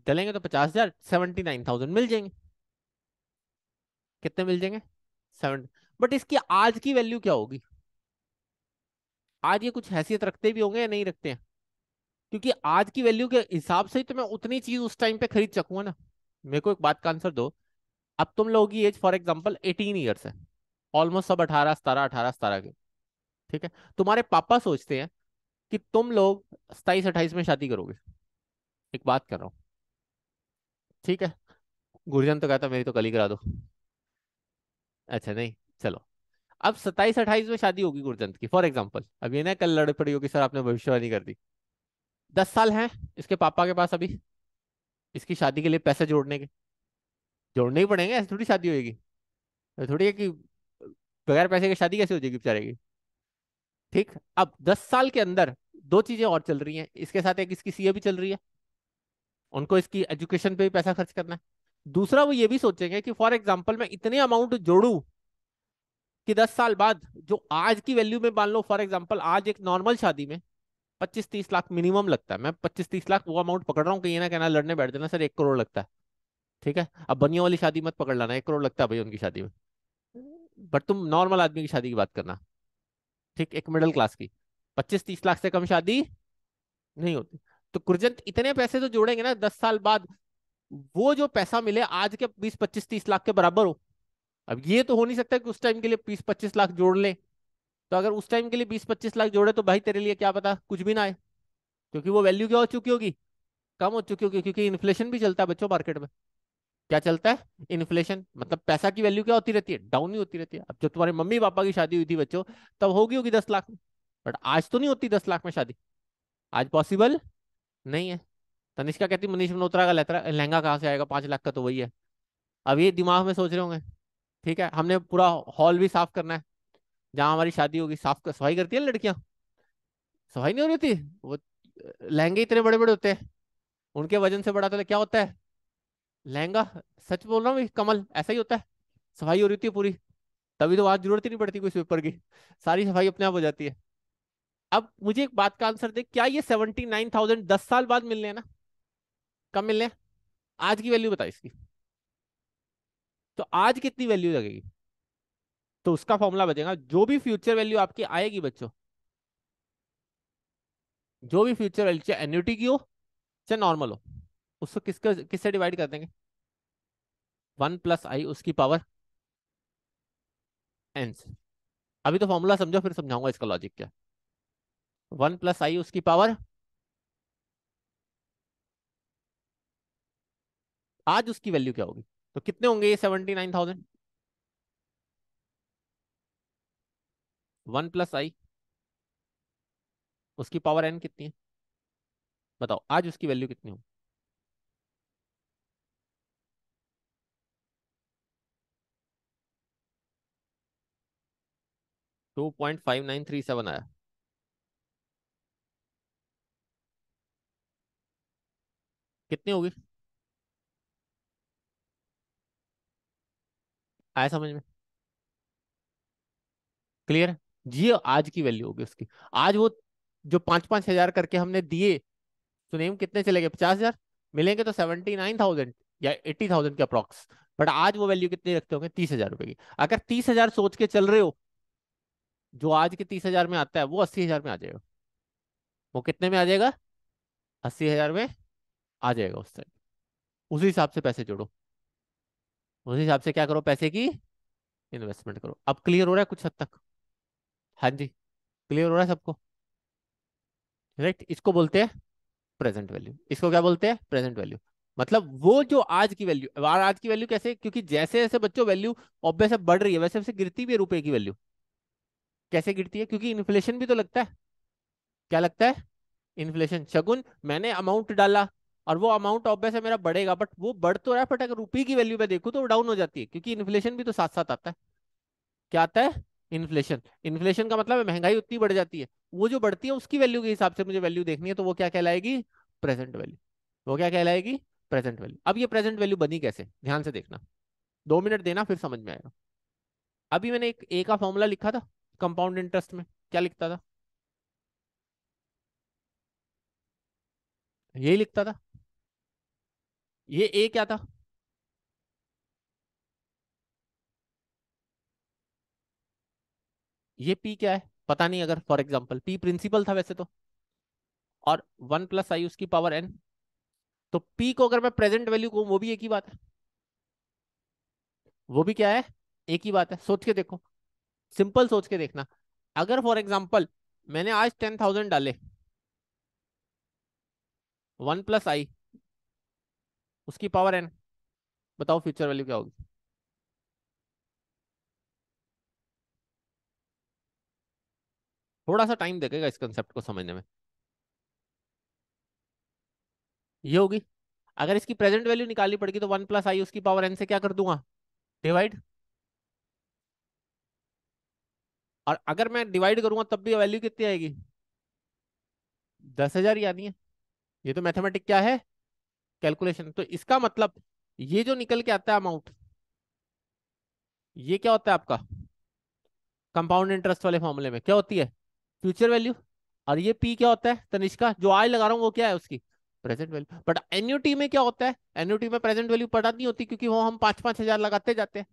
Speaker 1: डलेंगे तो 50,000, 79,000 मिल जाएंगे। कितने मिल जाएंगे? 7। बट इसकी आज की वैल्यू क्या होगी? आज ये कुछ हैसियत रखते भी होंगे या नहीं रखते हैं? क्योंकि आज की वैल्यू के हिसाब से ही तो मैं उतनी चीज उस टाइम पे खरीद सकूंगा ना। मेरे को एक बात का आंसर दो। अब तुम लोगों की एज फॉर एग्जाम्पल 18 ईयर्स है, ऑलमोस्ट सब 18-17 के। ठीक है, तुम्हारे पापा सोचते हैं कि तुम लोग 27-28 में शादी करोगे। एक बात कर रहा हूँ, ठीक है। गुरजन तो कहता मेरी तो कल ही करा दो। अच्छा नहीं, चलो। अब 27-28 में शादी होगी गुरजंत की फॉर एग्जाम्पल, अब ये ना कल लड़ पड़ी होगी सर आपने भविष्यवाणी कर दी। 10 साल हैं इसके पापा के पास अभी, इसकी शादी के लिए पैसे जोड़ने के, जोड़ने ही पड़ेंगे, ऐसे थोड़ी शादी होगी। ऐसे थोड़ी है कि बगैर पैसे की शादी कैसे हो जाएगी बेचारे की। ठीक, अब 10 साल के अंदर दो चीजें और चल रही हैं इसके साथ, एक इसकी सीए भी चल रही है, उनको इसकी एजुकेशन पे भी पैसा खर्च करना है। दूसरा वो ये भी सोचेंगे कि फॉर एग्जाम्पल मैं इतने अमाउंट जोड़ू कि 10 साल बाद जो आज की वैल्यू में, मान लो फॉर एग्जाम्पल आज एक नॉर्मल शादी में 25-30 लाख मिनिमम लगता है, मैं 25-30 लाख वो अमाउंट पकड़ रहा हूँ, कहीं ना कहना लड़ने बैठ जाना सर 1 करोड़ लगता है। ठीक है, अब बनियों वाली शादी मत पकड़ लाना, 1 करोड़ लगता है भाई उनकी शादी में, बट तुम नॉर्मल आदमी की शादी की बात करना। ठीक, एक मिडिल क्लास की 25-30 लाख से कम शादी नहीं होती। तो गुरजंत इतने पैसे तो जोड़ेंगे ना 10 साल बाद, वो जो पैसा मिले आज के 20-25-30 लाख के बराबर हो। अब ये तो हो नहीं सकता कि उस टाइम के लिए 20-25 लाख जोड़ ले, तो अगर उस टाइम के लिए 20-25 लाख जोड़े तो भाई तेरे लिए क्या पता कुछ भी ना आए, क्योंकि वो वैल्यू क्या हो चुकी होगी, कम हो चुकी होगी, क्योंकि इन्फ्लेशन भी चलता है बच्चों मार्केट में। क्या चलता है, इन्फ्लेशन, मतलब पैसा की वैल्यू क्या होती रहती है, डाउन ही होती रहती है। अब जब तुम्हारे मम्मी पापा की शादी हुई थी बच्चों, तब होगी होगी 10 लाख में, बट आज तो नहीं होती 10 लाख में शादी, आज पॉसिबल नहीं है। तनिष्का कहती मनीष मल्होत्रा का लहंगा लहंगा कहाँ से आएगा, 5 लाख का तो वही है। अब ये दिमाग में सोच रहे होंगे, ठीक है हमने पूरा हॉल भी साफ करना है, जहां हमारी शादी होगी, सफाई करती है ना लड़कियां, सफाई नहीं हो रही थी वो, लहंगे इतने बड़े बड़े होते हैं, उनके वजन से बड़ा तो क्या होता है लहंगा। सच बोल रहा हूँ भाई कमल, ऐसा ही होता है, सफाई हो रही थी पूरी, तभी तो वहां जरूरत ही नहीं पड़ती कोई स्वीपर की, सारी सफाई अपने आप हो जाती है। अब मुझे एक बात का आंसर दे, क्या ये 79,000 10 साल बाद मिलने हैं ना, कब मिलने हैं, आज की वैल्यू बता इसकी, तो आज कितनी वैल्यू लगेगी। तो उसका फॉर्मूला बचेगा, जो भी फ्यूचर वैल्यू आपकी आएगी बच्चों, जो भी फ्यूचर वैल्यू चाहे एन्युटी की हो चाहे नॉर्मल हो, उसको किससे डिवाइड कर देंगे, 1 + i उसकी पावर n से। अभी तो फॉर्मूला समझो फिर समझाऊंगा इसका लॉजिक क्या। 1 + i उसकी पावर, आज उसकी वैल्यू क्या होगी, तो कितने होंगे ये 79,000, 1 + i उसकी पावर n कितनी है, बताओ आज उसकी वैल्यू कितनी होगी। 2.5937 आया, कितनी होगी, आया समझ में, क्लियर। जी आज की वैल्यू होगी उसकी, आज वो जो 5-5 हजार करके हमने दिए, सुनेम कितने चले गए, 50 हजार, मिलेंगे तो 79,000 या 80,000 के अप्रॉक्स, बट आज वो वैल्यू कितनी रखते होंगे, 30 हजार रुपए की। अगर 30 हजार सोच के चल रहे हो, जो आज के 30 हजार में आता है वो 80 हजार में आ जाएगा, वो कितने में आ जाएगा, 80 हजार में आ जाएगा उस टाइम। उसी हिसाब से पैसे जोड़ो, उसी हिसाब से क्या करो, पैसे की इन्वेस्टमेंट करो। अब क्लियर हो रहा है कुछ हद तक, हाँ जी, क्लियर हो रहा है सबको, राइट। इसको बोलते हैं प्रेजेंट वैल्यू, इसको क्या बोलते हैं, प्रेजेंट वैल्यू। मतलब वो जो आज की वैल्यू, और आज की वैल्यू कैसे, क्योंकि जैसे जैसे बच्चों वैल्यू ऑब्वियस है बढ़ रही है, वैसे वैसे गिरती भी है रुपए की वैल्यू। कैसे गिरती है, क्योंकि इन्फ्लेशन भी तो लगता है, क्या लगता है, इन्फ्लेशन। शगुन मैंने अमाउंट डाला और वो अमाउंट ऑब्वियस है मेरा बढ़ेगा, बट वो बढ़ तो रहा है, बट अगर रुपए की वैल्यू में देखूं तो वो डाउन हो जाती है, क्योंकि इन्फ्लेशन भी तो साथ साथ आता है। क्या आता है, इन्फ्लेशन। इन्फ्लेशन का मतलब है महंगाई उतनी बढ़ जाती है, वो जो बढ़ती है उसकी वैल्यू के हिसाब से मुझे वैल्यू देखनी है, तो वो क्या कहलाएगी, प्रेजेंट वैल्यू। वो क्या कहलाएगी, प्रेजेंट वैल्यू। अब ये प्रेजेंट वैल्यू बनी कैसे, ध्यान से देखना, 2 मिनट देना फिर समझ में आएगा। अभी मैंने एक ए का फॉर्मूला लिखा था कंपाउंड इंटरेस्ट में, क्या लिखता था, यही लिखता था। ये ए क्या था, ये पी क्या है पता नहीं, अगर फॉर एग्जाम्पल पी प्रिंसिपल था वैसे तो, और 1 + i उसकी पावर n, तो पी को अगर मैं प्रेजेंट वैल्यू कहूं वो भी एक ही बात है, वो भी क्या है, एक ही बात है। सोच के देखो, सिंपल सोच के देखना, अगर फॉर एग्जाम्पल मैंने आज 10,000 डाले, 1 + i उसकी पावर n, बताओ फ्यूचर वैल्यू क्या होगी। थोड़ा सा टाइम लगेगा इस कंसेप्ट को समझने में, ये होगी। अगर इसकी प्रेजेंट वैल्यू निकालनी पड़ेगी तो 1 + i उसकी पावर n से क्या कर दूंगा, डिवाइड। और अगर मैं डिवाइड करूंगा तब भी वैल्यू कितनी आएगी, 10,000 ही आनी है। ये तो मैथमेटिक क्या है, कैलकुलेशन। तो इसका मतलब ये जो निकल के आता है अमाउंट, ये क्या होता है आपका कंपाउंड इंटरेस्ट वाले फॉर्मूले में क्या होती है, फ्यूचर वैल्यू। और ये पी क्या होता है, तनिष्का जो आज लगा रहा हूँ वो क्या है उसकी प्रेजेंट वैल्यू। बट एन्युटी में क्या होता है, एन्युटी में प्रेजेंट वैल्यू पता नहीं होती, क्योंकि वो हम 5-5 हजार लगाते जाते हैं।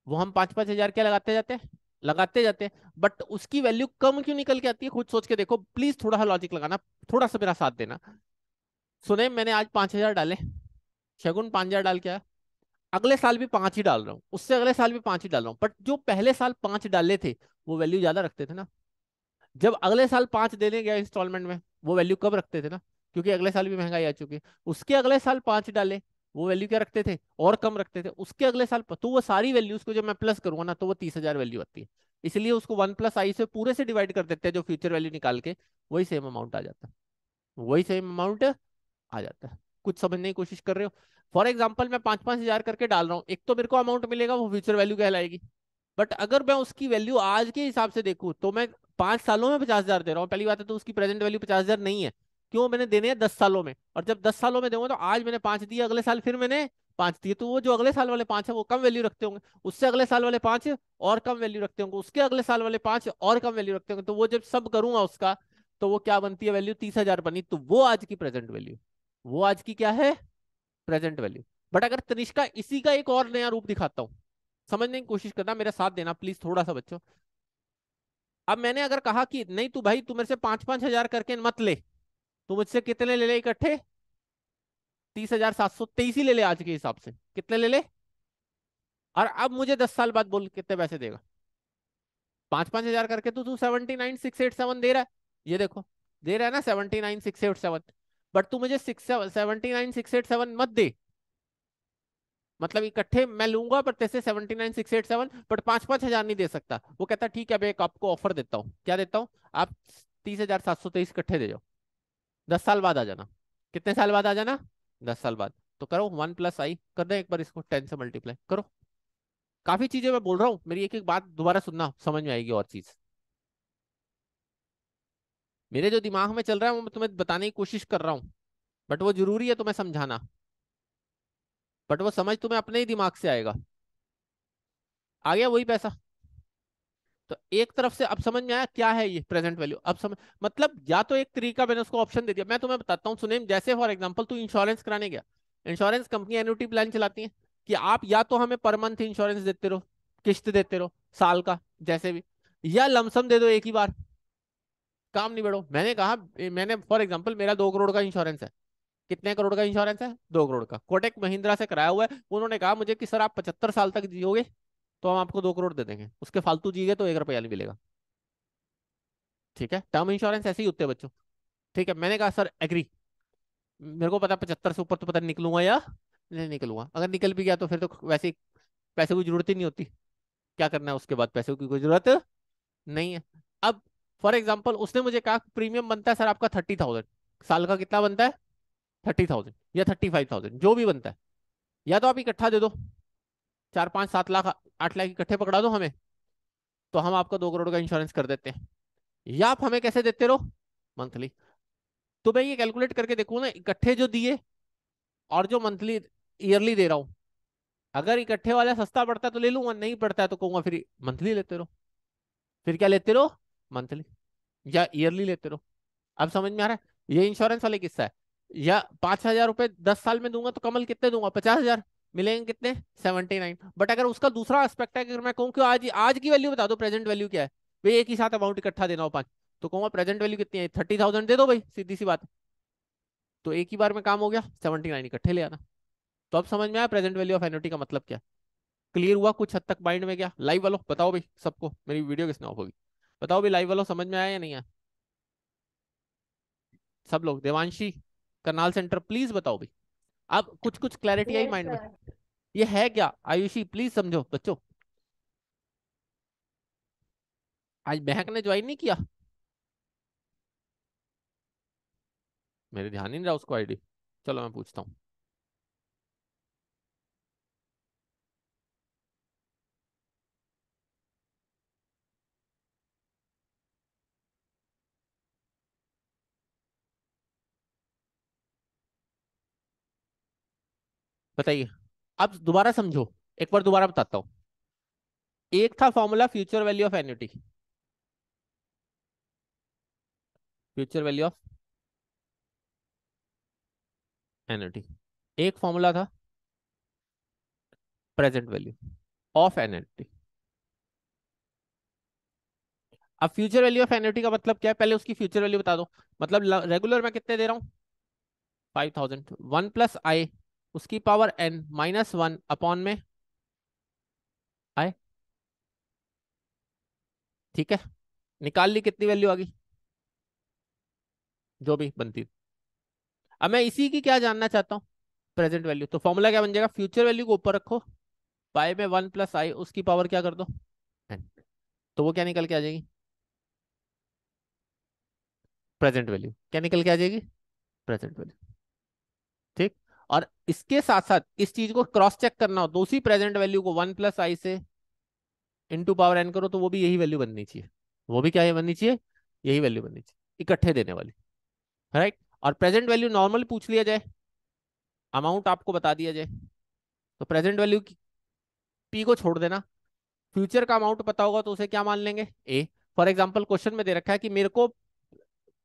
Speaker 1: वो हम 5-5 हजार क्या लगाते जाते हैं, लगाते जाते हैं। बट उसकी वैल्यू कम क्यों निकल के आती है, खुद सोच के देखो प्लीज, थोड़ा सा लॉजिक लगाना, थोड़ा सा मेरा साथ देना। सुने, मैंने आज 5,000 डाले, शगुन 5,000 डाल के आया, अगले साल भी 5 ही डाल रहा हूँ, उससे अगले साल भी 5 ही डाल रहा हूँ, बट जो पहले साल 5 डाले थे वो वैल्यू ज्यादा रखते थे ना। जब अगले साल 5 देने गया इंस्टॉलमेंट में, वो वैल्यू कब रखते थे ना, क्योंकि अगले साल भी महंगाई आ चुकी है। उसके अगले साल 5 डाले, वो वैल्यू क्या रखते थे, और कम रखते थे। उसके अगले साल तो वो सारी वैल्यूज को जब मैं प्लस करूंगा ना तो वो 30,000 वैल्यू आती है। इसलिए उसको 1 + i से पूरे से डिवाइड कर देते हैं, जो फ्यूचर वैल्यू निकाल के वही सेम अमाउंट आ जाता है, वही सेम अमाउंट आ जाता है। कुछ समझने की कोशिश कर रहे हो। फॉर एग्जाम्पल मैं 5-5 हजार करके डाल रहा हूँ, एक तो मेरे को अमाउंट मिलेगा वो फ्यूचर वैल्यू कहलाएगी। बट अगर मैं उसकी वैल्यू आज के हिसाब से देखूं तो मैं 5 सालों में 50,000 दे रहा हूँ। पहली बात है तो उसकी प्रेजेंट वैल्यू 50,000 नहीं है, क्यों, मैंने देने हैं 10 सालों में। और जब 10 सालों में दूंगा तो आज मैंने 5 दिए, अगले साल फिर मैंने 5 दिए, तो वो जो अगले साल वाले 5 है वो कम वैल्यू रखते होंगे, उससे अगले साल वाले 5 और कम वैल्यू रखते होंगे, उसके अगले साल वाले 5 और कम वैल्यू रखते होंगे। तो वो जब सब करूंगा उसका, तो वो क्या बनती है वैल्यू, 30,000 बनी। तो वो आज की प्रेजेंट वैल्यू, वो आज की क्या है, प्रेजेंट वैल्यू। बट अगर तनिष्का इसी का एक और नया रूप दिखाता हूं, समझने की कोशिश करना, मेरा साथ देना प्लीज थोड़ा सा बच्चों। अब मैंने अगर कहा कि नहीं तू भाई तू मेरे से 5-5 हजार करके मत ले, तू मुझसे कितने ले ले इकट्ठे, 30,723 ही ले ले आज के हिसाब से, कितने ले ले। और अब मुझे 10 साल बाद बोल कितने पैसे देगा, 5-5 हजार करके तो तू 79,687 दे रहा है, ये देखो दे रहा है ना 79,687। बट तू मुझे 79,687 मत दे, मतलब इकट्ठे मैं लूंगा पर तेरे से 79,687, बट 5-5 हजार नहीं दे सकता। वो कहता ठीक है मैं एक आपको ऑफर देता हूँ, क्या देता हूँ, आप 30,723 इकट्ठे दे जाओ, 10 साल बाद आ जाना। कितने साल बाद आ जाना, 10 साल बाद। तो करो 1 + i कर दे, एक बार इसको 10 से मल्टीप्लाई करो। काफी चीजें मैं बोल रहा हूँ, मेरी एक एक बात दोबारा सुनना, समझ में आएगी और चीज। मेरे जो दिमाग में चल रहा है वो मैं तुम्हें बताने की कोशिश कर रहा हूँ, बट वो जरूरी है तुम्हें समझाना, बट वो समझ तुम्हें अपने ही दिमाग से आएगा। आ गया वही पैसा। तो एक तरफ से अब समझ में आया क्या है ये प्रेजेंट वैल्यू, अब समझ, मतलब या तो एक तरीका मैंने उसको ऑप्शन दे दिया। मैं तुम्हें बताता हूँ सुने, जैसे फॉर एग्जांपल तू इंश्योरेंस कराने गया, इंश्योरेंस कंपनी एन्युटी प्लान चलाती है कि आप या तो हमें पर मंथ इंश्योरेंस देते रहो, किस्त देते रहो साल का जैसे भी, या लमसम दे दो एक ही बार, काम नहीं बढ़ो। मैंने कहा, मैंने फॉर एग्जाम्पल मेरा 2 करोड़ का इंश्योरेंस है। कितने करोड़ का इंश्योरेंस है, 2 करोड़ का, कोटक महिंद्रा से कराया हुआ है। उन्होंने कहा मुझे कि सर आप 75 साल तक जियोगे तो हम आपको 2 करोड़ दे देंगे, उसके फालतू जिए तो 1 रुपया नहीं मिलेगा। ठीक है, टर्म इंश्योरेंस ऐसे ही होते हैं बच्चों। ठीक है, मैंने कहा सर एग्री, मेरे को पता 75 से ऊपर तो पता नहीं निकलूंगा या नहीं निकलूंगा, अगर निकल भी गया तो फिर तो वैसे ही पैसे की जरूरत ही नहीं होती, क्या करना है उसके बाद, पैसे की कोई जरूरत नहीं है। अब फॉर एग्जाम्पल उसने मुझे कहा प्रीमियम बनता है सर आपका 30,000, साल का कितना बनता है, 30,000 या 35,000 जो भी बनता है, या तो आप इकट्ठा दे दो, 4-5-7 लाख 8 लाख इकट्ठे पकड़ा दो हमें, तो हम आपका 2 करोड़ का इंश्योरेंस कर देते हैं, या आप हमें कैसे देते रहो, मंथली। तो मैं ये कैलकुलेट करके देखूँ ना, इकट्ठे जो दिए और जो मंथली ईयरली दे रहा हूँ, अगर इकट्ठे वाला सस्ता पड़ता है तो ले लूंगा, नहीं पड़ता है तो कहूंगा फिर मंथली लेते रहो। फिर क्या लेते रहो, मंथली या ईयरली लेते रहो। अब समझ में आ रहा है, ये इंश्योरेंस वाले किस्सा है। या 5,000 रुपए 10 साल में दूंगा तो कमल कितने दूंगा, 50,000 मिलेंगे, कितने 79। बट अगर उसका दूसरा एस्पेक्ट है कि अगर मैं कहूँ कि आज की वैल्यू बता दो, प्रेजेंट वैल्यू क्या है, भाई एक ही साथ अमाउंट इकट्ठा देना हो 5, तो कहूंगा प्रेजेंट वैल्यू कितनी है, 30,000 दे दो भाई, सीधी सी बात है। तो एक ही बार में काम हो गया, 79 इकट्ठे ले आना। तो अब समझ में आया प्रेजेंट वैल्यू ऑफ एन्युटी का मतलब क्या, क्लियर हुआ कुछ हद तक माइंड में? क्या लाइव वालों बताओ भाई, सबको मेरी वीडियो किसने ऑफ होगी, बताओ भाई लाइव वालों समझ में आया या नहीं आया? सब लोग, देवांशी करनाल सेंटर प्लीज बताओ भाई, अब कुछ कुछ क्लैरिटी आई
Speaker 2: यस
Speaker 1: माइंड में।
Speaker 2: सर।
Speaker 1: ये है क्या, आयुषी प्लीज समझो बच्चों। आज महक ने ज्वाइन नहीं किया, मेरे ध्यान ही नहीं रहा उसको आईडी, चलो मैं पूछता हूँ। बताइए। अब दोबारा समझो, एक बार दोबारा बताता हूं। एक था formula future value of annuity, future value of annuity. एक फॉर्मूला था प्रेजेंट वैल्यू ऑफ एन्युटी। अब फ्यूचर वैल्यू ऑफ एन्युटी का मतलब क्या है, पहले उसकी फ्यूचर वैल्यू बता दो। मतलब रेगुलर में कितने दे रहा हूं, 5000। 1 + i उसकी पावर n -1 अपॉन में i। ठीक है, निकाल ली, कितनी वैल्यू आ गई, जो भी बनती। अब मैं इसी की क्या जानना चाहता हूँ, प्रेजेंट वैल्यू। तो फॉर्मूला क्या बन जाएगा, फ्यूचर वैल्यू को ऊपर रखो, पाई में 1 + i उसकी पावर क्या कर दो n। तो वो क्या निकल के आ जाएगी, प्रेजेंट वैल्यू। क्या निकल के आ जाएगी, प्रेजेंट वैल्यू। ठीक। और इसके साथ साथ इस चीज को क्रॉस चेक करना हो तो उसी प्रेजेंट वैल्यू को 1 + i से इंटू पावर n करो, तो वो भी यही वैल्यू बननी चाहिए। वो भी क्या है बननी चाहिए, यही वैल्यू बननी चाहिए, इकट्ठे देने वाली। राइट। और प्रेजेंट वैल्यू नॉर्मल पूछ लिया जाए, अमाउंट आपको बता दिया जाए, तो प्रेजेंट वैल्यू पी को छोड़ देना, फ्यूचर का अमाउंट पता होगा तो उसे क्या मान लेंगे, ए। फॉर एग्जाम्पल क्वेश्चन में दे रखा है कि मेरे को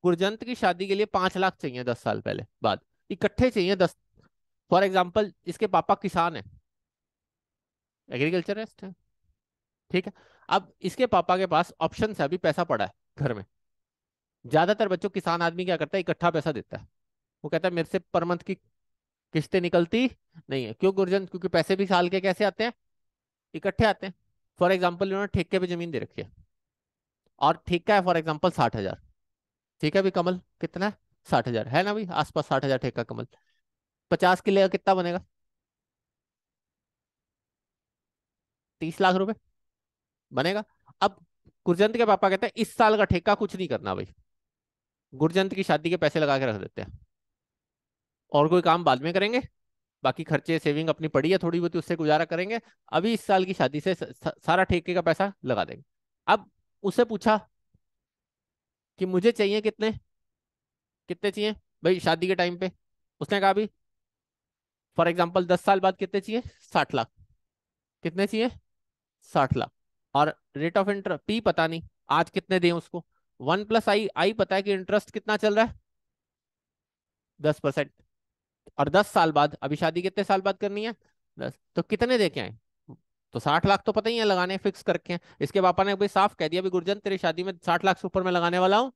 Speaker 1: गुरजंत की शादी के लिए 5 लाख चाहिए 10 साल पहले बाद, इकट्ठे चाहिए 10। फॉर एग्जाम्पल इसके पापा किसान है, एग्रीकल्चरिस्ट है। ठीक है। अब इसके पापा के पास ऑप्शन है, अभी पैसा पड़ा है घर में। ज्यादातर बच्चों किसान आदमी क्या करता है, इकट्ठा पैसा देता है। वो कहता है मेरे से पर मंथ की किस्तें निकलती नहीं है। क्यों गुरजंत, क्योंकि पैसे भी साल के कैसे आते हैं, इकट्ठे आते हैं। फॉर एग्जाम्पल इन्होंने ठेके पे जमीन दे रखी है, और ठेका है फॉर एग्जाम्पल 60,000। ठीक है भी, कमल कितना है, 60,000 है ना भाई, आसपास 60,000 ठेका कमल। 50 किले का कितना बनेगा, 30 लाख रुपए बनेगा। अब गुरजंत के पापा कहते हैं इस साल का ठेका कुछ नहीं करना भाई, गुरजंत की शादी के पैसे लगा के रख देते हैं, और कोई काम बाद में करेंगे, बाकी खर्चे सेविंग अपनी पड़ी है थोड़ी बहुत, उससे गुजारा करेंगे। अभी इस साल की शादी से सारा ठेके का पैसा लगा देंगे। अब उससे पूछा कि मुझे चाहिए कितने, कितने चाहिए भाई शादी के टाइम पे। उसने कहा भी फॉर एग्जाम्पल 10 साल बाद कितने चाहिए, 60 लाख। कितने चाहिए, 60 लाख। और रेट ऑफ इंटरेस्ट पी पता नहीं आज कितने दें उसको, 1 + i, आई पता है कि इंटरेस्ट कितना चल रहा है, 10%। और 10 साल बाद, अभी शादी कितने साल बाद करनी है, 10, तो कितने दे के आए, तो 60 लाख तो पता ही है लगाने, फिक्स करके हैं। इसके पापा ने भाई साफ कह दिया भी गुरजन तेरी शादी में 60 लाख से ऊपर मैं लगाने वाला हूँ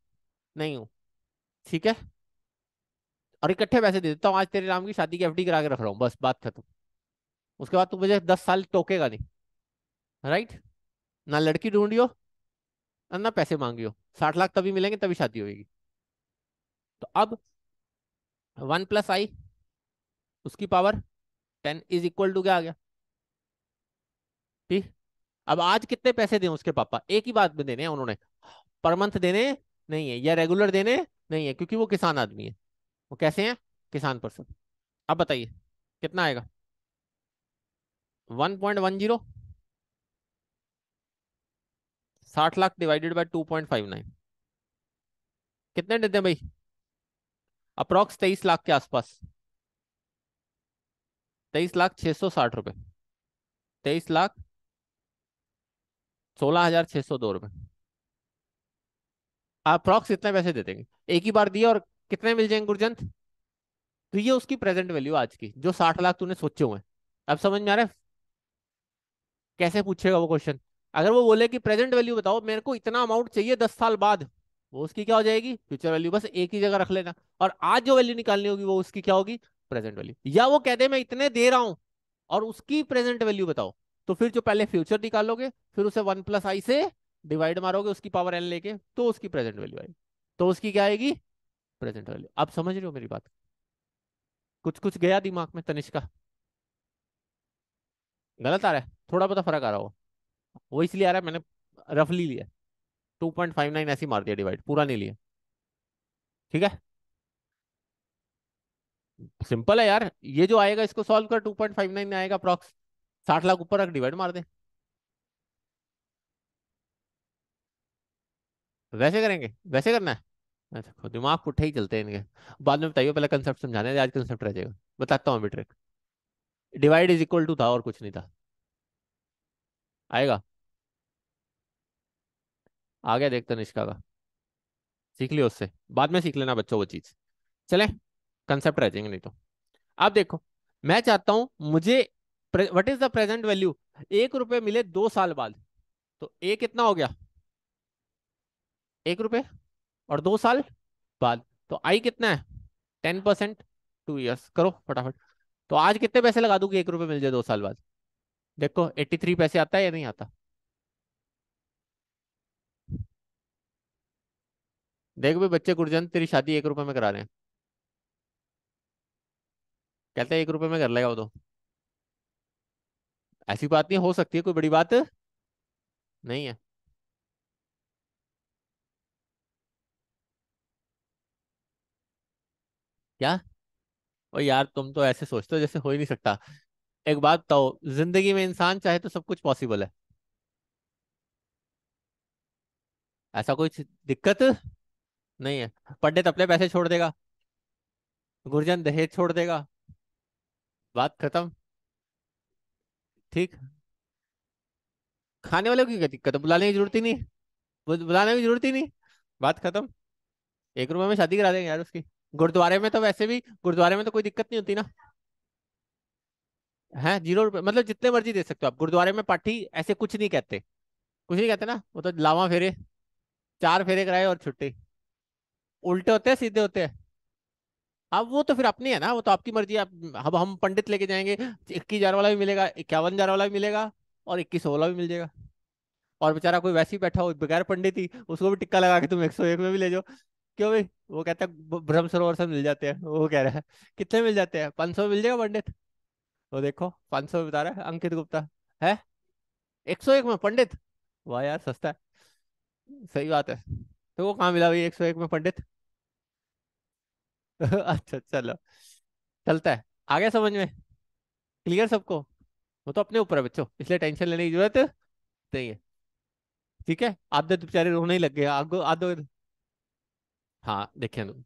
Speaker 1: नहीं हूँ। ठीक है, और इकट्ठे पैसे दे देता हूँ, आज तेरे नाम की शादी की एफडी करा के रख रहा हूँ, बस बात खत्म। उसके बाद तू मुझे 10 साल टोकेगा नहीं। राइट। ना लड़की ढूंढियो और ना पैसे मांगियो, 60 लाख तभी मिलेंगे तभी शादी होगी। तो अब 1 + i उसकी पावर 10 इज इक्वल टू क्या आ गया, ठीक। अब आज कितने पैसे दें उसके पापा, एक ही बात में देने हैं उन्होंने, पर मंथ देने नहीं है या रेगुलर देने नहीं है, क्योंकि वो किसान आदमी है। वो कैसे हैं, किसान पर्सन। अब बताइए कितना आएगा, 1.10, 60 लाख डिवाइडेड बाय 2.59, कितने देते हैं भाई, अप्रोक्स 23 लाख के आसपास, 23,660 रुपए, 23,16,602 रुपए। अप्रोक्स इतने पैसे दे देंगे, एक ही बार दिए और कितने मिल जाएंगे गुरजंत। तो ये उसकी प्रेजेंट वैल्यू आज की, जो 60 लाख तूने सोचे हुए हैं। अब समझ में आ रहा है कैसे पूछेगा वो क्वेश्चन। अगर वो बोले कि प्रेजेंट वैल्यू बताओ मेरे को इतना अमाउंट चाहिए 10 साल बाद, वो उसकी क्या हो जाएगी, फ्यूचर वैल्यू। बस एक ही जगह रख लेना, और आज जो वैल्यू निकालनी होगी वो उसकी क्या होगी, प्रेजेंट वैल्यू। या वो कह दे मैं इतने दे रहा हूं और उसकी प्रेजेंट वैल्यू बताओ, तो फिर जो पहले फ्यूचर निकालोगे फिर उसे 1 + i से डिवाइड मारोगे उसकी पावर n लेके, तो उसकी प्रेजेंट वैल्यू आएगी। तो उसकी क्या आएगी, प्रेजेंट वैल्यू। आप समझ रहे हो मेरी बात, कुछ कुछ गया दिमाग में तनिष्क का, गलत आ रहा है, थोड़ा बहुत फर्क आ रहा हो, वो इसलिए आ रहा है मैंने रफली लिया, 2.59 ऐसे ही मार दिया डिवाइड, पूरा नहीं लिया। ठीक है, सिंपल है यार, ये जो आएगा इसको सॉल्व कर, 2.59 आएगा अप्रॉक्स, 60 लाख ऊपर रख डिवाइड मार दे। वैसे करेंगे, वैसे करना है। अच्छा दिमाग पुट्ठे ही चलते हैं इनके, बाद में बताइए, पहले कंसेप्ट समझाने दे, आज कंसेप्ट रह जाएगा। बताता हूँ अभी trick. Divide is equal to था और कुछ नहीं था। आएगा? आ गया? देखते निष्का का। सीख लियो उससे, बाद में सीख लेना बच्चों वो चीज। चले, कंसेप्ट रह जाएंगे नहीं तो। आप देखो, मैं चाहता हूं मुझे what is the present value, 1 रुपए मिले 2 साल बाद। तो ए कितना हो गया? 1 रुपए, और 2 साल बाद। तो आई कितना है? 10%। 2 ईयर्स करो फटाफट। तो आज कितने पैसे लगा दूं कि 1 रुपए मिल जाए 2 साल बाद? देखो 83 पैसे आता है या नहीं आता? देख भी बच्चे, गुरजन तेरी शादी 1 रुपए में करा रहे हैं। कहते हैं 1 रुपए में कर लेगा वो तो। ऐसी बात नहीं, हो सकती है, कोई बड़ी बात नहीं है। क्या? और यार तुम तो ऐसे सोचते हो जैसे हो ही नहीं सकता। एक बात बताओ, जिंदगी में इंसान चाहे तो सब कुछ पॉसिबल है। ऐसा कोई दिक्कत नहीं है। पंडित अपने पैसे छोड़ देगा, गुरजन दहेज छोड़ देगा, बात खत्म। ठीक। खाने वाले को क्या दिक्कत है? बुलाने की जरूरत ही नहीं। बुलाने की जरूरत ही नहीं। बात खत्म। 1 रुपए में शादी करा देंगे यार उसकी। गुरुद्वारे में तो वैसे भी, गुरुद्वारे में तो कोई दिक्कत नहीं होती ना। है 0 रुपए, मतलब जितने मर्जी दे सकते हो आप। गुरुद्वारे में पाठी ऐसे कुछ नहीं कहते, कुछ नहीं कहते ना। वो तो लावा फेरे, 4 फेरे कराए और छुट्टी। उल्टे होते हैं सीधे होते हैं? अब वो तो फिर अपनी है ना, वो तो आपकी मर्जी है। आप, अब हम पंडित लेके जाएंगे, 21,000 वाला भी मिलेगा, 51,000 वाला भी मिलेगा, और 2100 वाला भी मिल जाएगा। और बेचारा कोई वैसे ही बैठा हो बगैर पंडित ही, उसको भी टिक्का लगा के तुम 101 में भी ले जाओ। क्यों भाई? वो कहता है ब्रह्म सरोवर से मिल जाते हैं, वो कह रहा है। कितने मिल जाते हैं? 500 मिल जाएगा पंडित। वो देखो 500 बता रहा है अंकित गुप्ता। है 101 में पंडित? वाह यार सस्ता है। सही बात है। तो वो कहाँ मिला भाई 101 में पंडित? अच्छा चलो, चलता है। आ गया समझ में? क्लियर सबको? वो तो अपने ऊपर है बच्चों, इसलिए टेंशन लेने की जरूरत नहीं है। ठीक है, आधे तो बेचारे रोने ही लग गए, आगो आधो। हाँ देखे तुम,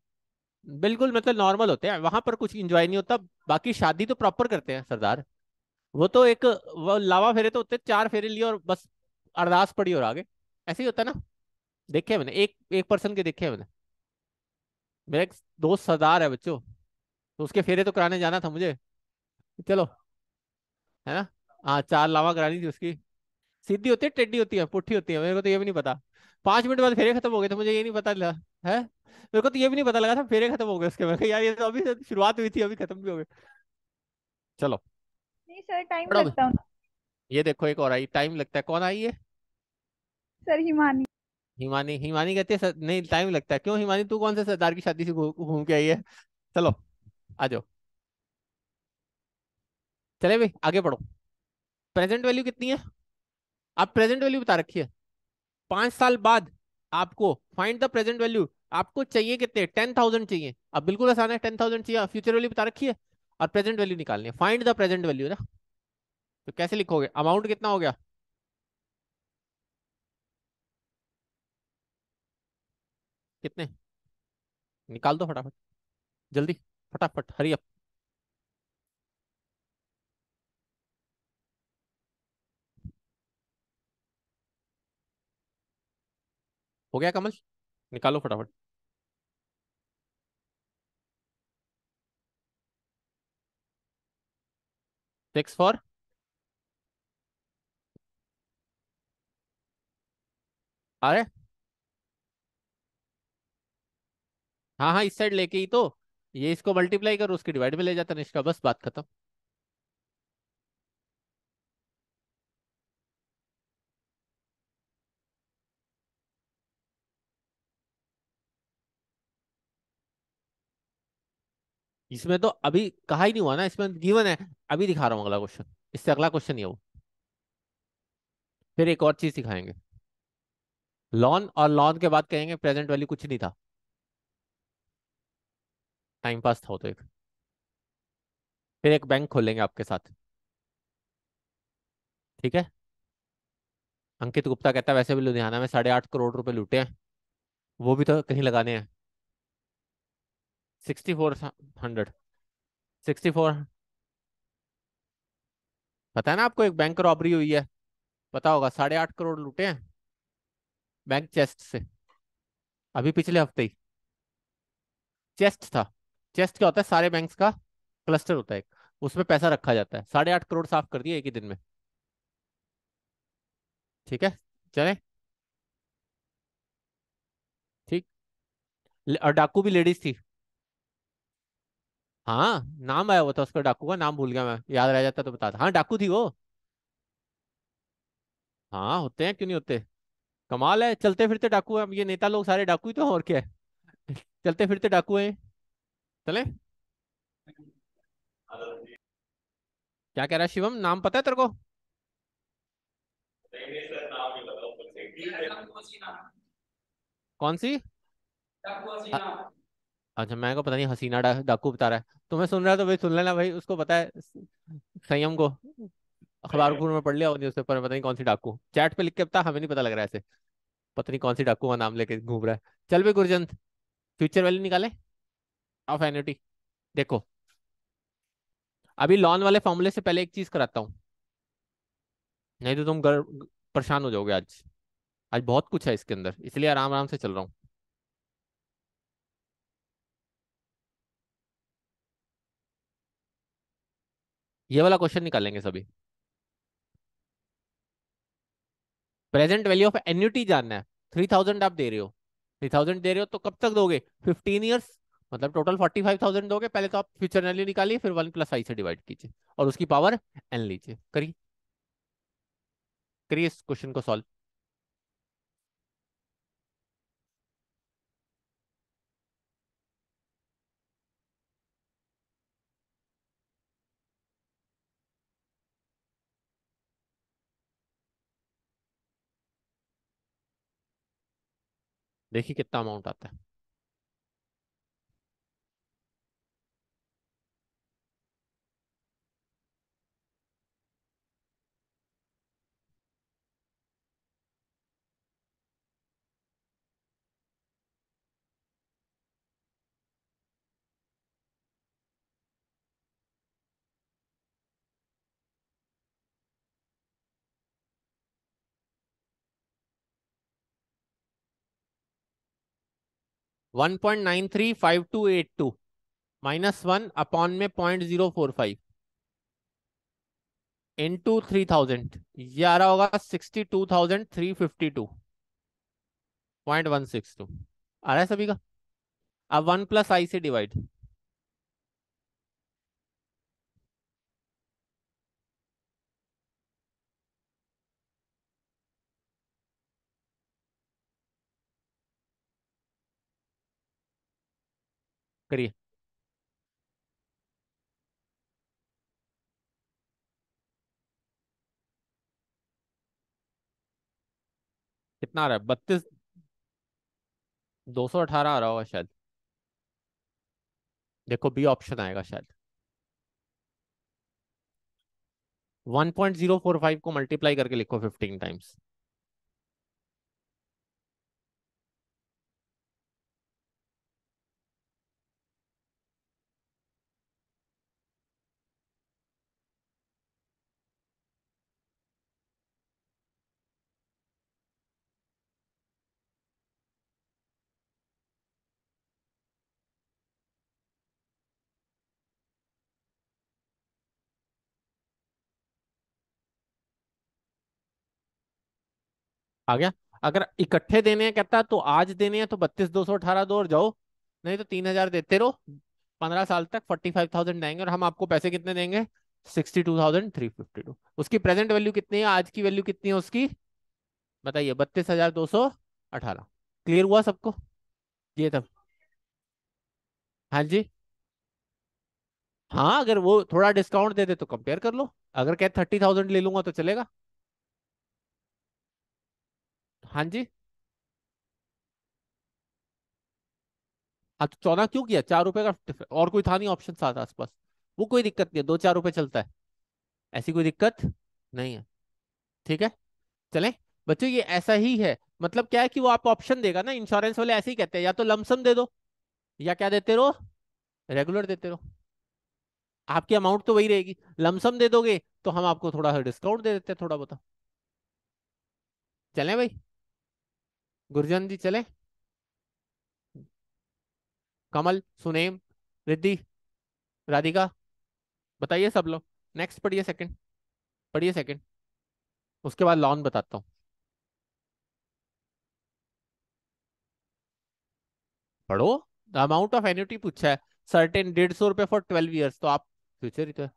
Speaker 1: बिल्कुल मतलब नॉर्मल होते हैं वहां पर, कुछ इंजॉय नहीं होता। बाकी शादी तो प्रॉपर करते हैं सरदार। वो तो एक, वो लावा फेरे तो होते हैं, 4 फेरे लिए और बस अरदास पड़ी और आगे। ऐसे ही होता है ना। देखे हैं मैंने, एक एक पर्सन के देखे हैं मैंने। मेरा एक दोस्त सरदार है बच्चों, तो उसके फेरे तो कराने जाना था मुझे। चलो, है ना। हाँ 4 लावा करानी थी उसकी। सीधी होती है, टेढ़ी होती है, पुट्ठी होती है, मेरे को तो ये भी नहीं पता। 5 मिनट बाद फेरे खत्म हो गए थे, मुझे ये नहीं पता लगा है। मेरे को तो ये भी नहीं पता लगा था फेरे खत्म हो गए उसके। मैं कहा, यार ये तो अभी तो शुरुआत हुई थी, अभी खत्म भी हो गए। चलो
Speaker 2: नहीं सर, टाइम
Speaker 1: पढ़ो।
Speaker 2: लगता है
Speaker 1: ये देखो एक और आई, टाइम लगता है, कौन आई है?
Speaker 2: सर, हिमानी।
Speaker 1: हिमानी। हिमानी कहती है नहीं टाइम लगता है। क्यों हिमानी, तू कौन से सरदार की शादी से घूम के आई है? चलो आ जाओ। चले भाई आगे बढ़ो। प्रेजेंट वैल्यू कितनी है? आप प्रेजेंट वैल्यू बता रखी है। 5 साल बाद आपको फाइंड द प्रेजेंट वैल्यू। आपको चाहिए कितने? 10,000 चाहिए। अब बिल्कुल आसान है, 10,000 चाहिए, फ्यूचर वैल्यू बता रखी है, और प्रेजेंट वैल्यू निकालनी है। फाइंड द प्रेजेंट वैल्यू ना। तो कैसे लिखोगे? अमाउंट कितना हो गया? कितने? निकाल दो फटाफट, जल्दी, फटाफट हरी अप। हो गया कमल? निकालो फटाफट। 6 4। अरे हाँ हाँ, इस साइड लेके ही तो, ये इसको मल्टीप्लाई करो, उसकी डिवाइड में ले जाता निष्का, बस बात खत्म। इसमें तो अभी कहा ही नहीं हुआ ना, इसमें गिवन है। अभी दिखा रहा हूँ अगला क्वेश्चन, इससे अगला क्वेश्चन ही है वो। फिर एक और चीज सिखाएंगे, लॉन, और लॉन के बाद कहेंगे प्रेजेंट वैल्यू कुछ नहीं था, टाइम पास था वो तो एक। फिर एक बैंक खोलेंगे आपके साथ। ठीक है। अंकित गुप्ता कहता है वैसे भी लुधियाना में 8.5 करोड़ रुपए लूटे हैं, वो भी तो कहीं लगाने हैं। 6400। 64। पता है ना आपको, एक बैंक रॉबरी हुई है, पता होगा, 8.5 करोड़ लूटे हैं बैंक चेस्ट से, अभी पिछले हफ्ते ही। चेस्ट था। चेस्ट क्या होता है, सारे बैंक्स का क्लस्टर होता है एक, उसमें पैसा रखा जाता है। 8.5 करोड़ साफ कर दिए एक ही दिन में। ठीक है, चले। ठीक। और डाकू भी लेडीज थी। हाँ, नाम आया हुआ था उसका, डाकू का नाम भूल गया मैं, याद रह जाता तो बताता। हाँ, डाकू थी वो। हाँ, होते हैं, क्यों नहीं होते। कमाल है, चलते फिरते डाकू हैं, अब ये नेता लोग सारे डाकू ही तो हैं, और क्या है। चलते फिरते डाकू हैं। चले। क्या कह रहा है शिवम, नाम पता है तेरे को। कौन सी। अ- अच्छा, मैं को पता नहीं, हसीना डाकू बता रहा है। तुम्हें सुन रहा है तो भाई सुन लेना भाई, उसको पता है संयम को। अखबार अखबार में पढ़ लिया और न्यूज़पेपर में, पता नहीं कौन सी डाकू, चैट पे लिख के बता, हमें नहीं पता लग रहा है ऐसे। पता नहीं कौन सी डाकू का नाम लेके घूम रहा है। चल भाई गुरजंत, फ्यूचर वैल्यू निकाले ऑफ एन्युटी। देखो, अभी लॉन वाले फॉर्मूले से पहले एक चीज कराता हूँ, नहीं तो तुम परेशान हो जाओगे आज। आज बहुत कुछ है इसके अंदर, इसलिए आराम आराम से चल रहा हूँ। ये वाला क्वेश्चन निकालेंगे सभी। प्रेजेंट वैल्यू ऑफ एन्युटी जानना है। 3,000 आप दे रहे हो, 3,000 दे रहे हो तो कब तक दोगे, 15 ईयर्स, मतलब टोटल 45,000 दोगे। पहले तो आप फ्यूचर वैल्यू निकालिए, फिर 1 + i से डिवाइड कीजिए, और उसकी पावर n लीजिए। करिए, करिए इस क्वेश्चन को सॉल्व। देखिए कितना अमाउंट आता है। 1.935282 -1 में 0.045 इंटू 3,000, ये आ रहा होगा 62,352.162। आ रहा है सभी का। अब 1 + i से डिवाइड करिए। कितना आ रहा है, 218 आ रहा होगा शायद। देखो बी ऑप्शन आएगा शायद। 1.045 को मल्टीप्लाई करके लिखो 15 टाइम्स। आ गया। अगर इकट्ठे देने हैं कहता तो आज देने हैं तो 32,218 दो और जाओ, नहीं तो 3,000 देते रहो। 15 साल तक 45,000 आएंगे, और हम आपको पैसे कितने देंगे, 62,352। उसकी प्रेजेंट वैल्यू कितनी है, आज की वैल्यू कितनी है उसकी, बताइए, 32,218। क्लियर हुआ सबको। ये तब। हाँ जी। हाँ, अगर वो थोड़ा डिस्काउंट दे दे तो कंपेयर कर लो, अगर कहे 30,000 ले लूंगा तो चलेगा। हाँ जी। हाँ, तो 14 क्यों किया, 4 रुपए का और कोई था नहीं ऑप्शन साथ आसपास। वो कोई दिक्कत नहीं है, 2-4 रुपए चलता है, ऐसी कोई दिक्कत नहीं है। ठीक है, चलें। बच्चों ये ऐसा ही है, मतलब क्या है कि वो आपको ऑप्शन देगा ना, इंश्योरेंस वाले ऐसे ही कहते हैं, या तो लमसम दे दो, या क्या देते रहो, रेगुलर देते रहो। आपकी अमाउंट तो वही रहेगी, लमसम दे दोगे तो हम आपको थोड़ा डिस्काउंट दे देते हैं, थोड़ा बहुत। चलें भाई? गुरजन जी चलें? कमल, सुनेम, रिद्धि, राधिका, बताइए सब लोग। नेक्स्ट पढ़िए, सेकंड पढ़िए, सेकंड। उसके बाद लॉन बताता हूँ। पढ़ो। द अमाउंट ऑफ एन्युटी पूछा है, सर्टेन 150 रुपये फॉर 12 ईयर्स, तो आप फ्यूचर ही तो है।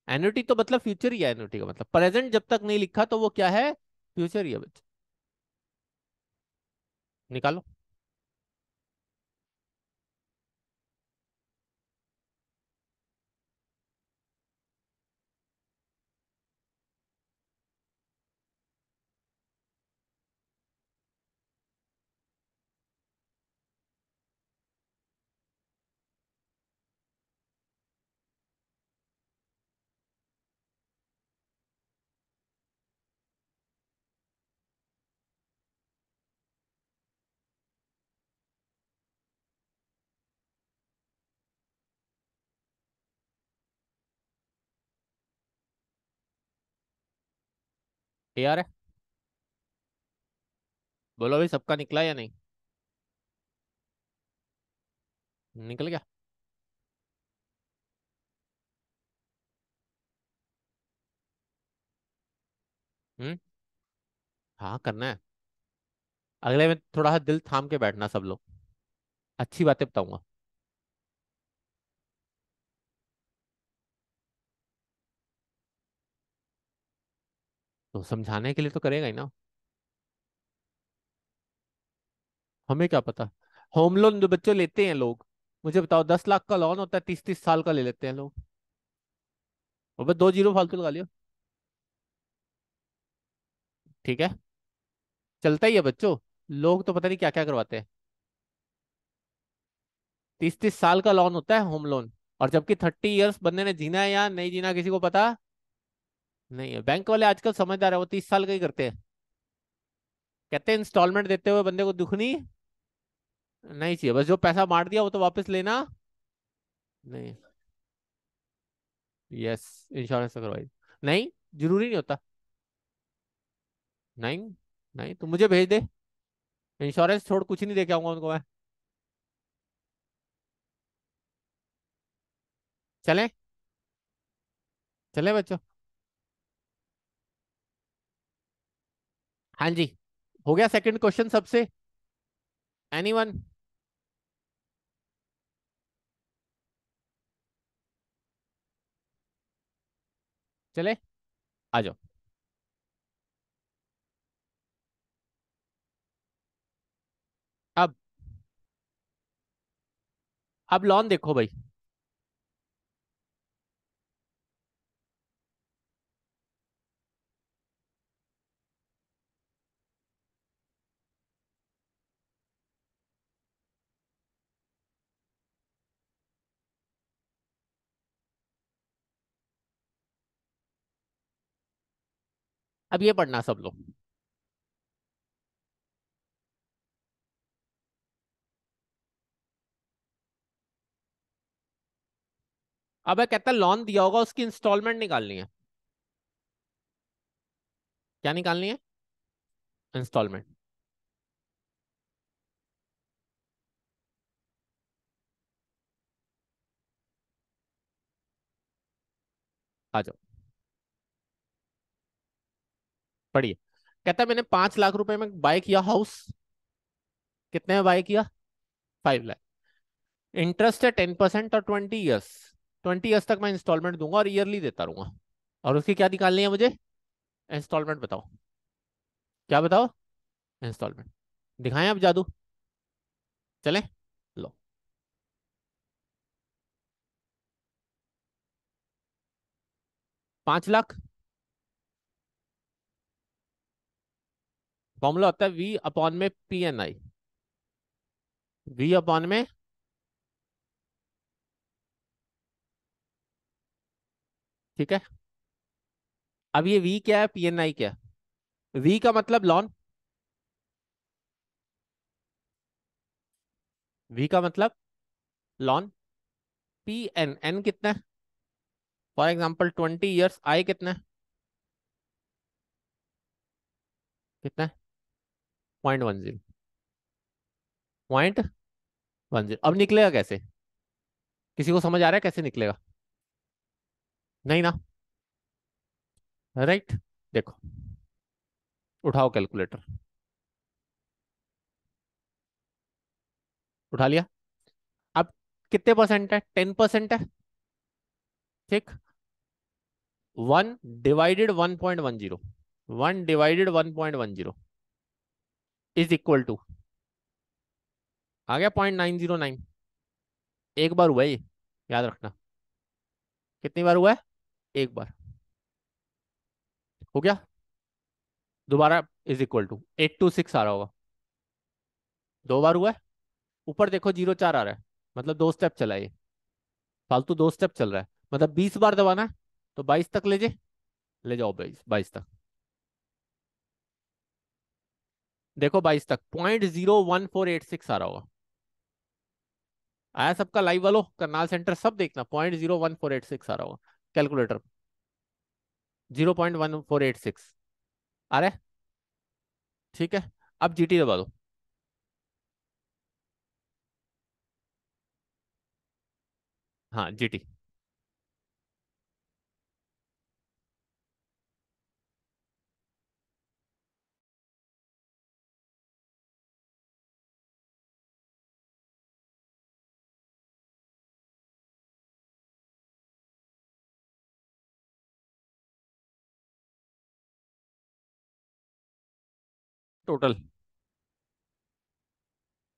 Speaker 1: एन्युटी तो मतलब फ्यूचर ही है, एन्युटी का मतलब प्रेजेंट जब तक नहीं लिखा तो वो क्या है, फ्यूचर ही है बच्चे। निकालो। ए आर है। बोलो भाई, सबका निकला या नहीं? निकल गया। हम्म। हाँ, करना है। अगले में थोड़ा सा दिल थाम के बैठना सब लोग, अच्छी बातें बताऊंगा। तो समझाने के लिए तो करेगा ही ना। हमें क्या पता। होम लोन जो बच्चे लेते हैं लोग, मुझे बताओ, 10 लाख का लोन होता है, 30-30 साल का ले लेते हैं लोग। और बस 2 जीरो फालतू लगा लियो। ठीक है। चलता ही है बच्चों। लोग तो पता नहीं क्या क्या करवाते हैं। 30-30 साल का लोन होता है होम लोन। और जबकि 30 ईयर्स बंदे ने जीना है या नहीं जीना किसी को पता नहीं है। बैंक वाले आजकल समझदार है, वो 30 साल का ही करते हैं। कहते हैं इंस्टॉलमेंट देते हुए बंदे को दुख नहीं, नहीं चाहिए, बस जो पैसा मार दिया वो तो वापस लेना नहीं। यस। इंश्योरेंस तो करवाई। नहीं, जरूरी नहीं होता। नहीं। नहीं, तू मुझे भेज दे, इंश्योरेंस छोड़ कुछ नहीं दे के आऊंगा उनको मैं। चले? चले बच्चों? हाँ जी। हो गया सेकंड क्वेश्चन सबसे? एनीवन? चले, आ जाओ। अब अब लॉन देखो भाई। अब ये पढ़ना सब लोग। अब ये कहता है लोन दिया होगा, उसकी इंस्टॉलमेंट निकालनी है। क्या निकालनी है? इंस्टॉलमेंट। आ जाओ, पढ़िए। कहता है मैंने 5 लाख रुपए में बाय किया हाउस। कितने में बाय किया? 5 लाख। इंटरेस्ट है 10% और 20 ईयर्स। 20 ईयर्स तक मैं इंस्टॉलमेंट दूंगा और ईयरली देता रहूंगा। और उसकी क्या निकालनी है मुझे? इंस्टॉलमेंट बताओ। क्या बताओ? इंस्टॉलमेंट। दिखाएं अब जादू? चले? लो। 5 लाख। फॉर्मूला होता है वी अपॉन में P N I. V upon में, ठीक है। अब ये वी क्या है, पी एन आई क्या है? वी का मतलब लॉन। वी का मतलब लॉन। पी एन, एन कितना है? फॉर एग्जाम्पल 20 ईयर्स, आई कितना है? कितना है? 0.10। 0.10। अब निकलेगा कैसे? किसी को समझ आ रहा है कैसे निकलेगा? नहीं ना? राइट। देखो, उठाओ कैलकुलेटर। उठा लिया। अब कितने परसेंट है? 10% है। ठीक। 1/1.10, 1/1.10 इज इक्वल टू, आ गया 0.909। एक बार हुआ है ये, याद रखना। कितनी बार हुआ है? एक बार। हो गया। दोबारा इज इक्वल टू 826 आ रहा होगा। दो बार हुआ है। ऊपर देखो 0.4 आ रहा है, मतलब दो स्टेप चला है ये। फालतू दो स्टेप चल रहा है, मतलब 20 बार दबाना है। तो 22 तक ले जाओ, 22 तक। देखो 22 तक 0.01486 आ रहा होगा। आया सबका लाइव वालो, करनाल सेंटर सब देखना, 0.01486 आ रहा होगा कैलकुलेटर। 0.1486 आ रहा है। ठीक है। अब जीटी दबा दो। हाँ जीटी। Total,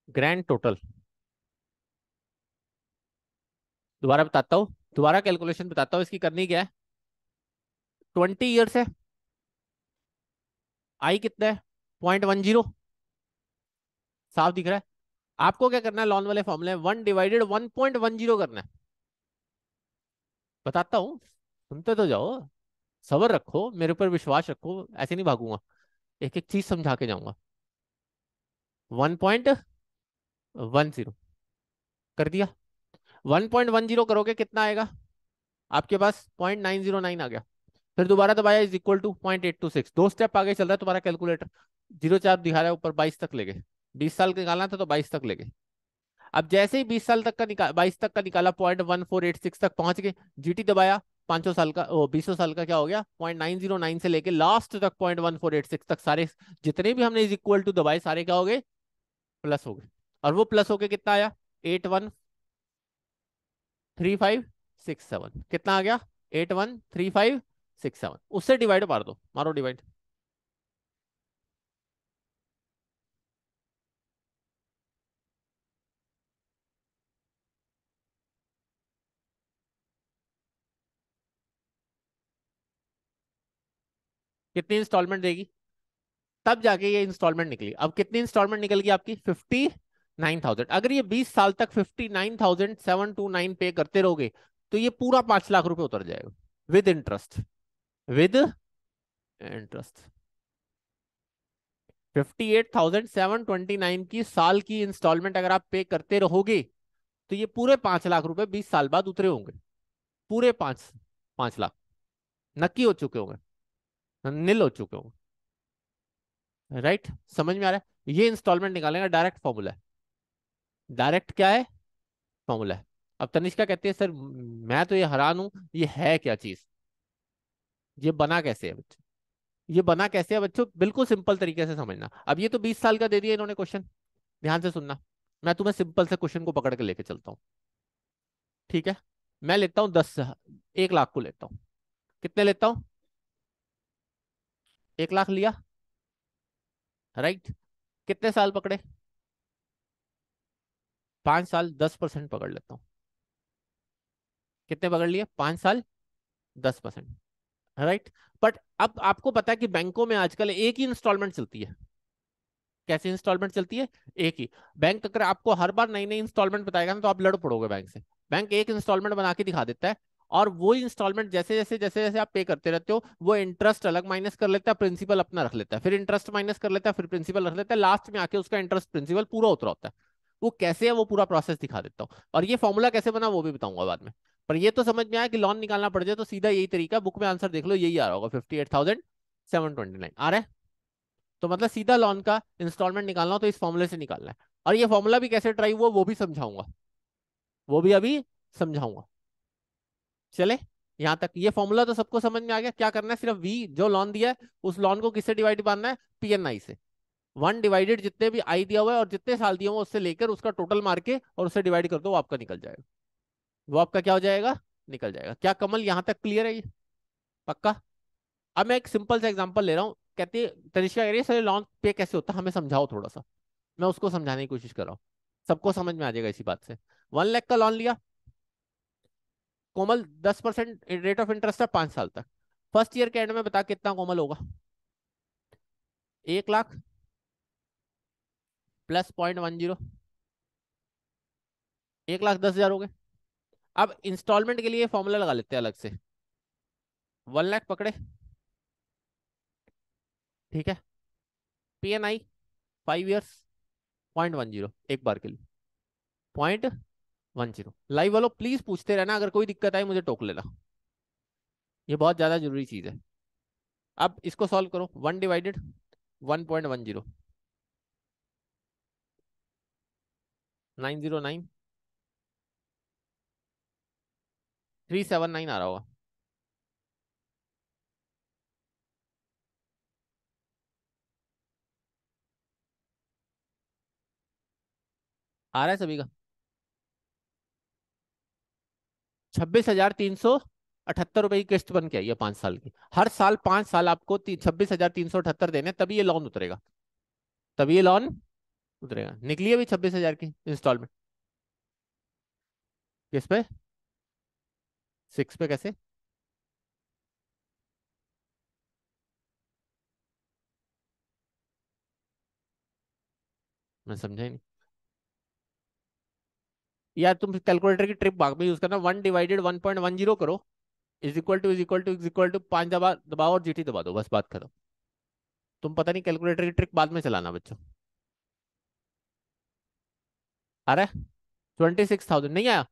Speaker 1: grand total. दोबारा बताता हूँ, दोबारा कैलकुलेशन बताता हूँ इसकी करनी क्या है। 20 ईयर्स है, आई कितना है? 0.10। साफ दिख रहा है। आपको क्या करना है, लॉन वाले फॉर्मूले 1/1.10 करना है। बताता हूँ, सुनते तो जाओ। सब्र रखो, मेरे ऊपर विश्वास रखो, ऐसे नहीं भागूंगा। एक एक चीज समझा के जाऊंगा। 1.10 कर दिया। 1.10 करोगे कितना आएगा? आपके पास 0.909 आ गया। फिर दोबारा दबाया इज इक्वल टू 0.826, दो स्टेप आगे चल रहा है तुम्हारा कैलकुलेटर। 0.4 दिखा रहा है ऊपर, 22 तक ले गए। 20 साल निकालना था तो 22 तक ले गए। अब जैसे ही 20 साल तक का निकाल, 22 तक का निकाला, 0.1486 तक पहुंच गए। जीटी दबाया। 500 साल का, ओ 20 साल का क्या हो गया? 0.909 से लेके लास्ट तक 0.1486 तक सारे, जितने भी हमने इज इक्वल टू दबाए सारे क्या हो गए? प्लस हो गए। और वो प्लस होके कितना आया? 813567। कितना आ गया? 813567। उससे डिवाइड मार दो, मारो डिवाइड। कितनी इंस्टॉलमेंट देगी? तब जाके ये इंस्टॉलमेंट निकली। अब कितनी इंस्टॉलमेंट निकल गई आपकी? 59,000। अगर ये 20 साल तक 59,729 पे करते रहोगे तो ये पूरा 5 लाख रुपए उतर जाएगा, विद इंटरेस्ट। With interest. 58,729 की साल की इंस्टॉलमेंट अगर आप पे करते रहोगे तो ये पूरे 5 लाख रुपए 20 साल बाद उतरे होंगे। पूरे 5 5 लाख नक्की हो चुके होंगे, निल हो चुके होंगे। राइट। समझ में आ रहा है? ये इंस्टॉलमेंट निकालने का डायरेक्ट फॉर्मूला है। डायरेक्ट क्या है? फॉर्मूला है। अब तनिष्का कहती है सर मैं तो ये हैरान हूं, ये है क्या चीज? ये बना कैसे है बच्चों? ये बना कैसे है बच्चों? बिल्कुल सिंपल तरीके से समझना। अब ये तो 20 साल का दे दिया इन्होंने क्वेश्चन। ध्यान से सुनना। मैं तुम्हें सिंपल से क्वेश्चन को पकड़ के लेके चलता हूँ। ठीक है। मैं लेता हूँ 1 लाख को लेता हूँ। कितने लेता हूँ? 1 लाख लिया। राइट। कितने साल पकड़े? 5 साल, 10% पकड़ लेता हूँ। कितने पकड़ लिए? 5 साल, 10%। राइट। बट अब आपको पता है कि बैंकों में आजकल एक ही इंस्टॉलमेंट चलती है। कैसी इंस्टॉलमेंट चलती है? एक ही। बैंक अगर आपको हर बार नई नई इंस्टॉलमेंट बताएगा ना तो आप लड़ पड़ोगे बैंक से। बैंक एक इंस्टॉलमेंट बना के दिखा देता है, और वो इंस्टॉलमेंट जैसे जैसे आप पे करते रहते हो वो इंटरेस्ट अलग माइनस कर लेता है, प्रिंसिपल अपना रख लेता है, फिर इंटरेस्ट माइनस कर लेता है, फिर प्रिंसिपल रख लेता है, लास्ट में आके उसका इंटरेस्ट प्रिंसिपल पूरा उतरा होता है। वो कैसे है वो पूरा प्रोसेस दिखा देता हूँ, और ये फॉर्मूला कैसे बना वो भी बताऊंगा बाद में। पर ये तो समझ में आया कि लोन निकालना पड़ जाए तो सीधा यही तरीका, बुक में आंसर देख लो यही आ रहा होगा, 58,729 आ रहा है। तो मतलब सीधा लोन का इंस्टॉलमेंट निकालना हो तो इस फॉर्मूले से निकालना है। और ये फॉर्मूला भी कैसे ट्राई हुआ वो भी समझाऊंगा, वो भी अभी समझाऊंगा। चले, यहां तक ये फॉर्मूला तो सबको समझ में आ गया। क्या करना है, सिर्फ वी जो लोन दिया है उस लोन को किससे डिवाइड करना है, पीएनआई से। वन डिवाइडेड जितने भी आई दिया हुआ है और जितने साल दिया हुआ है उससे लेकर उसका टोटल मार के और उससे डिवाइड कर दो, वो आपका निकल जाएगा। वो आपका क्या हो जाएगा, निकल जाएगा। क्या कमल यहां तक क्लियर है ये, पक्का? अब मैं एक सिंपल सा एग्जांपल ले रहा हूँ। कहती है तनिष्का कह रही है सर लोन पे कैसे होता है हमें समझाओ थोड़ा सा। मैं उसको समझाने की कोशिश कर रहा हूँ, सबको समझ में आ जाएगा इसी बात से। 1 लाख का लोन लिया कोमल, 10% रेट ऑफ इंटरेस्ट है 5 साल तक। फर्स्ट ईयर के एंड में बता कितना कोमल होगा, 1 लाख प्लस 0.10, 1,10,000 हो गए। अब इंस्टॉलमेंट के लिए फॉर्मूला लगा लेते हैं अलग से। 1 लाख पकड़े, ठीक है, पीएनआई 5 ईयर्स 0.10 एक बार के लिए, 0.10। लाइव वालों प्लीज पूछते रहना, अगर कोई दिक्कत आए मुझे टोक लेना, ये बहुत ज्यादा जरूरी चीज है। अब इसको सॉल्व करो, 1/1.10, 909,379 आ रहा होगा। आ रहा है सभी का? 26,378 रुपए की किस्त बन के आई है 5 साल की। हर साल 5 साल आपको 26,378 देने, तभी ये लोन उतरेगा, तभी ये लोन उतरेगा। निकली है भी 26,000 की इंस्टॉलमेंट। किस पे, 6 पे कैसे? मैं समझा ही नहीं यार। तुम कैलकुलेटर की ट्रिक बाद में यूज करना, 1/1.10 करो, इज इक्वल टू 5 दबाओ और जीटी दबा दो, बस बात करो। तुम पता नहीं कैलकुलेटर की ट्रिक बाद में चलाना बच्चों। आ रहा है, 26,000 नहीं आया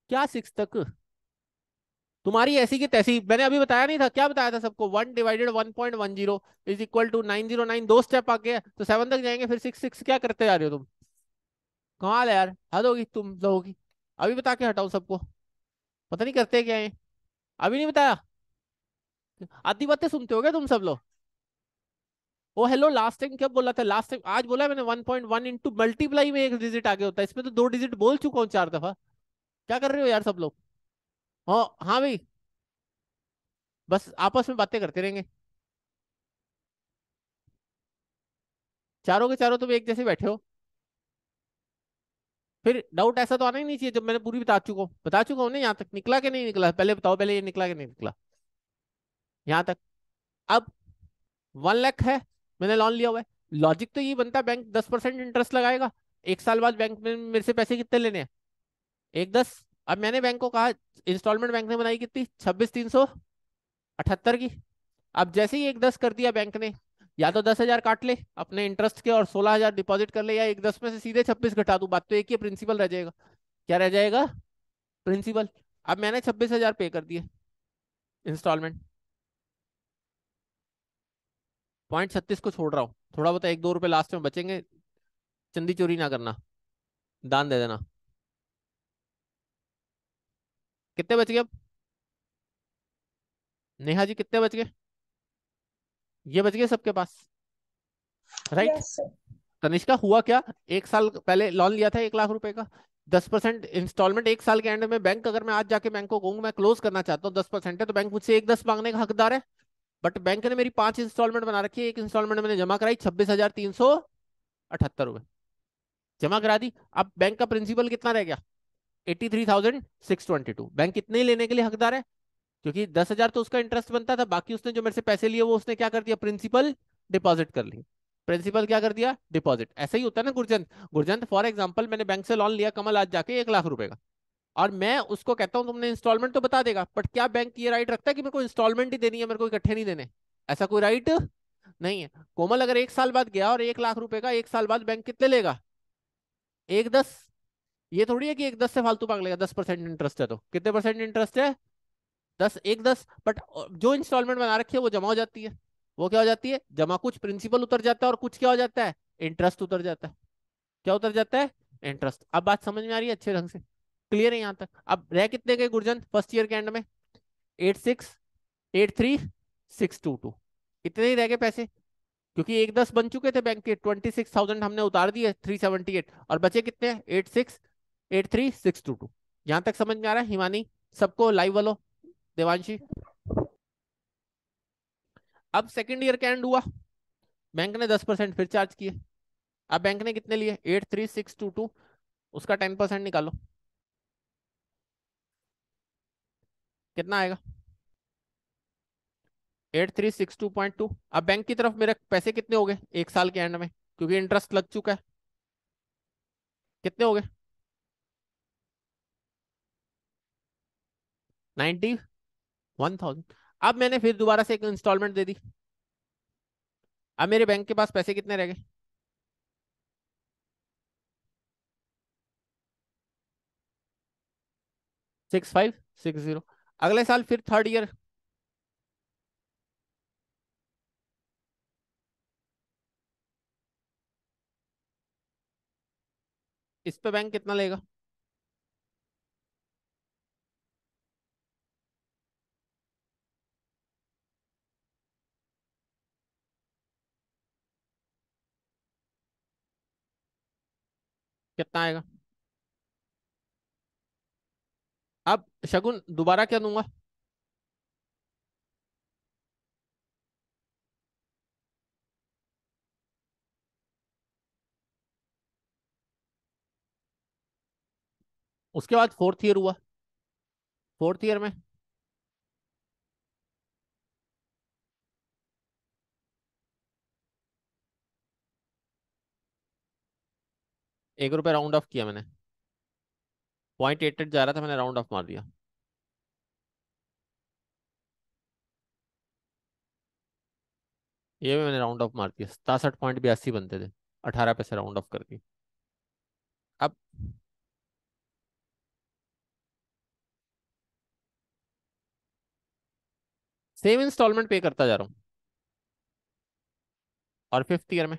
Speaker 1: क्या 6 तक? तुम्हारी ऐसी की तैसी, मैंने अभी बताया नहीं था, क्या बताया था सबको, 1/1.10 इज इक्वल टू 909, दो स्टेप आगे तो 7 तक जाएंगे, फिर 6 6 क्या करते जा रहे हो तुम? कमाल है यार, हद होगी तुम लोगों की। अभी बता के हटाओ सबको, पता नहीं करते क्या है। अभी नहीं बताया, आधी बातें सुनते हो क्या तुम सब लोग? ओ हेलो, लास्ट टाइम क्या बोला था, लास्ट टाइम आज बोला मैंने 1.1 इंटू मल्टीप्लाई में एक डिजिट आगे होता है, इसमें तो 2 डिजिट बोल चुका हूँ 4 दफा। क्या कर रहे हो यार सब लोग? हाँ हाँ भाई, बस आपस में बातें करते रहेंगे, चारों के चारों तुम एक जैसे बैठे हो। फिर डाउट ऐसा तो आना ही नहीं चाहिए जब मैंने पूरी बता चुका हूँ ना, यहाँ तक निकला कि नहीं निकला, पहले बताओ, पहले ये निकला कि नहीं निकला यहाँ तक। अब 1 लाख है, मैंने लोन लिया हुआ है। लॉजिक तो ये बनता है बैंक 10% इंटरेस्ट लगाएगा, 1 साल बाद बैंक में मेरे से पैसे कितने लेने हैं, 1,10। अब मैंने बैंक को कहा, इंस्टॉलमेंट बैंक ने बनाई कितनी, 26,378 की। अब जैसे ही 1,10 कर दिया बैंक ने, या तो 10,000 काट ले अपने इंटरेस्ट के और 16,000 डिपॉजिट कर ले, या 1,10 में से सीधे 26 घटा दूं, बात तो एक ही, प्रिंसिपल रह जाएगा। क्या रह जाएगा, प्रिंसिपल। अब मैंने 26,000 पे कर दिए इंस्टॉलमेंट, 0.36 को छोड़ रहा हूँ, थोड़ा बहुत 1 2 रुपए लास्ट में बचेंगे, चंदी चोरी ना करना, दान दे देना। कितने बच गए अब, नेहा जी कितने बच गए? ये बच गए सबके पास, राइट?
Speaker 2: Yes sir.
Speaker 1: तनिष्का हुआ क्या, 1 साल पहले लोन लिया था 1 लाख रुपए का, 10% इंस्टॉलमेंट, 1 साल के एंड में बैंक, अगर मैं आज जाके बैंक को कहूंगा मैं क्लोज करना चाहता हूँ 10% है, तो बैंक मुझसे 1,10 मांगने का हकदार है। बट बैंक ने मेरी 5 इंस्टॉलमेंट बना रखी है, एक इंस्टॉलमेंट मैंने जमा कराई 26,378 रुपए, जमा करा दी। अब बैंक का प्रिंसिपल कितना रह गया, 83,622। बैंक कितने ही लेने के लिए हकदार है, क्योंकि 10,000 तो उसका इंटरेस्ट बनता था, बाकी उसने जो मेरे से पैसे लिए वो उसने क्या कर दिया, प्रिंसिपल डिपॉजिट कर ली। प्रिंसिपल क्या कर दिया, डिपॉजिट। ऐसा ही होता है ना गुरजंत। गुरजंत फॉर एग्जांपल मैंने बैंक से लोन लिया कमल आज जाके 1 लाख रुपए का, और मैं उसको कहता हूं तुमने इंस्टॉलमेंट तो बता देगा, बट क्या बैंक ये राइट रखता है कि मेरे को इंस्टॉलमेंट ही देनी है, मेरे को इकट्ठे नहीं देने? ऐसा कोई राइट नहीं है। कोमल अगर 1 साल बाद गया और 1 लाख रुपए का 1 साल बाद बैंक कितने लेगा, 1,10। ये थोड़ी है कि एक 10 से फालतू भाग लेगा, 10% इंटरेस्ट है तो कितने परसेंट इंटरेस्ट है? 10, एक 10, बट जो इंस्टॉलमेंट बना रखी है वो जमा हो जाती है। वो क्या हो जाती है? जमा। कुछ प्रिंसिपल उतर जाता है और कुछ क्या हो जाता है? इंटरेस्ट उतर जाता है। क्या उतर जाता है? इंटरेस्ट। अब बात समझ में आ रही है अच्छे ढंग से? क्लियर है यहाँ तक? अब रह कितने गए गुरजन फर्स्ट ईयर के एंड में? 86, 83, 622, इतने ही रह गए पैसे। क्योंकि एक 10 बन चुके थे बैंक के, 26,000 हमने उतार दिए, 378, और बचे कितने? 86, 83, 622। यहां तक समझ में आ रहा है हिमानी? सबको लाइव वालो, देवांशी? अब सेकंड ईयर का एंड हुआ, बैंक ने 10% फिर चार्ज किए। अब बैंक ने कितने लिए? 83,622, उसका 10% निकालो, कितना आएगा? 8362.2। अब बैंक की तरफ मेरे पैसे कितने हो गए एक साल के एंड में, क्योंकि इंटरेस्ट लग चुका है? कितने हो गए? 91,000। अब मैंने फिर दोबारा से एक इंस्टॉलमेंट दे दी। अब मेरे बैंक के पास पैसे कितने रह गए? 6560। अगले साल फिर थर्ड ईयर, इस पे बैंक कितना लेगा? कितना आएगा? अब शगुन दोबारा क्या दूंगा? उसके बाद फोर्थ ईयर हुआ, फोर्थ ईयर में 1 रुपये राउंड ऑफ किया मैंने, 0.88 जा रहा था, मैंने राउंड ऑफ मार दिया। ये भी मैंने राउंड ऑफ मार दिया, 67.82 बनते थे, 18 पैसे राउंड ऑफ करके। अब सेम इंस्टॉलमेंट पे करता जा रहा हूँ। और फिफ्थ ईयर में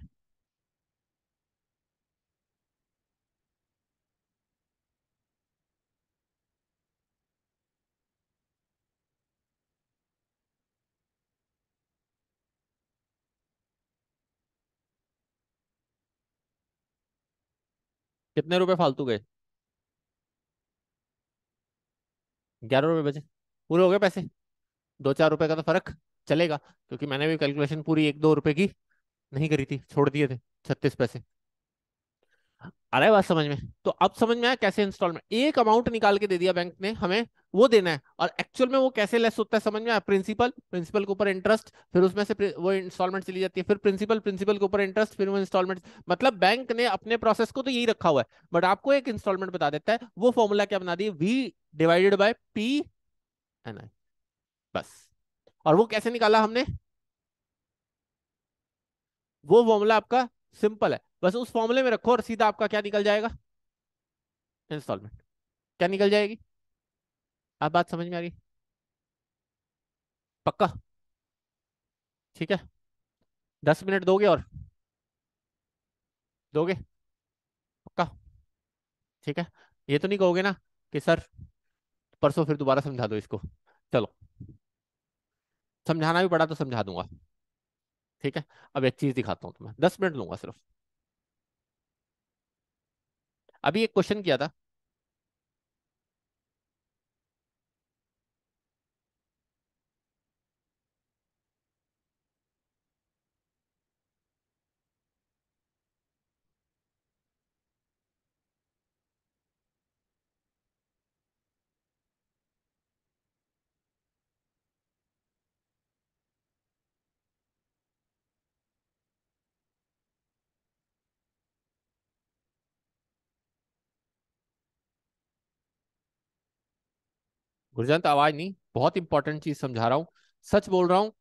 Speaker 1: कितने रुपए फालतू गए? 11 रुपए बचे। पूरे हो गए पैसे। 2-4 रुपए का तो फर्क चलेगा, क्योंकि मैंने भी कैलकुलेशन पूरी 1-2 रुपए की नहीं करी थी, छोड़ दिए थे 36 पैसे। आ रहा है बात समझ में? तो अब समझ में आया कैसे इंस्टॉलमेंट एक अमाउंट निकाल के दे दिया बैंक ने हमें, वो देना है, और एक्चुअल में वो कैसे लेस होता है समझ में आया? प्रिंसिपल, प्रिंसिपल के ऊपर इंटरेस्ट, फिर उसमें से वो इंस्टॉलमेंट चली जाती है, फिर प्रिंसिपल, प्रिंसिपल के ऊपर इंटरेस्ट, फिर वो इंस्टॉलमेंट। मतलब बैंक ने अपने प्रोसेस को तो यही रखा हुआ है, बट आपको एक इंस्टॉलमेंट बता देता है। वो फॉर्मूला क्या बना दिए? V/P/N/I, बस। और वो कैसे निकाला हमने? वो फॉर्मूला आपका सिंपल है, बस उस फॉर्मूले में रखो और सीधा आपका क्या निकल जाएगा? इंस्टॉलमेंट। क्या निकल जाएगी? आप बात समझ में आ रही? पक्का? ठीक है। 10 मिनट दोगे और? दोगे? पक्का? ठीक है। ये तो नहीं कहोगे ना कि सर परसों फिर दोबारा समझा दो इसको? चलो, समझाना भी पड़ा तो समझा दूंगा। ठीक है। अब एक चीज दिखाता हूँ तुम्हें, 10 मिनट लूंगा सिर्फ। अभी एक क्वेश्चन किया था। गुरजंत आवाज नहीं, बहुत इंपॉर्टेंट चीज समझा रहा हूँ, सच बोल रहा हूँ।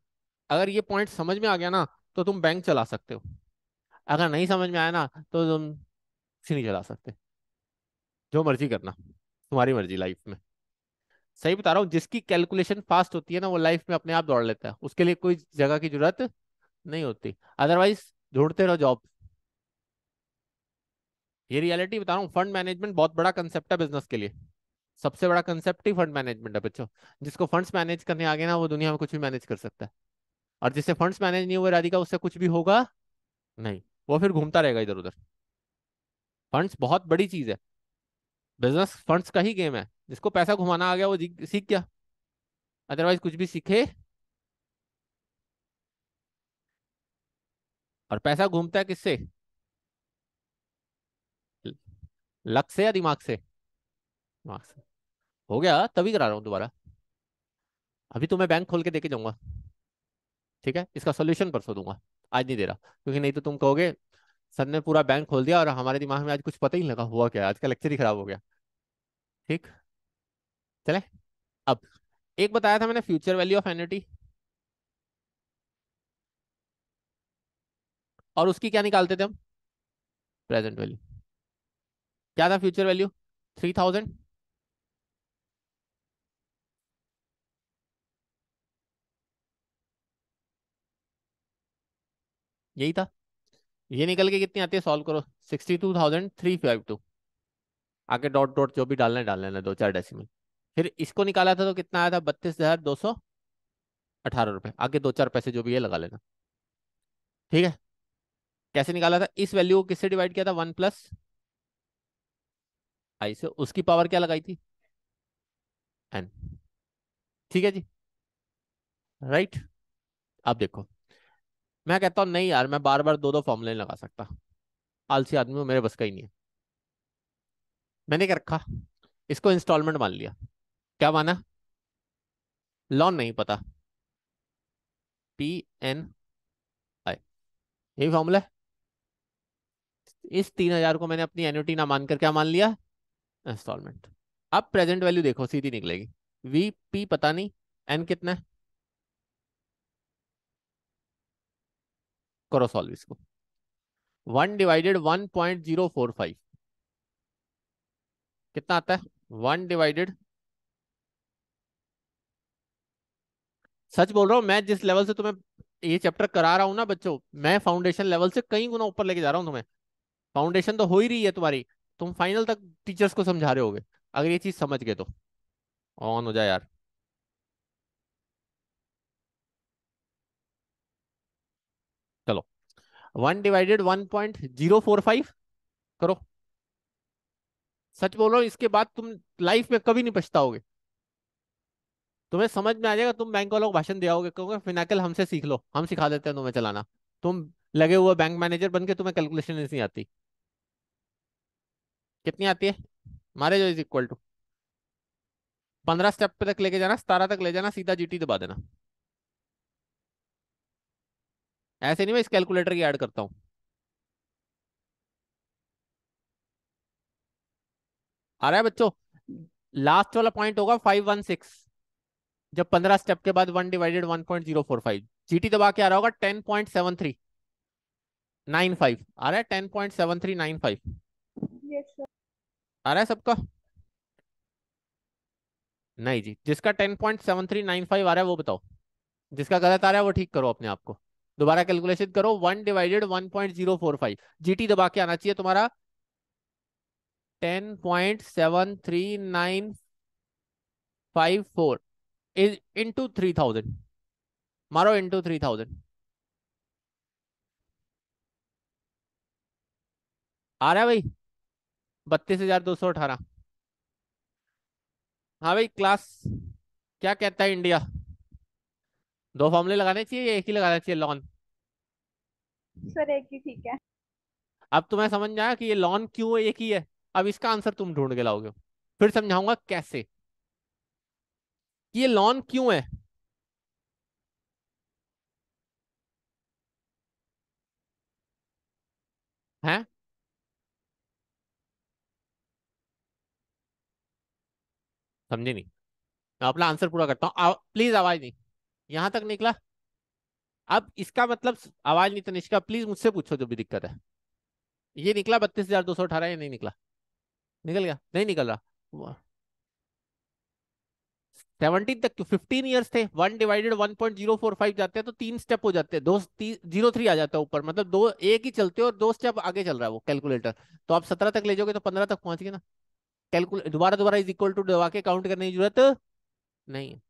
Speaker 1: अगर ये पॉइंट समझ में आ गया ना, तो तुम बैंक चला सकते हो। अगर नहीं समझ में आया ना, तो तुम किसी नहीं चला सकते। जो मर्जी करना, तुम्हारी मर्जी लाइफ में। सही बता रहा हूँ, जिसकी कैलकुलेशन फास्ट होती है ना वो लाइफ में अपने आप दौड़ लेता है, उसके लिए कोई जगह की जरूरत नहीं होती। अदरवाइज ढूंढते रहो जॉब। ये रियलिटी बता रहा हूँ, फंड मैनेजमेंट बहुत बड़ा कंसेप्ट है बिजनेस के लिए। सबसे बड़ा कंसेप्ट ही फंड मैनेजमेंट है बच्चों। जिसको फंड्स मैनेज करने आ गए ना वो दुनिया में कुछ भी मैनेज कर सकता है। और जिससे फंड्स मैनेज नहीं हुए राधिका, उससे कुछ भी होगा नहीं। वो फिर घूमता रहेगा इधर उधर। फंड्स बहुत बड़ी चीज है। बिजनेस फंड्स का ही गेम है। जिसको पैसा घुमाना आ गया वो सीख गया। अदरवाइज कुछ भी सीखे। और पैसा घूमता है किससे? लक से या दिमाग से? दिमाग से। हो गया तभी करा रहा हूँ दोबारा। अभी तो मैं बैंक खोल के देके जाऊंगा। ठीक है, इसका सोल्यूशन परसों दूंगा। आज नहीं दे रहा, क्योंकि नहीं तो तुम कहोगे सर ने पूरा बैंक खोल दिया और हमारे दिमाग में आज कुछ पता ही नहीं लगा हुआ क्या है। आज का लेक्चर ही खराब हो गया। ठीक। चले। अब एक बताया था मैंने, फ्यूचर वैल्यू ऑफ एन्युटी। और उसकी क्या निकालते थे हम? Present value. क्या था फ्यूचर वैल्यू? 3000। यही था। ये निकल के कितनी आती है, सॉल्व करो। 62,352। आगे डॉट डॉट जो भी डालना है डाल लेना, दो चार डेसिमल। फिर इसको निकाला था तो कितना आया था? 32,218 रुपये। आगे दो चार पैसे जो भी है लगा लेना। ठीक है। कैसे निकाला था? इस वैल्यू को किससे डिवाइड किया था? 1 + i से। उसकी पावर क्या लगाई थी? n। ठीक है जी। राइट। अब देखो, मैं कहता हूँ नहीं यार, मैं बार बार दो दो फॉर्मूले नहीं लगा सकता। आलसी आदमी हूँ, मेरे बस का ही नहीं है। मैंने क्या रखा? इसको इंस्टॉलमेंट मान लिया। क्या माना? लॉन नहीं पता। PNI। यही फॉर्मूला है। इस 3,000 को मैंने अपनी एन्युटी ना मानकर क्या मान लिया? इंस्टॉलमेंट। अब प्रेजेंट वैल्यू देखो, सीधी निकलेगी। VP पता नहीं। N कितना है? करो सॉल्व इसको। 1/1.045 कितना आता है? 1 सच बोल रहा हूँ, मैं जिस लेवल से तुम्हें ये चैप्टर करा रहा हूँ ना बच्चों, मैं फाउंडेशन लेवल से कई गुना ऊपर लेके जा रहा हूँ तुम्हें। फाउंडेशन तो हो ही रही है तुम्हारी। तुम फाइनल तक टीचर्स को समझा रहे होगे अगर ये चीज समझ गए तो। ऑन हो जाए यार। चलो। 1/1.045 करो। सच बोल रहा हूँ, इसके बाद तुम लाइफ में कभी नहीं पछताओगे। तुम्हें समझ में आ जाएगा। तुम बैंक वालों को भाषण दे आओगे, कहोगे फिनाकल हमसे सीख लो, हम सिखा देते हैं तुम्हें चलाना। तुम लगे हुए बैंक मैनेजर बन के तुम्हें कैलकुलेशन नहीं आती। कितनी आती है? मारे जो इज इक्वल टू 15 स्टेप पे तक लेके जाना, 17 तक ले जाना, सीधा GT दबा देना। ऐसे नहीं मैं इस कैलकुलेटर की ऐड करता हूँ। आ रहा है बच्चों? लास्ट वाला पॉइंट होगा 516। जब 15 स्टेप के बाद 1/1.045 GT दबा के आ रहा होगा 10.7395। आ रहा है 10.7395?
Speaker 2: Yes sir.
Speaker 1: आ रहा है सबका? नहीं जी, जिसका 10.7395 आ रहा है वो बताओ। जिसका गलत आ रहा है वो ठीक करो अपने आप को। दोबारा कैलकुलेशन करो। 1/1.045 GT दबा के आना चाहिए तुम्हारा 10.73954 इज इंटू 3000। मारो इंटू 3000। आ रहा है भाई? 32,218। हाँ भाई क्लास, क्या कहता है इंडिया? दो फॉर्मूले लगाने चाहिए या एक ही लगाना चाहिए, लॉन?
Speaker 2: सर एक ही ठीक है।
Speaker 1: अब तुम्हें समझ में आया कि ये लॉन क्यों एक ही है? अब इसका आंसर तुम ढूंढ के लाओगे। फिर समझाऊंगा कैसे कि ये लॉन क्यों है। हैं? समझे नहीं? मैं अपना आंसर पूरा करता हूँ, प्लीज आवाज नहीं। यहां तक निकला? अब इसका मतलब आवाज नहीं, तनिष्का प्लीज मुझसे पूछो जो भी दिक्कत है। ये निकला 32,218 या नहीं निकला? निकल गया? नहीं निकल रहा। 17 तक क्यों? 15 ईयर्स थे, 1/1.045 जाते हैं तो 3 स्टेप हो जाते हैं, 03 आ जाता है ऊपर, मतलब दो एक ही चलते हैं और 2 स्टेप आगे चल रहा है वो कैलकुलेटर। तो आप 17 तक ले जाओगे तो 15 तक पहुंच गए ना। कैलकुलेट दोबारा दोबारा इज इक्वल टू दबा के काउंट करने की जरूरत नहीं है।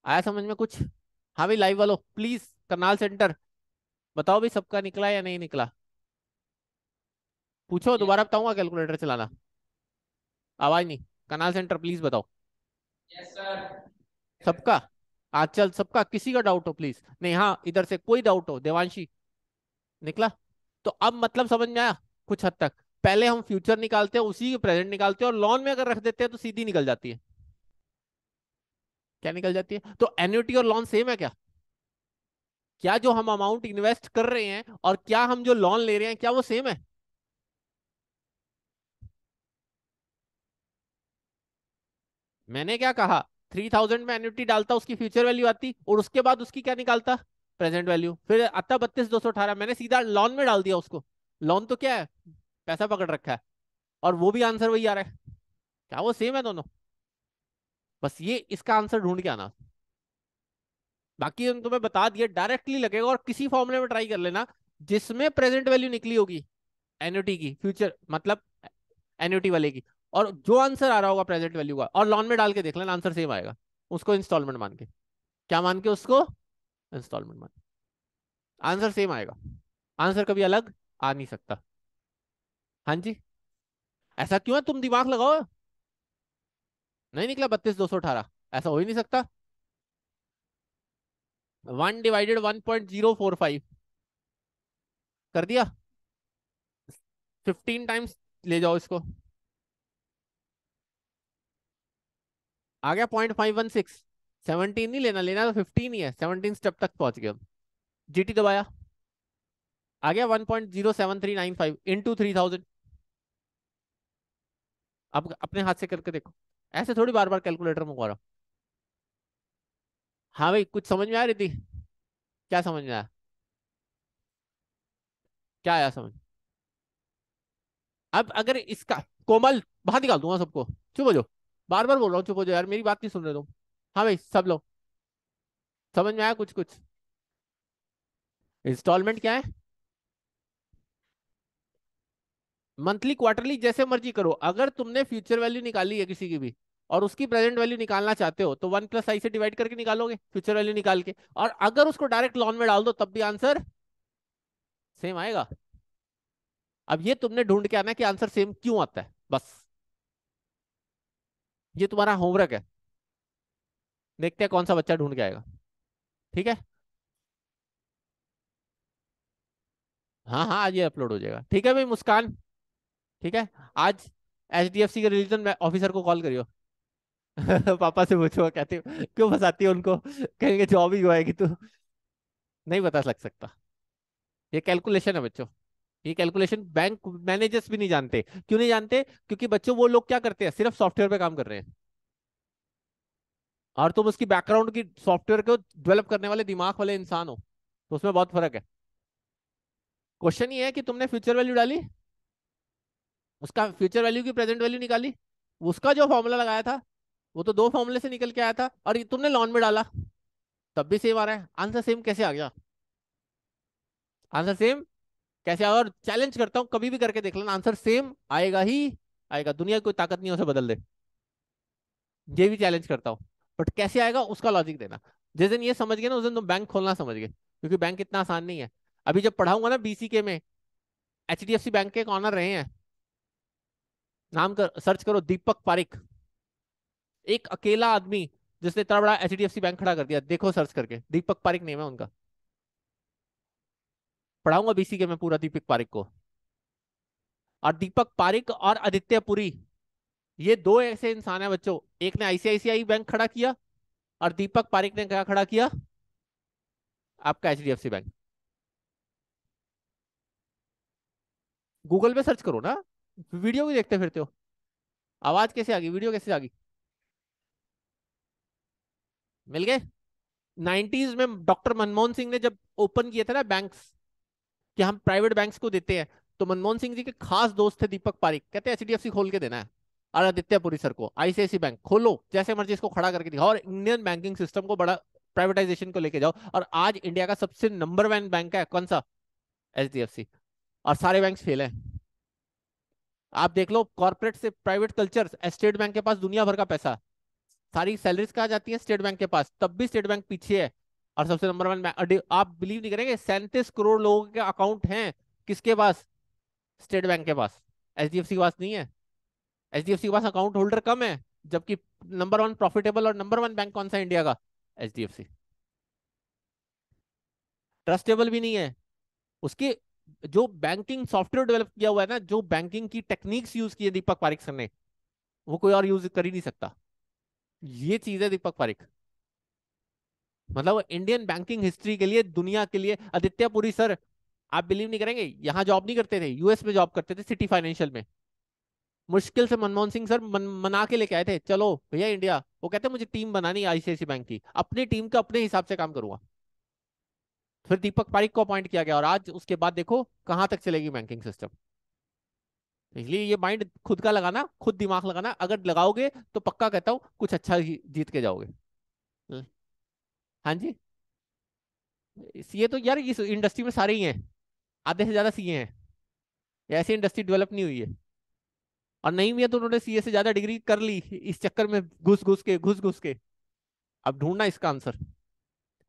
Speaker 1: आया समझ में कुछ? हाँ भाई लाइव वालों प्लीज, करनाल सेंटर बताओ भाई सबका निकला या नहीं निकला? पूछो,
Speaker 3: Yes,
Speaker 1: दोबारा बताऊंगा कैलकुलेटर चलाना। आवाज नहीं। करनाल सेंटर प्लीज बताओ।
Speaker 3: yes, sir.
Speaker 1: सबका? आज चल सबका, किसी का डाउट हो प्लीज नहीं, हाँ इधर से कोई डाउट हो, देवांशी निकला? तो अब मतलब समझ में आया कुछ हद तक। पहले हम फ्यूचर निकालते हैं, उसी के प्रेजेंट निकालते हैं, और लॉन में अगर रख देते हैं तो सीधी निकल जाती है। क्या निकल जाती है? तो एन्युटी और लॉन सेम है क्या? क्या जो हम अमाउंट इन्वेस्ट कर रहे हैं और क्या हम जो लॉन ले रहे हैं, क्या वो सेम है? मैंने क्या कहा? 3000 में एन्युटी डालता, उसकी फ्यूचर वैल्यू आती, और उसके बाद उसकी क्या निकालता? Present value. फिर आता 32,218, मैंने सीधा लॉन में डाल दिया उसको। लॉन तो क्या है? पैसा पकड़ रखा है, और वो भी आंसर वही आ रहा है। क्या वो सेम है दोनों? बस ये इसका आंसर ढूंढ के आना। बाकी हम तुम्हें बता दिए, डायरेक्टली लगेगा, और किसी फॉर्मूले में ट्राई कर लेना जिसमें प्रेजेंट वैल्यू निकली होगी एन्युटी की, फ्यूचर मतलब एन्युटी वाले की, और जो आंसर आ रहा होगा प्रेजेंट वैल्यू का, और लॉन में डाल के देख लेना आंसर सेम आएगा। उसको इंस्टॉलमेंट मान के, क्या मान के उसको? इंस्टॉलमेंट मान, आंसर सेम आएगा। आंसर कभी अलग आ नहीं सकता। हाँ जी। ऐसा क्यों है? तुम दिमाग लगाओ। नहीं निकला 32,218? ऐसा हो ही नहीं सकता। 1/1.045 कर दिया। 15 टाइम्स ले जाओ इसको, आ गया 0.516। 17 नहीं लेना, लेना तो 15 ही है, 17 स्टेप तक पहुंच गए हम। जीटी दबाया, आ गया 1.07395 इंटू 3000। अब अपने हाथ से करके देखो, ऐसे थोड़ी बार बार कैलकुलेटर मंगवा रहा हूं। हाँ भाई कुछ समझ में आ रही थी? क्या समझ में आया? क्या आया समझ? अब अगर इसका, कोमल बाहर निकाल दूंगा सबको, चुप हो जाओ। बार बार बोल रहा हूँ चुप हो जाओ यार, मेरी बात नहीं सुन रहे तुम। हाँ भाई सब लोग, समझ में आया कुछ कुछ? इंस्टॉलमेंट क्या है? मंथली क्वार्टरली जैसे मर्जी करो, अगर तुमने फ्यूचर वैल्यू निकाली है किसी की भी, और उसकी प्रेजेंट वैल्यू निकालना चाहते हो, तो 1 + i से डिवाइड करके निकालोगे फ्यूचर वैल्यू निकाल के, और अगर उसको डायरेक्ट लॉन में डाल दो तब भी आंसर सेम आएगा। अब ये तुमने ढूंढ के आना कि आंसर सेम क्यों आता है, बस। ये तुम्हारा होमवर्क है। देखते हैं कौन सा बच्चा ढूंढ के आएगा। ठीक है? हाँ हाँ, आज ये अपलोड हो जाएगा। ठीक है भाई मुस्कान, ठीक है। आज HDFC के रिलीजन ऑफिसर को कॉल करियो। पापा से पूछो, कहते हो क्यों फंसाती है उनको, कहेंगे जॉब ही होएगी तू। नहीं पता लग सकता। ये कैलकुलेशन है बच्चों, ये कैलकुलेशन बैंक मैनेजर्स भी नहीं जानते। क्यों नहीं जानते? क्योंकि बच्चों वो लोग क्या करते हैं, सिर्फ सॉफ्टवेयर पे काम कर रहे हैं, और तुम उसकी बैकग्राउंड की, सॉफ्टवेयर को डेवलप करने वाले दिमाग वाले इंसान हो, तो उसमें बहुत फर्क है। क्वेश्चन ये है कि तुमने फ्यूचर वैल्यू डाली, उसका फ्यूचर वैल्यू की प्रेजेंट वैल्यू निकाली, उसका जो फॉर्मूला लगाया था वो तो 2 फॉर्मूले से निकल के आया था, और ये तुमने लॉन में डाला, तब भी सेम आ रहा है। आंसर सेम कैसे आ गया? आंसर सेम कैसे आया? और चैलेंज करता हूं, कभी भी करके देख लेना, आंसर सेम आएगा ही आएगा। दुनिया की कोई ताकत नहीं है उसे बदल दे। ये भी चैलेंज करता हूँ। बट कैसे आएगा उसका लॉजिक देना। जिस दिन ये समझ गए ना, उस दिन तुम बैंक खोलना समझ गए, क्योंकि बैंक इतना आसान नहीं है। अभी जब पढ़ाऊंगा ना BCK में, HDFC बैंक के एक ऑनर रहे हैं, नाम कर सर्च करो, दीपक पारिक। एक अकेला आदमी जिसने इतना बड़ा HDFC बैंक खड़ा कर दिया, देखो सर्च करके, दीपक पारिक नेम है उनका। पढ़ाऊंगा BCK में पूरा दीपक पारिक को। और दीपक पारिक और आदित्य पुरी, ये दो ऐसे इंसान है बच्चों, एक ने ICICI बैंक खड़ा किया, और दीपक पारिक ने क्या खड़ा किया? आपका HDFC बैंक। गूगल पे सर्च करो ना, वीडियो भी देखते फिरते हो। आवाज कैसे आ गई, वीडियो कैसे आ गई? मिल गए? 90s में डॉक्टर मनमोहन सिंह ने जब ओपन किए थे ना बैंक्स, कि हम प्राइवेट बैंक्स को देते हैं, तो मनमोहन सिंह जी के खास दोस्त थे दीपक पारिक, कहते एचडीएफसी खोल के देना है। और आदित्य पुरी सर को आईसीआईसी बैंक खोलो, जैसे मर्जी इसको खड़ा करके दिखाओ और इंडियन बैंकिंग सिस्टम को बड़ा प्राइवेटाइजेशन को लेके जाओ। और आज इंडिया का सबसे नंबर वन बैंक है कौन सा? एचडीएफसी। और सारे बैंक फेल हैं। आप देख लो कॉर्पोरेट से प्राइवेट कल्चर, स्टेट बैंक के पास दुनिया भर का पैसा, सारी सैलरीज कहा जाती है स्टेट बैंक के पास, तब भी स्टेट बैंक पीछे है। और सबसे नंबर वन बैंक, आप बिलीव नहीं करेंगे 37 करोड़ लोगों के अकाउंट हैं किसके पास? स्टेट बैंक के पास। एचडीएफसी के पास नहीं है। एचडीएफसी के पास अकाउंट होल्डर कम है, जबकि नंबर वन प्रॉफिटेबल और नंबर वन बैंक कौन सा है इंडिया का? एचडीएफसी। ट्रस्टेबल भी नहीं है। उसके जो बैंकिंग सॉफ्टवेयर डेवलप किया हुआ है ना, जो बैंकिंग की टेक्निक्स यूज की है दीपक पारिक सर ने, वो कोई और यूज कर ही नहीं सकता। ये चीज है दीपक पारिक। मतलब इंडियन बैंकिंग हिस्ट्री के लिए, दुनिया के लिए। आदित्य पुरी सर, आप बिलीव नहीं करेंगे, यहाँ जॉब नहीं करते थे, यूएस में जॉब करते थे सिटी फाइनेंशियल में। मुश्किल से मनमोहन सिंह सर मना के लेके आए थे, चलो भैया इंडिया। वो कहते मुझे टीम बनानी है आईसीआईसी बैंक की, अपनी टीम का अपने हिसाब से काम करूंगा। फिर दीपक पारिक को अपॉइंट किया गया और आज उसके बाद देखो कहां तक चलेगी बैंकिंग सिस्टम। इसलिए ये माइंड खुद का लगाना, खुद दिमाग लगाना, अगर लगाओगे तो पक्का कहता हूं कुछ अच्छा जीत के जाओगे। हाँ जी। सीए तो यार इस इंडस्ट्री में सारे ही हैं, आधे से ज्यादा सीए हैं। ऐसी इंडस्ट्री डेवलप नहीं हुई है। और नहीं भी है तो उन्होंने सीए से ज्यादा डिग्री कर ली इस चक्कर में, घुस घुस के। अब ढूंढना इसका आंसर।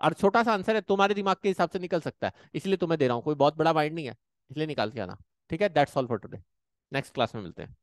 Speaker 1: और छोटा सा आंसर है, तुम्हारे दिमाग के हिसाब से निकल सकता है, इसलिए तुम्हें दे रहा हूँ, कोई बहुत बड़ा माइंड नहीं है, इसलिए निकाल के आना। ठीक है, that's all for today. Next class में मिलते हैं।